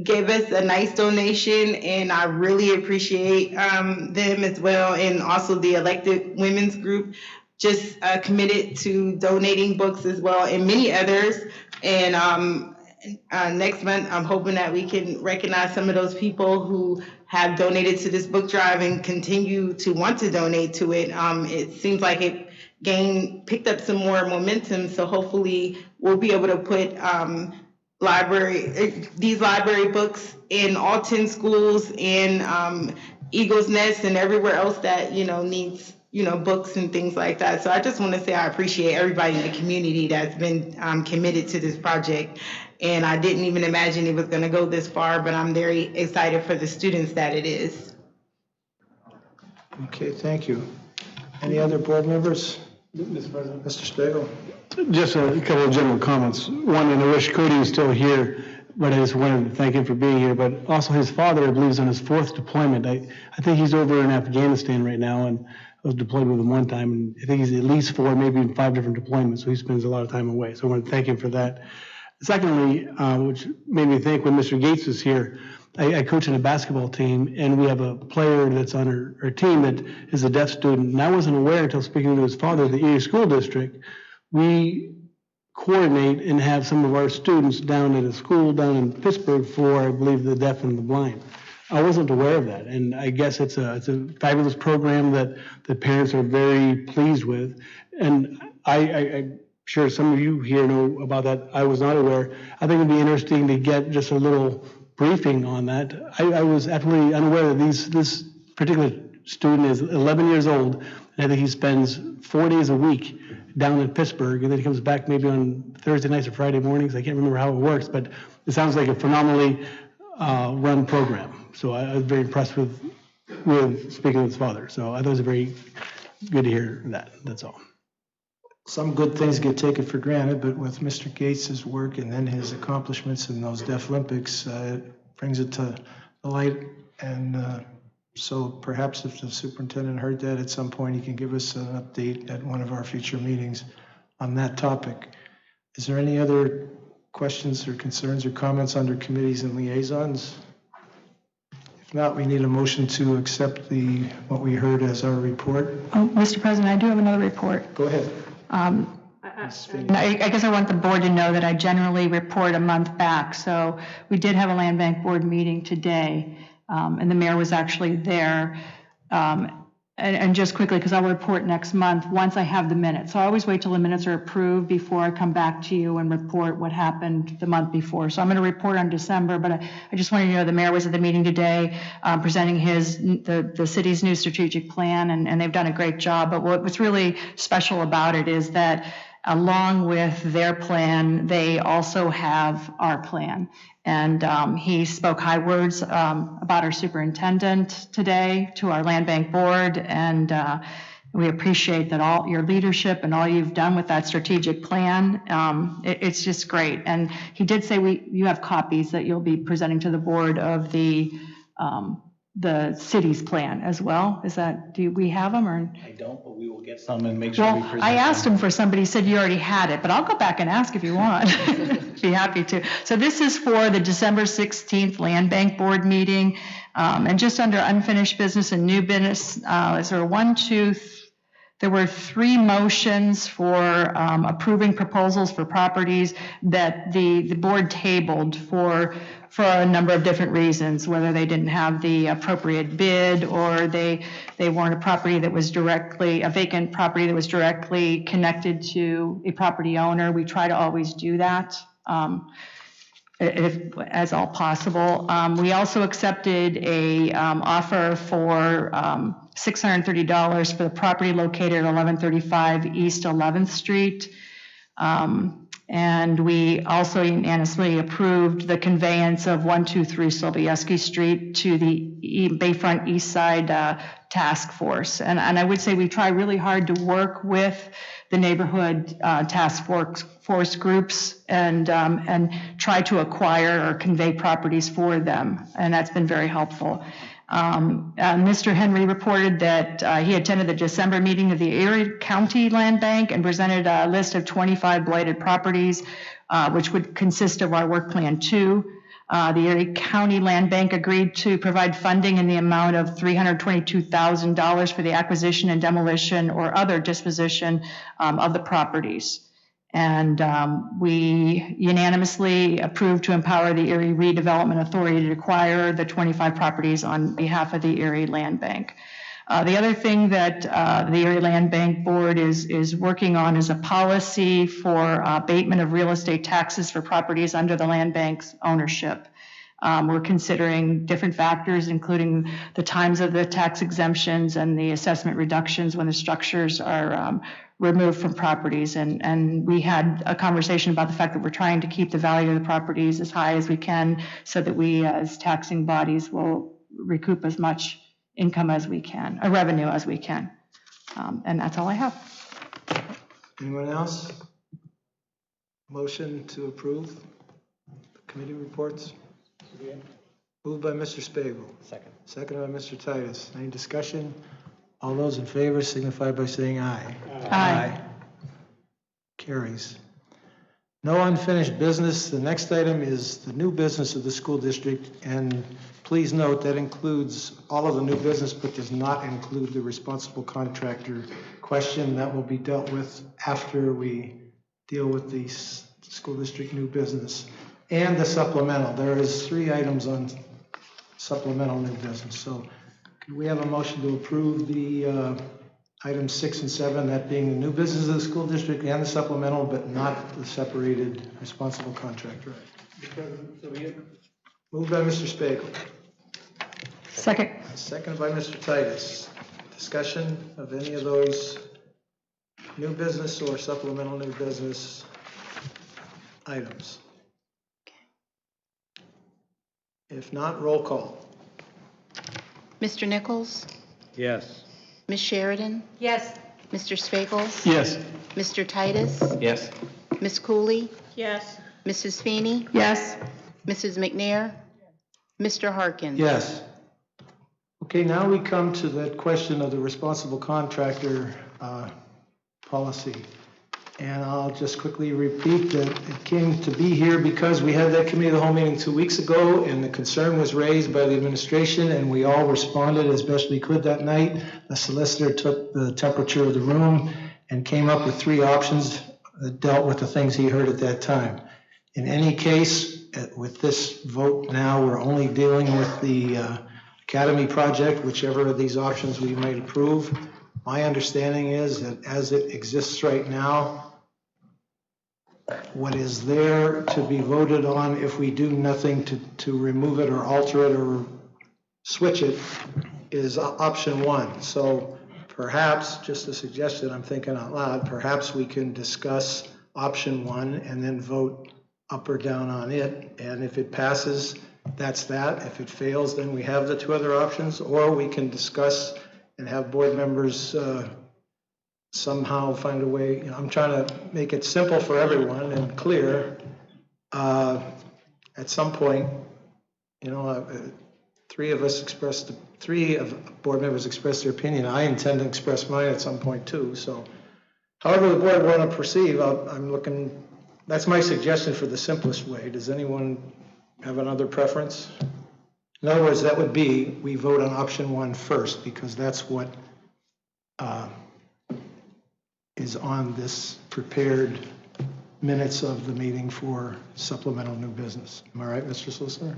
gave us a nice donation, and I really appreciate them as well. And also the Elected Women's Group, just committed to donating books as well, and many others. And next month, I'm hoping that we can recognize some of those people who have donated to this book drive and continue to want to donate to it. It seems like it picked up some more momentum, so hopefully we'll be able to put these library books in all 10 schools, in Eagles Nest and everywhere else that needs books and things like that. So I just want to say I appreciate everybody in the community that's been committed to this project. And I didn't even imagine it was going to go this far, but I'm very excited for the students that it is. Okay, thank you. Any other board members? Mr. President. Mr. Spiegel. Just a couple of general comments. One, and I wish Cody was still here, but I just wanted to thank him for being here. But also his father, I believe, is on his 4th deployment. I think he's over in Afghanistan right now, and I was deployed with him one time, and I think he's at least 4, maybe even 5 different deployments, so he spends a lot of time away. So I want to thank him for that. Secondly, which made me think when Mr. Gates was here, I coach in a basketball team, and we have a player that's on our team that is a deaf student. And I wasn't aware until speaking to his father, the Erie School District. We coordinate and have some of our students down at a school down in Pittsburgh for, I believe, the deaf and the blind. I wasn't aware of that, and I guess it's a fabulous program that the parents are very pleased with. And I'm sure some of you here know about that. I was not aware. I think it'd be interesting to get just a little briefing on that. I was absolutely unaware that this particular student is 11 years old, and I think he spends 4 days a week down in Pittsburgh, and then he comes back maybe on Thursday nights or Friday mornings. I can't remember how it works, but it sounds like a phenomenally run program. So I was very impressed with speaking with his father. So I thought it was very good to hear that. That's all. Some good things get taken for granted, but with Mr. Gates' work and then his accomplishments in those Deaf Olympics, it brings it to the light. And so perhaps if the superintendent heard that at some point, he can give us an update at one of our future meetings on that topic. Is there any other questions or concerns or comments under committees and liaisons? If not, we need a motion to accept what we heard as our report. Oh, Mr. President, I do have another report. Go ahead. I guess I want the board to know that I generally report a month back. So we did have a land bank board meeting today, and the mayor was actually there. And just quickly, because I'll report next month once I have the minutes. So I always wait till the minutes are approved before I come back to you and report what happened the month before. So I'm going to report on December, but I just want you to know the mayor was at the meeting today presenting the city's new strategic plan, and they've done a great job. But what's really special about it is that along with their plan, they also have our plan. And he spoke high words about our superintendent today to our land bank board, and we appreciate that all your leadership and all you've done with that strategic plan. It's just great. And he did say you have copies that you'll be presenting to the board of the city's plan as well. Do we have them or? I don't, but we will get some and make sure we present I asked them. him for somebody, he said you already had it, but I'll go back and ask if you want. Be happy to. So this is for the December 16th Land Bank Board meeting. And just under unfinished business and new business, there were 3 motions for approving proposals for properties that the board tabled for a number of different reasons, whether they didn't have the appropriate bid or they weren't a vacant property that was directly connected to a property owner. We try to always do that as all possible. We also accepted a offer for $630 for the property located at 1135 East 11th Street. And we also unanimously approved the conveyance of 123 Sobieski Street to the Bayfront East Side Task Force. And I would say we try really hard to work with the neighborhood task force groups and try to acquire or convey properties for them. And that's been very helpful. Mr. Henry reported that he attended the December meeting of the Erie County Land Bank and presented a list of 25 blighted properties, which would consist of our work plan 2. The Erie County Land Bank agreed to provide funding in the amount of $322,000 for the acquisition and demolition or other disposition of the properties. And we unanimously approved to empower the Erie Redevelopment Authority to acquire the 25 properties on behalf of the Erie Land Bank. The other thing that the Erie Land Bank Board is working on is a policy for abatement of real estate taxes for properties under the land bank's ownership. We're considering different factors, including the times of the tax exemptions and the assessment reductions when the structures are removed from properties. And we had a conversation about the fact that we're trying to keep the value of the properties as high as we can so that we as taxing bodies will recoup as much income as we can, or revenue as we can. And that's all I have. Anyone else? Motion to approve committee reports? Moved by Mr. Spagel. Second. Seconded by Mr. Titus. Any discussion? All those in favor signify by saying aye. Aye. Carries. No unfinished business. The next item is the new business of the school district, and please note that includes all of the new business, but does not include the responsible contractor question. That will be dealt with after we deal with the school district new business and the supplemental. There is 3 items on supplemental new business. So could we have a motion to approve the items 6 and 7, that being the new business of the school district and the supplemental, but not the separated responsible contractor? Moved by Mr. Spagel. Second. Seconded by Mr. Titus. Discussion of any of those new business or supplemental new business items? If not, roll call. Mr. Nichols? Yes. Ms. Sheridan? Yes. Mr. Spagels? Yes. Mr. Titus? Yes. Ms. Cooley? Yes. Mrs. Feeney? Yes. Mrs. McNair? Mr. Harkins? Yes. Okay, now we come to that question of the responsible contractor policy. And I'll just quickly repeat that it came to be here because we had that committee of the whole meeting 2 weeks ago, and the concern was raised by the administration, and we all responded as best we could that night. The solicitor took the temperature of the room and came up with 3 options that dealt with the things he heard at that time. In any case, with this vote now, we're only dealing with the Academy project, whichever of these options we might approve. My understanding is that as it exists right now, what is there to be voted on if we do nothing to remove it or alter it or switch it is option 1. So perhaps, just a suggestion, I'm thinking out loud, perhaps we can discuss option 1 and then vote up or down on it. And if it passes, that's that. If it fails, then we have the 2 other options, or we can discuss and have board members somehow find a way. You know, I'm trying to make it simple for everyone and clear. At some point, you know, 3 of board members expressed their opinion. I intend to express mine at some point too. So however the board want to proceed, I'm looking, that's my suggestion for the simplest way. Does anyone have another preference? In other words, that would be, we vote on option 1 first, because that's what is on this prepared minutes of the meeting for supplemental new business. Am I right, Mr. Solicitor?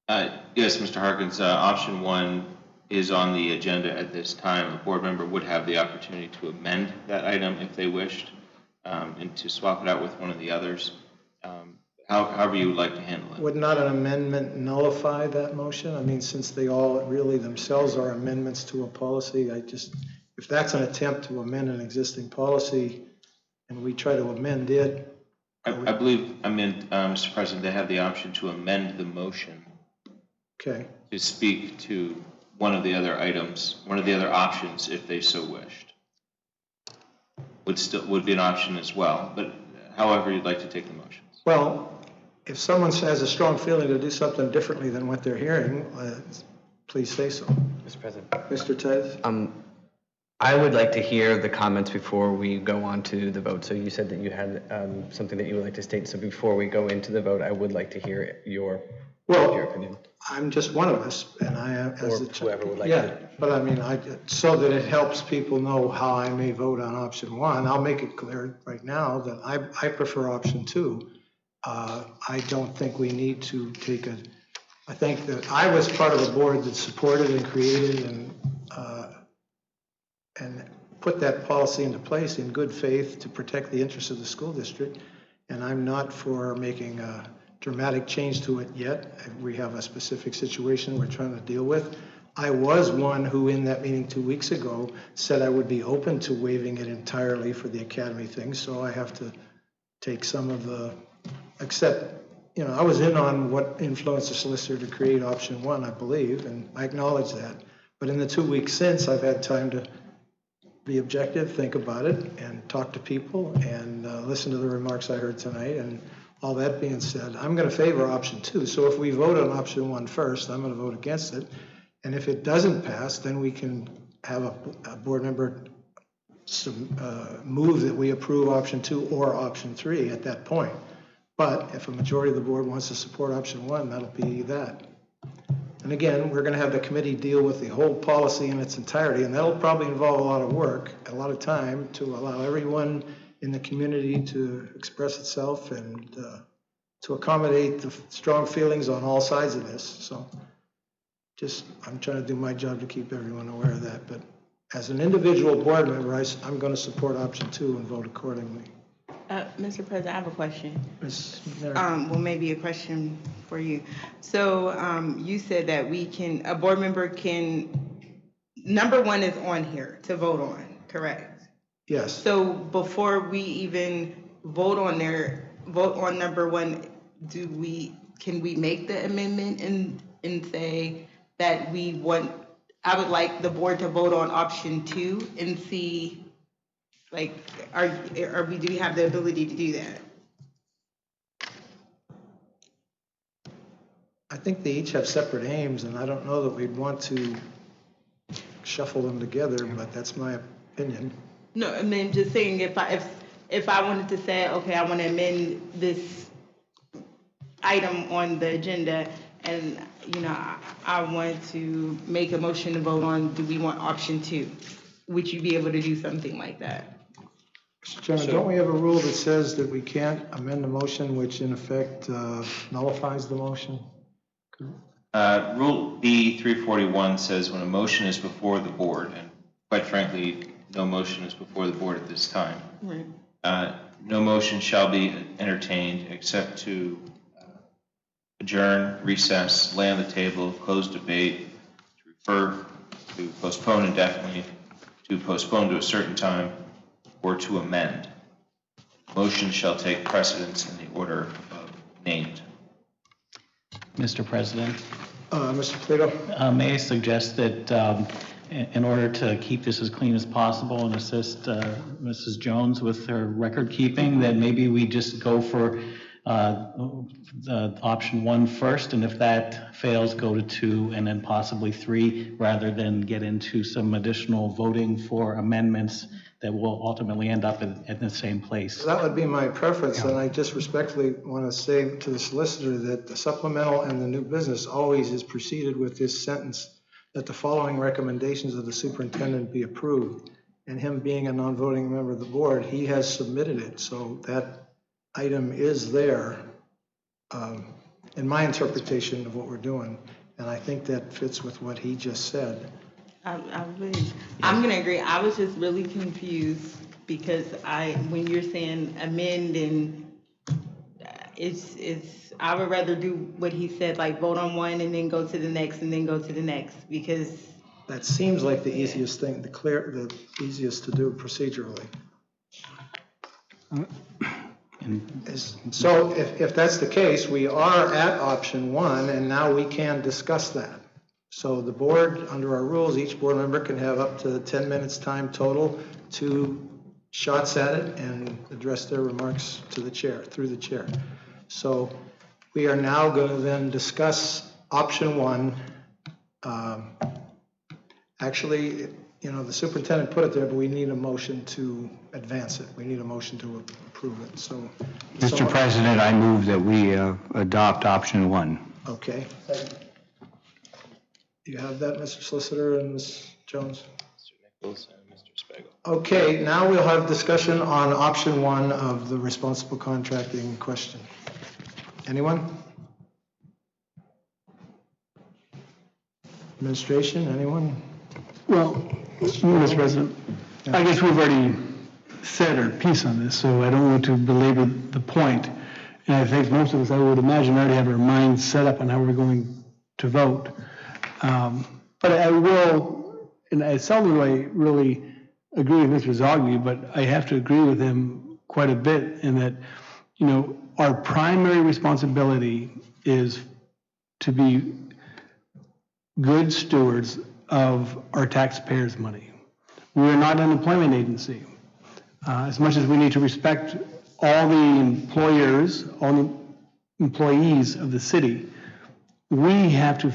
Yes, Mr. Harkins, option 1 is on the agenda at this time. A board member would have the opportunity to amend that item if they wished, and to swap it out with one of the others. However you would like to handle it. Would not an amendment nullify that motion? I mean, since they all really themselves are amendments to a policy, if that's an attempt to amend an existing policy and we try to amend it. I believe, Mr. President, they have the option to amend the motion. Okay. To speak to one of the other items, one of the other options, if they so wished. Would be an option as well, but however you'd like to take the motions. Well, if someone has a strong feeling to do something differently than what they're hearing, please say so. Mr. President. Mr. Titus? I would like to hear the comments before we go on to the vote. So you said that you had something that you would like to state. So before we go into the vote, I would like to hear your opinion. I'm just one of us, and I am as whoever would like to. to. But I mean, so that it helps people know how I may vote on option 1. I'll make it clear right now that I prefer option 2. I don't think we need to take I think that I was part of a board that supported and created and put that policy into place in good faith to protect the interests of the school district. And I'm not for making a dramatic change to it yet. We have a specific situation we're trying to deal with. I was one who in that meeting 2 weeks ago said I would be open to waiving it entirely for the academy thing. So I have to take some of the, except, you know, I was in on what influenced the solicitor to create option 1, I believe, and I acknowledge that. But in the 2 weeks since, I've had time to be objective, think about it, and talk to people, and listen to the remarks I heard tonight. And all that being said, I'm going to favor option 2. So if we vote on option 1 first, I'm going to vote against it. And if it doesn't pass, then we can have a board member move that we approve option 2 or option 3 at that point. But if a majority of the board wants to support option 1, that'll be that. And again, we're going to have the committee deal with the whole policy in its entirety, and that'll probably involve a lot of work, a lot of time to allow everyone in the community to express itself and to accommodate the strong feelings on all sides of this. So I'm trying to do my job to keep everyone aware of that. But as an individual board member, I'm going to support option 2 and vote accordingly. Mr. President, I have a question. Ms. Mary? Well, maybe a question for you. So you said that a board member can, number 1 is on here to vote on, correct? Yes. So before we even vote on number 1, can we make the amendment and say that I would like the board to vote on option 2 and see, like, do we have the ability to do that? I think they each have separate aims, and I don't know that we'd want to shuffle them together, but that's my opinion. No, I mean, just saying if I wanted to say, okay, I want to amend this item on the agenda, and, I want to make a motion to vote on, do we want option 2? Would you be able to do something like that? Mr. Chairman, don't we have a rule that says that we can't amend a motion which in effect nullifies the motion? Rule B-341 says when a motion is before the board, and quite frankly, no motion is before the board at this time. Right. No motion shall be entertained except to adjourn, recess, lay on the table, close debate, to refer, to postpone indefinitely, to postpone to a certain time, or to amend. Motion shall take precedence in the order named. Mr. President? Mr. Plato? May I suggest that in order to keep this as clean as possible and assist Mrs. Jones with her record keeping, that maybe we just go for the option 1 first, and if that fails, go to 2 and then possibly 3, rather than get into some additional voting for amendments that will ultimately end up at the same place. That would be my preference, and I just respectfully want to say to the solicitor that the supplemental and the new business always is preceded with this sentence, that the following recommendations of the superintendent be approved. And him being a non-voting member of the board, he has submitted it, so that item is there in my interpretation of what we're doing, and I think that fits with what he just said. I'm going to agree. I was just really confused because when you're saying amend, and I would rather do what he said, like vote on 1 and then go to the next and then go to the next, because that seems like the easiest thing, the easiest to do procedurally. So if that's the case, we are at option 1, and now we can discuss that. So the board, under our rules, each board member can have up to 10 minutes time total to shots at it and address their remarks to the chair, through the chair. So we are now going to then discuss option 1. Actually, the superintendent put it there, but we need a motion to advance it. We need a motion to approve it. So, Mr. President, I move that we adopt option 1. Okay. Do you have that, Mr. Solicitor and Ms. Jones? Mr. Nichols and Mr. Spiegel. Okay, now we'll have discussion on option 1 of the responsible contracting question. Anyone? Administration, anyone? Well, Mr. President, I guess we've already said our piece on this, so I don't want to belabor the point. And I think most of us, I would imagine, already have our minds set up on how we're going to vote. But I will, and I seldom do I really agree with Mr. Zogby, but I have to agree with him quite a bit in that, our primary responsibility is to be good stewards of our taxpayers' money. We're not an employment agency. As much as we need to respect all the employers, all the employees of the city, we have to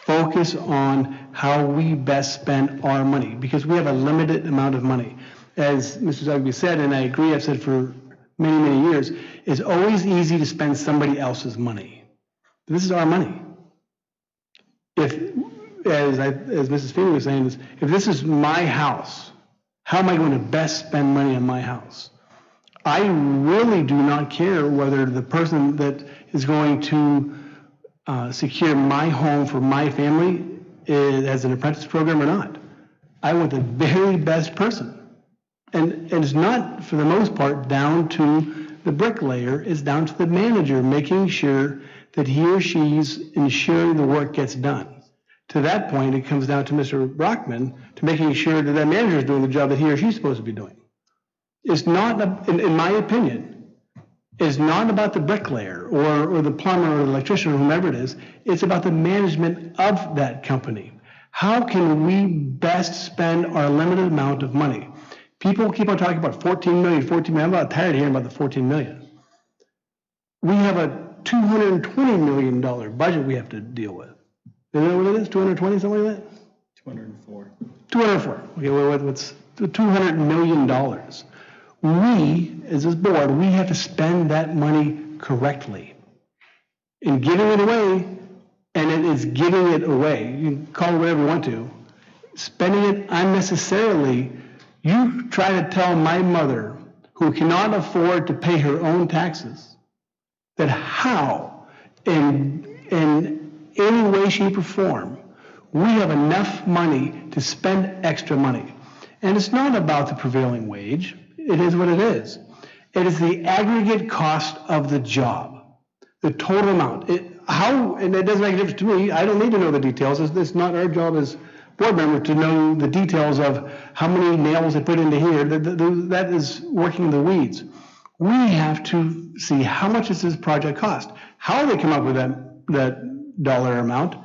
focus on how we best spend our money, because we have a limited amount of money. As Mr. Zogby said, and I agree, I've said for many, many years, it's always easy to spend somebody else's money. This is our money. If, as Mrs. Feeney was saying, if this is my house, how am I going to best spend money on my house? I really do not care whether the person that is going to secure my home for my family has an apprentice program or not. I want the very best person. And it's not, for the most part, down to the bricklayer, it's down to the manager, making sure that he or she's ensuring the work gets done. To that point, it comes down to Mr. Brockman, to making sure that that manager is doing the job that he or she's supposed to be doing. It's not, in my opinion, it's not about the bricklayer or the plumber or the electrician or whomever it is. It's about the management of that company. How can we best spend our limited amount of money? People keep on talking about 14 million. I'm not tired of hearing about the 14 million. We have a $220 million budget we have to deal with. You know what it is? 220, something like that? 204. 204. Okay, well, what's $200 million? We, as this board, we have to spend that money correctly. In giving it away, and it is giving it away, you can call it whatever you want to, spending it unnecessarily. You try to tell my mother, who cannot afford to pay her own taxes, that how, in any way, shape, or form, we have enough money to spend extra money. And it's not about the prevailing wage. It is what it is. It is the aggregate cost of the job, the total amount. And it doesn't make a difference to me. I don't need to know the details. It's not our job as board member to know the details of how many nails they put into here. That is working in the weeds. We have to see how much does this project cost. How they come up with that dollar amount,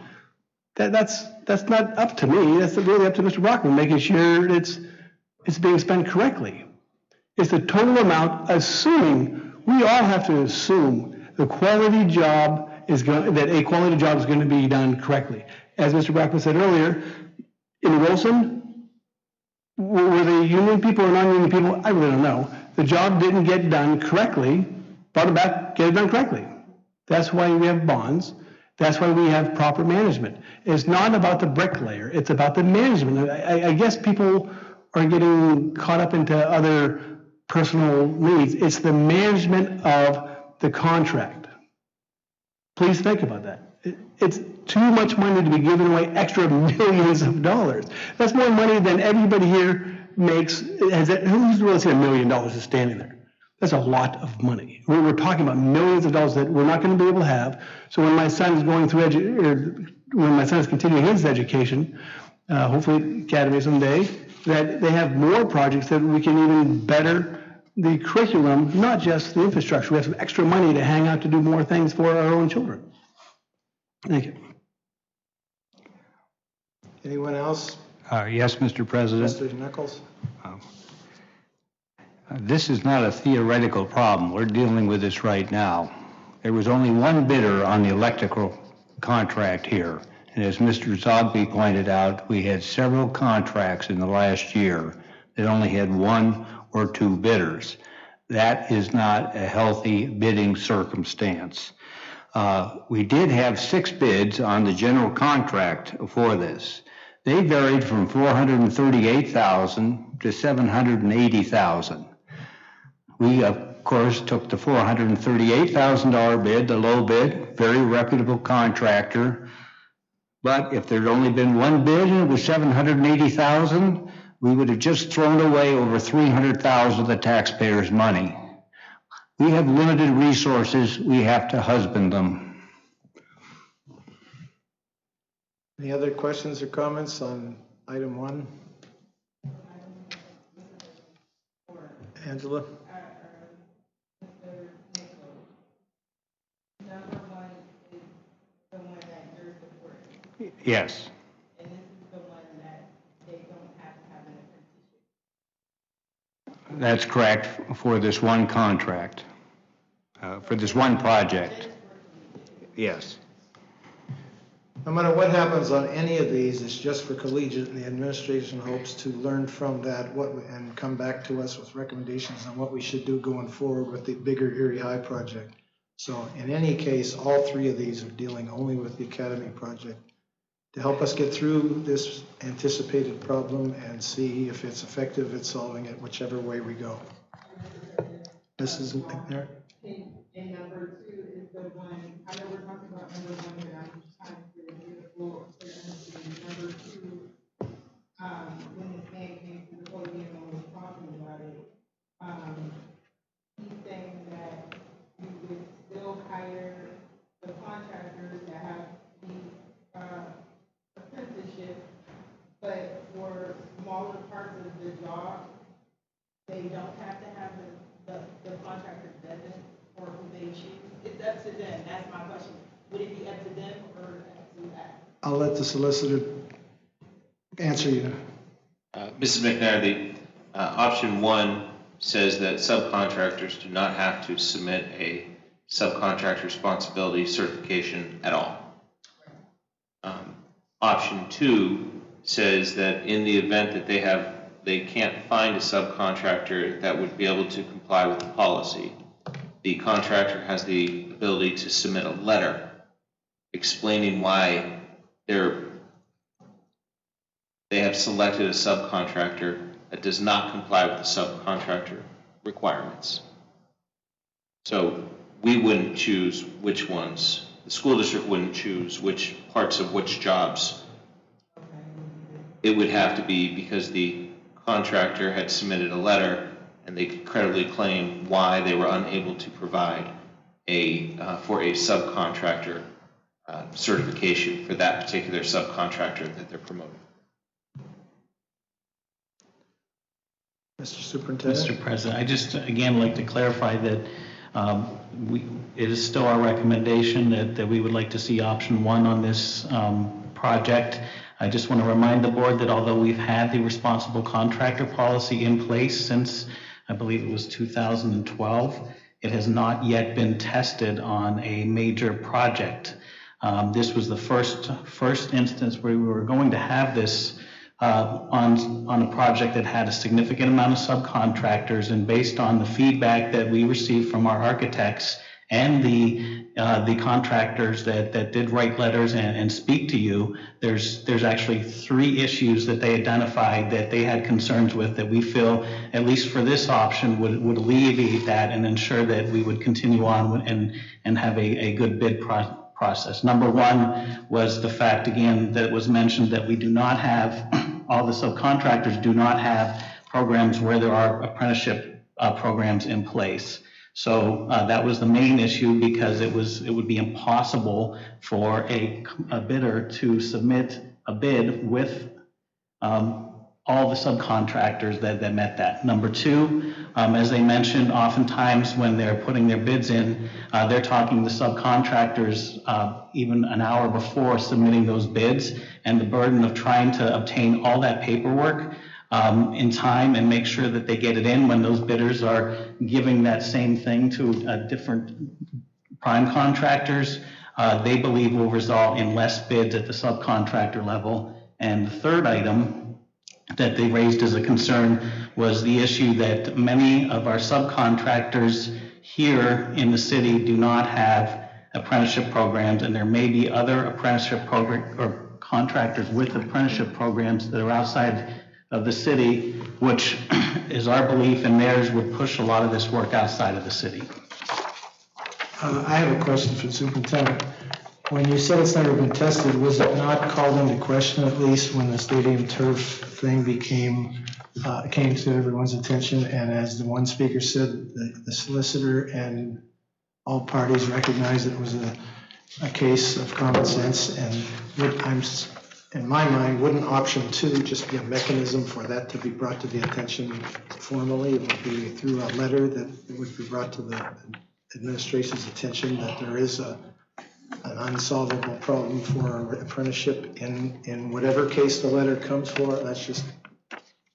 that's not up to me. That's really up to Mr. Brockman, making sure it's being spent correctly. It's the total amount, assuming, we all have to assume the quality job that a quality job is going to be done correctly. As Mr. Brockman said earlier, in Wilson, were they union people or non-union people? I really don't know. The job didn't get done correctly. Brought it back, get it done correctly. That's why we have bonds. That's why we have proper management. It's not about the bricklayer. It's about the management. I guess people are getting caught up into other personal needs. It's the management of the contract. Please think about that. It's too much money to be giving away extra millions of dollars. That's more money than everybody here makes. Who's really seen $1 million just standing there? That's a lot of money. We're talking about millions of dollars that we're not going to be able to have. So when my son is going through when my son is continuing his education, hopefully academy someday, that they have more projects that we can even better the curriculum, not just the infrastructure. We have some extra money to hang out to do more things for our own children. Thank you. Anyone else? Yes, Mr. President. Mr. Nichols? This is not a theoretical problem. We're dealing with this right now. There was only one bidder on the electrical contract here. And as Mr. Zogby pointed out, we had several contracts in the last year that only had one or two bidders. That is not a healthy bidding circumstance. We did have 6 bids on the general contract for this. They varied from $438,000 to $780,000. We, of course, took the $438,000 bid, the low bid, very reputable contractor. But if there'd only been one bid and it was $780,000, we would have just thrown away over $300,000 of the taxpayers' money. We have limited resources. We have to husband them. Any other questions or comments on item 1? Angela? Yes. And this is the one that they don't have to have an apprenticeship. That's correct for this one contract, for this one project. Yes. No matter what happens on any of these, it's just for collegiate, and the administration hopes to learn from that and come back to us with recommendations on what we should do going forward with the bigger Erie High project. So in any case, all three of these are dealing only with the Academy project to help us get through this anticipated problem and see if it's effective at solving it, whichever way we go. Mrs. McNair? And number two is the one, I know we're talking about number one, but I'm just trying to get a beautiful, number two, when this man came to the podium and was talking about it, he's saying that we would still hire the contractors that have the, apprenticeship, but for smaller parts of the job, they don't have to have the contractor doesn't, or who they choose. It's up to them. That's my question. Would it be up to them or up to that? I'll let the solicitor answer you. Mrs. McNair, the option one says that subcontractors do not have to submit a subcontractor responsibility certification at all. Option two says that in the event that they can't find a subcontractor that would be able to comply with the policy, the contractor has the ability to submit a letter explaining why they have selected a subcontractor that does not comply with the subcontractor requirements. So we wouldn't choose which ones, the school district wouldn't choose which parts of which jobs. It would have to be because the contractor had submitted a letter and they could credibly claim why they were unable to provide for a subcontractor certification for that particular subcontractor that they're promoting. Mr. Superintendent? Mr. President, I just again like to clarify that it is still our recommendation that we would like to see option one on this project. I just want to remind the board that although we've had the responsible contractor policy in place since I believe it was 2012, it has not yet been tested on a major project. This was the first instance where we were going to have this on a project that had a significant amount of subcontractors, and based on the feedback that we received from our architects and the contractors that did write letters and speak to you, there's actually 3 issues that they identified that they had concerns with that we feel, at least for this option, would alleviate that and ensure that we would continue on and have a good bid process. Number 1 was the fact, again, that was mentioned that we do not have, all the subcontractors do not have programs where there are apprenticeship programs in place. So that was the main issue, because it would be impossible for a bidder to submit a bid with all the subcontractors that met that. Number 2, as they mentioned, oftentimes when they're putting their bids in, they're talking to subcontractors even an hour before submitting those bids, and the burden of trying to obtain all that paperwork in time and make sure that they get it in when those bidders are giving that same thing to different prime contractors, they believe will result in less bids at the subcontractor level. And the third item that they raised as a concern was the issue that many of our subcontractors here in the city do not have apprenticeship programs, and there may be other apprenticeship program or contractors with apprenticeship programs that are outside of the city, which is our belief, and theirs would push a lot of this work outside of the city. I have a question for the superintendent. When you said it's never been tested, was it not called into question, at least when the stadium turf thing came to everyone's attention? And as the one speaker said, the solicitor and all parties recognized it was a case of common sense. And in my mind, wouldn't option 2 just be a mechanism for that to be brought to the attention formally? It would be through a letter that it would be brought to the administration's attention that there is an unsolvable problem for apprenticeship in whatever case the letter comes for. That's just...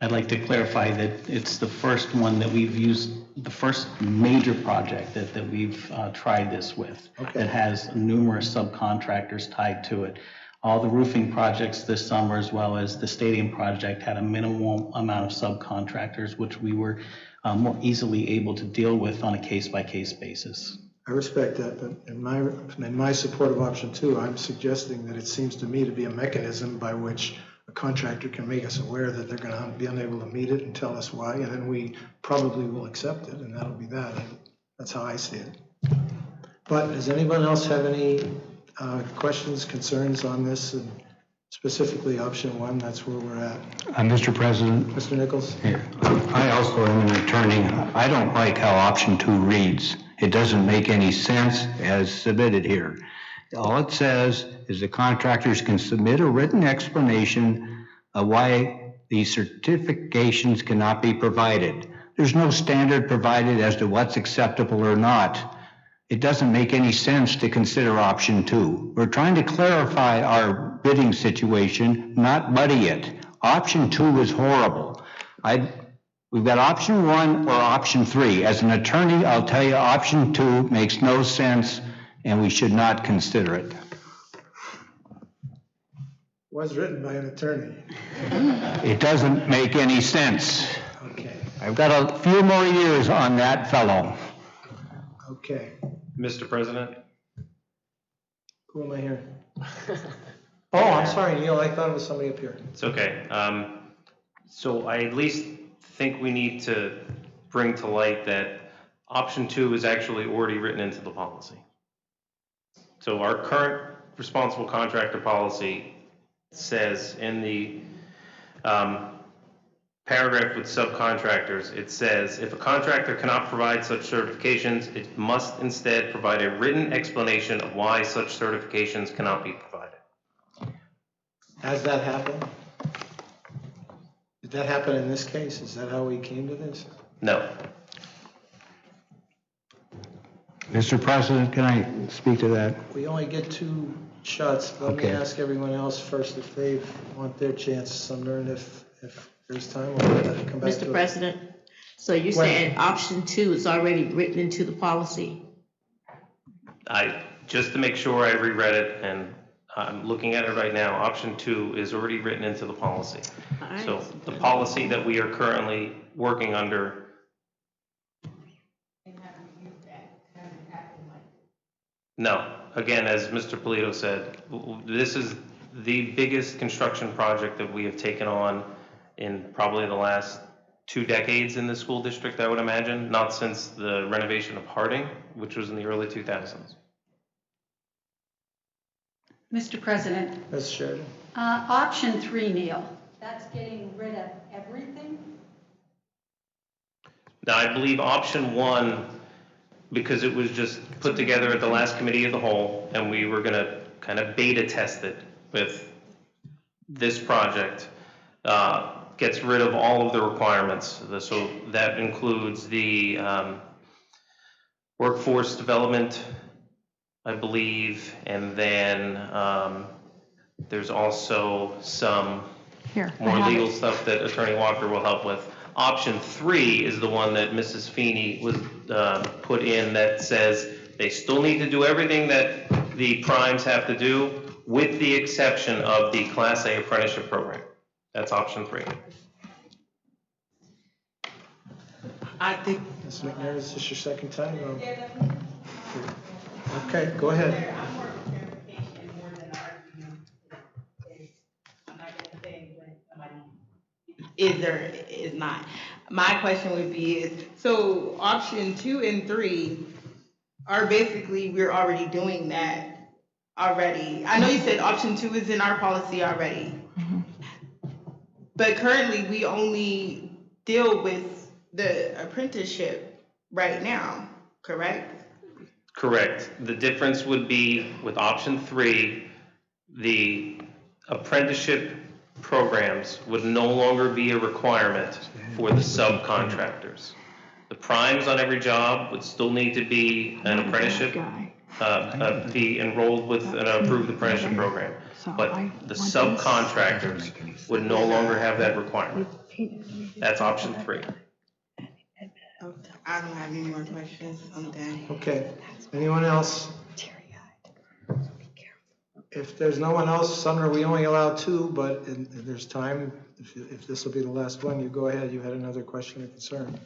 I'd like to clarify that it's the first one that we've used, the first major project that we've tried this with. Okay. That has numerous subcontractors tied to it. All the roofing projects this summer, as well as the stadium project, had a minimal amount of subcontractors, which we were more easily able to deal with on a case-by-case basis. I respect that, but in my support of option 2, I'm suggesting that it seems to me to be a mechanism by which a contractor can make us aware that they're going to be unable to meet it and tell us why, and then we probably will accept it, and that'll be that. That's how I see it. But does anyone else have any questions, concerns on this, and specifically option 1? That's where we're at. Mr. President, Mr. Nichols? I also am an attorney. I don't like how option 2 reads. It doesn't make any sense as submitted here. All it says is the contractors can submit a written explanation of why these certifications cannot be provided. There's no standard provided as to what's acceptable or not. It doesn't make any sense to consider option 2. We're trying to clarify our bidding situation, not muddy it. Option 2 is horrible. We've got option 1 or option 3. As an attorney, I'll tell you option 2 makes no sense and we should not consider it. Was written by an attorney. It doesn't make any sense. Okay. I've got a few more years on that fellow. Okay. Mr. President? Who am I hearing? Oh, I'm sorry, Neil. I thought it was somebody up here. It's okay. So I at least think we need to bring to light that option 2 is actually already written into the policy. So our current responsible contractor policy says in the paragraph with subcontractors, it says, if a contractor cannot provide such certifications, it must instead provide a written explanation of why such certifications cannot be provided. Has that happened? Did that happen in this case? Is that how we came to this? No. Mr. President, can I speak to that? We only get 2 shots. Let me Okay. ask everyone else first if they want their chance, Sumner, and if there's time, we'll come back to it. Mr. President, so you're saying option 2 is already written into the policy? Just to make sure I reread it, and I'm looking at it right now, option 2 is already written into the policy. All right. So the policy that we are currently working under. No, again, as Mr. Polito said, this is the biggest construction project that we have taken on in probably the last 2 decades in the school district, I would imagine, not since the renovation of Harding, which was in the early 2000s. Mr. President, Ms. Sheridan? option 3, Neil, that's getting rid of everything? Now, I believe option 1, because it was just put together at the last committee of the whole, and we were gonna kind of beta test it with this project, gets rid of all of the requirements. So that includes the workforce development, I believe, and then there's also some more legal stuff that Attorney Walker will help with. Option 3 is the one that Mrs. Feeney was put in that says they still need to do everything that the primes have to do, with the exception of the Class A apprenticeship program. That's option 3. I think. Ms. McNair, is this your second time? Okay, go ahead. Is there, is not. My question would be so option 2 and 3 are basically, we're already doing that already. I know you said option 2 is in our policy already. But currently, we only deal with the apprenticeship right now, correct? Correct. The difference would be with option 3, the apprenticeship programs would no longer be a requirement for the subcontractors. The primes on every job would still need to be an apprenticeship, be enrolled with an approved apprenticeship program. But the subcontractors would no longer have that requirement. That's option 3. I don't have any more questions. I'm done. Okay. Anyone else? If there's no one else, Sumner, we only allow two, but there's time. If this will be the last one, you go ahead. You had another question or concern.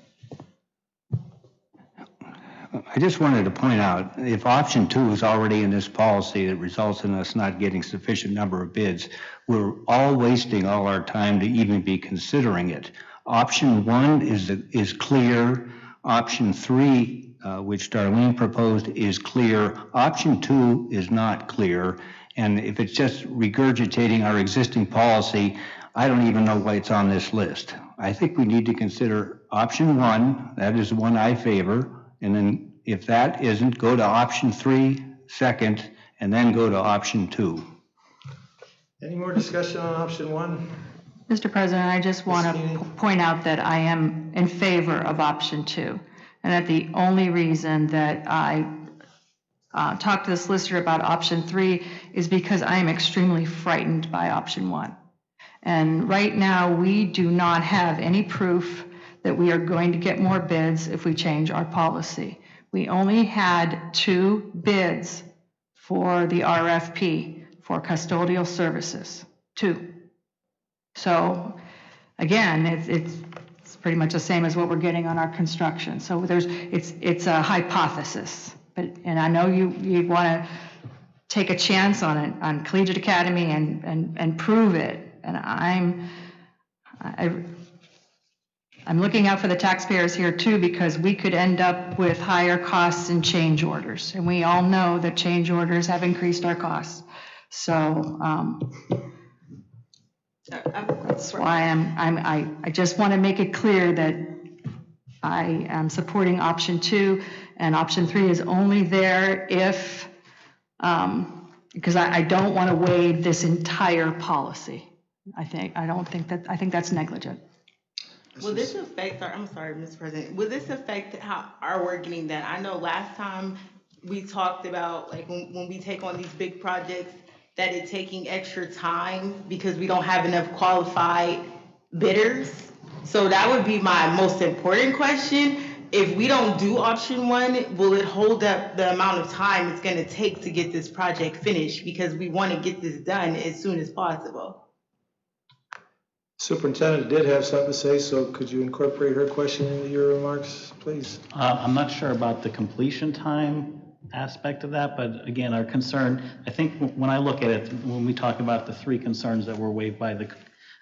I just wanted to point out, if option 2 is already in this policy that results in us not getting sufficient number of bids, we're all wasting all our time to even be considering it. Option 1 is clear. Option 3, which Darlene proposed, is clear. Option 2 is not clear. And if it's just regurgitating our existing policy, I don't even know why it's on this list. I think we need to consider option 1. That is the one I favor. And then if that isn't, go to option 3 second, and then go to option 2. Any more discussion on option 1? Mr. President, I just want to point out that I am in favor of option 2. And that the only reason that I talked to the solicitor about option 3 is because I am extremely frightened by option 1. And right now, we do not have any proof that we are going to get more bids if we change our policy. We only had 2 bids for the RFP for custodial services, 2. So again, it's pretty much the same as what we're getting on our construction. So it's a hypothesis, and I know you want to take a chance on it, on Collegiate Academy and prove it. And I'm looking out for the taxpayers here too, because we could end up with higher costs and change orders. And we all know that change orders have increased our costs. So that's why I just want to make it clear that I am supporting option 2, and option 3 is only there if, because I don't want to waive this entire policy. I think that's negligent. Will this affect I'm sorry, Mr. President, will this affect how our work getting done? I know last time we talked about, like, when we take on these big projects, that it's taking extra time because we don't have enough qualified bidders. So that would be my most important question. If we don't do option 1, will it hold up the amount of time it's going to take to get this project finished? Because we want to get this done as soon as possible. Superintendent did have something to say, so could you incorporate her question into your remarks, please? I'm not sure about the completion time aspect of that, but again, our concern, I think when I look at it, when we talk about the 3 concerns that were waived by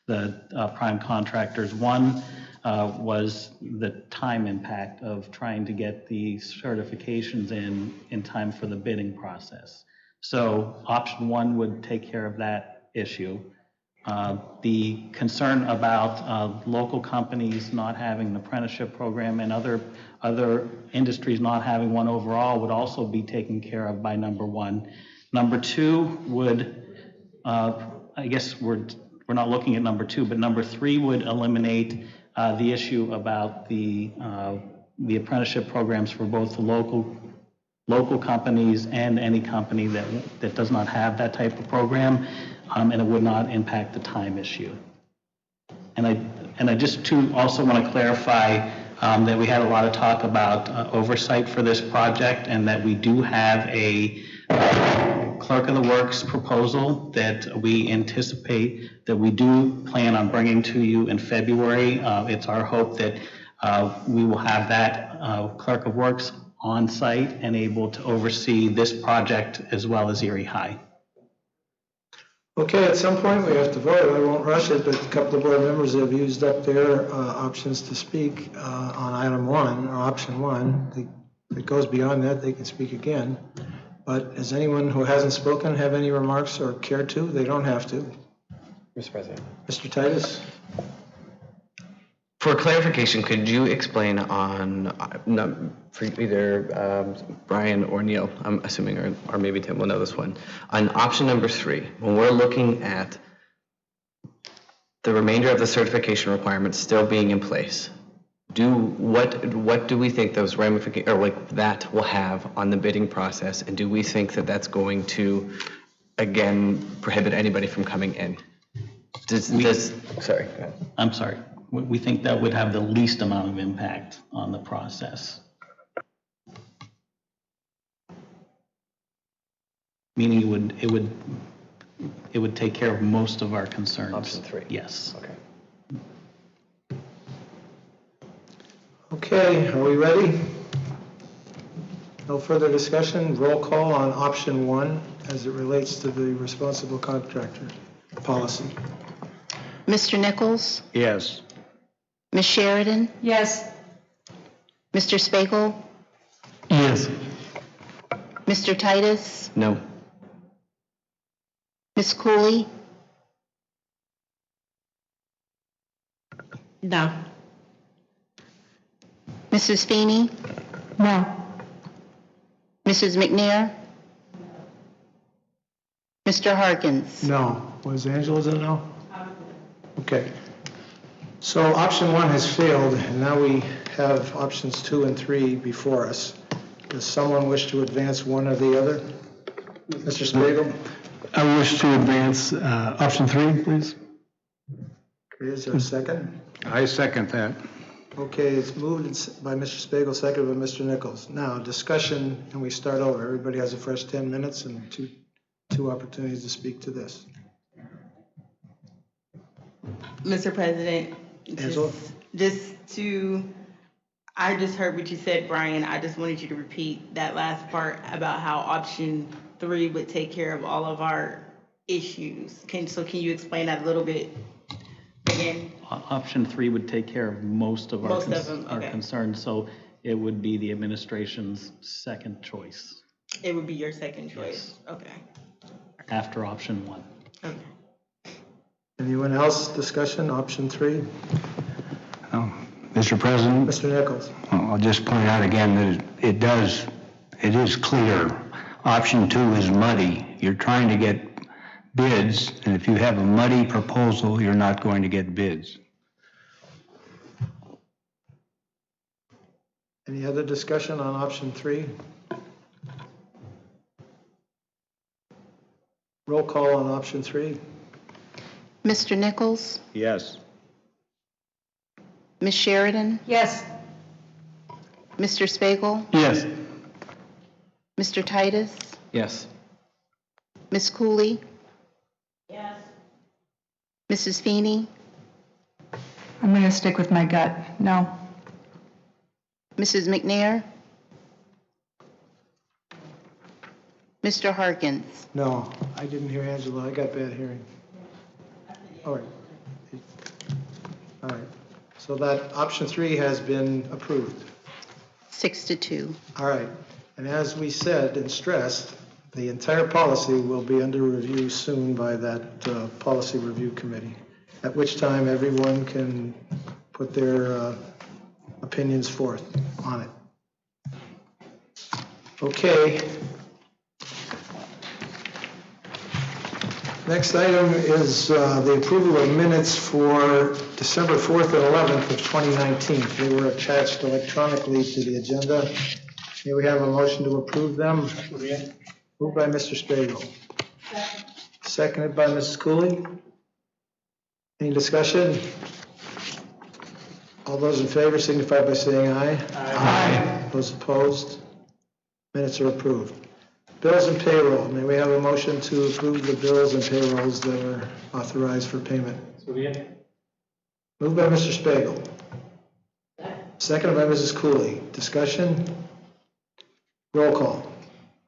the prime contractors, one was the time impact of trying to get the certifications in time for the bidding process. So option 1 would take care of that issue. The concern about local companies not having an apprenticeship program and other industries not having one overall would also be taken care of by number 1. Number 2 would, I guess we're not looking at number 2, but number 3 would eliminate the issue about the apprenticeship programs for both the local companies and any company that does not have that type of program. And it would not impact the time issue. And I just too also want to clarify that we had a lot of talk about oversight for this project, and that we do have a clerk of the works proposal that we anticipate that we do plan on bringing to you in February. It's our hope that we will have that clerk of works on site and able to oversee this project as well as Erie High. Okay, at some point we have to vote. I won't rush it, but a couple of board members have used up their options to speak on item 1, or option 1. If it goes beyond that, they can speak again. But does anyone who hasn't spoken have any remarks or care to? They don't have to. Mr. President. Mr. Titus? For clarification, could you explain on, for either Brian or Neil, I'm assuming, or maybe Tim will know this one, on option number 3, when we're looking at the remainder of the certification requirements still being in place, what do we think those ramifications, or like that will have on the bidding process, and do we think that that's going to, again, prohibit anybody from coming in? Sorry, go ahead. I'm sorry. We think that would have the least amount of impact on the process. Meaning it would it would take care of most of our concerns. Option 3. Yes. Okay. Okay, are we ready? No further discussion. Roll call on option 1 as it relates to the responsible contractor policy. Mr. Nichols? Yes. Ms. Sheridan? Yes. Mr. Spagel? Yes. Mr. Titus? No. Ms. Cooley? No. Mrs. Feeney? No. Mrs. McNair? Mr. Harkins? No. Was Angela's a no? Okay. So option 1 has failed, and now we have options 2 and 3 before us. Does someone wish to advance one or the other? Mr. Spagel? I wish to advance option 3, please. Okay, is there a second? I second that. Okay, it's moved by Mr. Spagel, seconded by Mr. Nichols. Now, discussion, and we start over. Everybody has a fresh 10 minutes and two opportunities to speak to this. Mr. President, Angela? I just heard what you said, Brian. I just wanted you to repeat that last part about how option 3 would take care of all of our issues. Can you explain that a little bit again? Option 3 would take care of most of Most of them, our okay. concerns, so it would be the administration's second choice It would be your second choice. Okay. after option 1. Okay. Anyone else discussion, option 3? Mr. President, Mr. Nichols? I'll just point out again that it is clear. Option 2 is muddy. You're trying to get bids, and if you have a muddy proposal, you're not going to get bids. Any other discussion on option 3? Roll call on option 3. Mr. Nichols? Yes. Ms. Sheridan? Yes. Mr. Spagel? Yes. Mr. Titus? Yes. Ms. Cooley? Yes. Mrs. Feeney? I'm going to stick with my gut. No. Mrs. McNair? Mr. Harkins? No, I didn't hear Angela. I got bad hearing. All right. All right. So that option 3 has been approved. 6-2. All right. And as we said and stressed, the entire policy will be under review soon by that policy review committee, at which time everyone can put their opinions forth on it. Okay. Next item is the approval of minutes for December 4th and 11th of 2019. They were attached electronically to the agenda. May we have a motion to approve them? Moved by Mr. Spagel. Seconded by Mrs. Cooley. Any discussion? All those in favor signify by saying aye. Aye. Those opposed? Minutes are approved. Bills and payroll. May we have a motion to approve the bills and payrolls that are authorized for payment? Moved by Mr. Spagel. Seconded by Mrs. Cooley. Discussion? Roll call.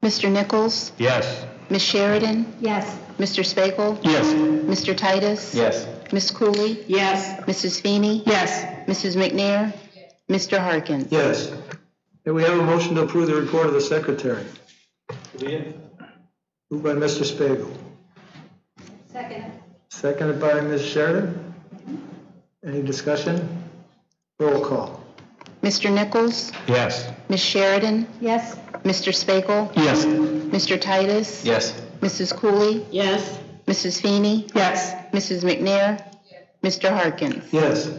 Mr. Nichols? Yes. Ms. Sheridan? Yes. Mr. Spagel? Yes. Mr. Titus? Yes. Ms. Cooley? Yes. Mrs. Feeney? Yes. Mrs. McNair? Mr. Harkins? Yes. May we have a motion to approve the report of the secretary? Moved by Mr. Spagel. Second. Seconded by Ms. Sheridan. Any discussion? Roll call. Mr. Nichols? Yes. Ms. Sheridan? Yes. Mr. Spagel? Yes. Mr. Titus? Yes. Mrs. Cooley? Yes. Mrs. Feeney? Yes. Mrs. McNair? Mr. Harkins? Yes.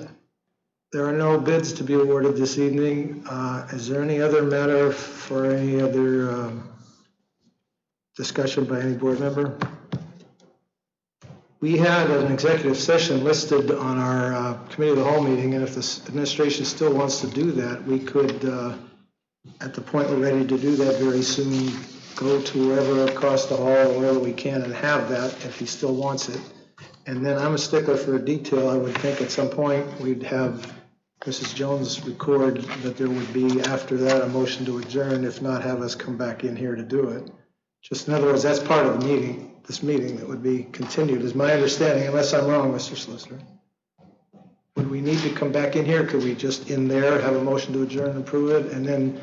There are no bids to be awarded this evening. Is there any other matter for any other discussion by any board member? We had an executive session listed on our committee of the whole meeting, and if the administration still wants to do that, we could, at the point we're ready to do that very soon, go to wherever across the hall or wherever we can and have that if he still wants it. And then I'm a stickler for a detail. I would think at some point we'd have Mrs. Jones record that there would be after that a motion to adjourn, if not have us come back in here to do it. Just in other words, that's part of the meeting, this meeting that would be continued, is my understanding, unless I'm wrong, Mr. Solicitor. Would we need to come back in here? Could we just in there have a motion to adjourn and approve it and then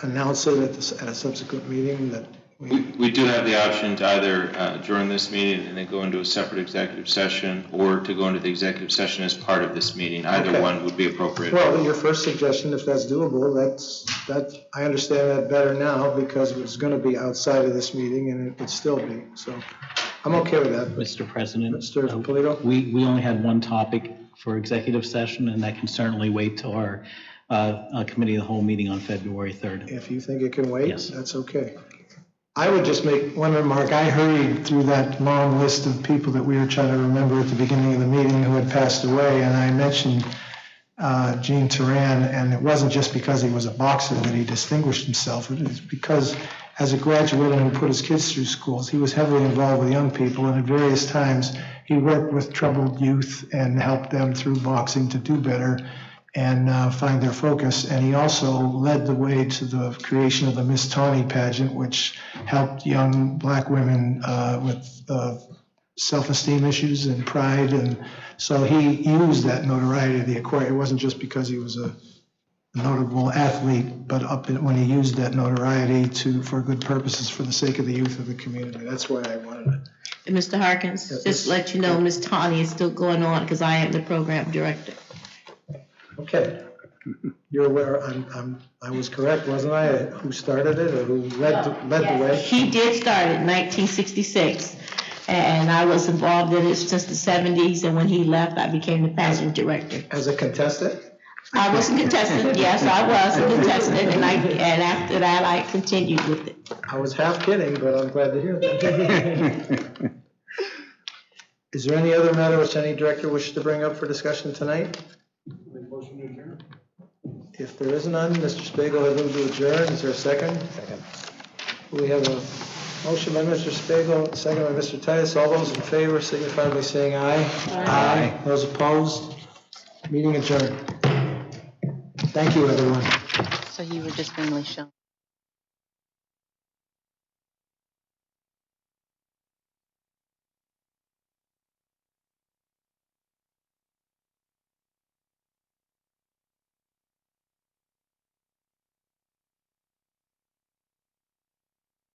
announce it at a subsequent meeting that We do have the option to either adjourn this meeting and then go into a separate executive session, or to go into the executive session as part of this meeting. Either Okay. one would be appropriate. Well, your first suggestion, if that's doable, I understand that better now because it was going to be outside of this meeting and it would still be. So I'm okay with that. Mr. President. Mr. Polito? We only had one topic for executive session, and that can certainly wait till our committee of the whole meeting on February 3rd. If you think it can wait, Yes. that's okay. I would just make one remark. I hurried through that long list of people that we were trying to remember at the beginning of the meeting who had passed away, and I mentioned Gene Turan, and it wasn't just because he was a boxer that he distinguished himself. It was because as a graduate and who put his kids through schools, he was heavily involved with young people, and at various times he worked with troubled youth and helped them through boxing to do better and find their focus. And he also led the way to the creation of the Miss Tawny pageant, which helped young black women with self-esteem issues and pride. And so he used that notoriety to acquire. It wasn't just because he was a notable athlete, but when he used that notoriety for good purposes for the sake of the youth of the community. That's why I wanted to. And Mr. Harkins, just to let you know, Ms. Tawny is still going on because I am the program director. Okay. You're aware, I was correct, wasn't I? Who started it or who led the way? He did start it in 1966, and I was involved in it since the 70s, and when he left, I became the pageant director. As a contestant? I was a contestant, yes, I was a contestant, and after that, I continued with it. I was half kidding, but I'm glad to hear that. Is there any other matter which any director wishes to bring up for discussion tonight? If there is none, Mr. Spiegel has moved to adjourn. Is there a second? Second. We have a motion by Mr. Spiegel, second by Mr. Titus. All those in favor signify by saying aye. Aye. Those opposed? Meeting adjourned. Thank you, everyone. So you were just mainly shown.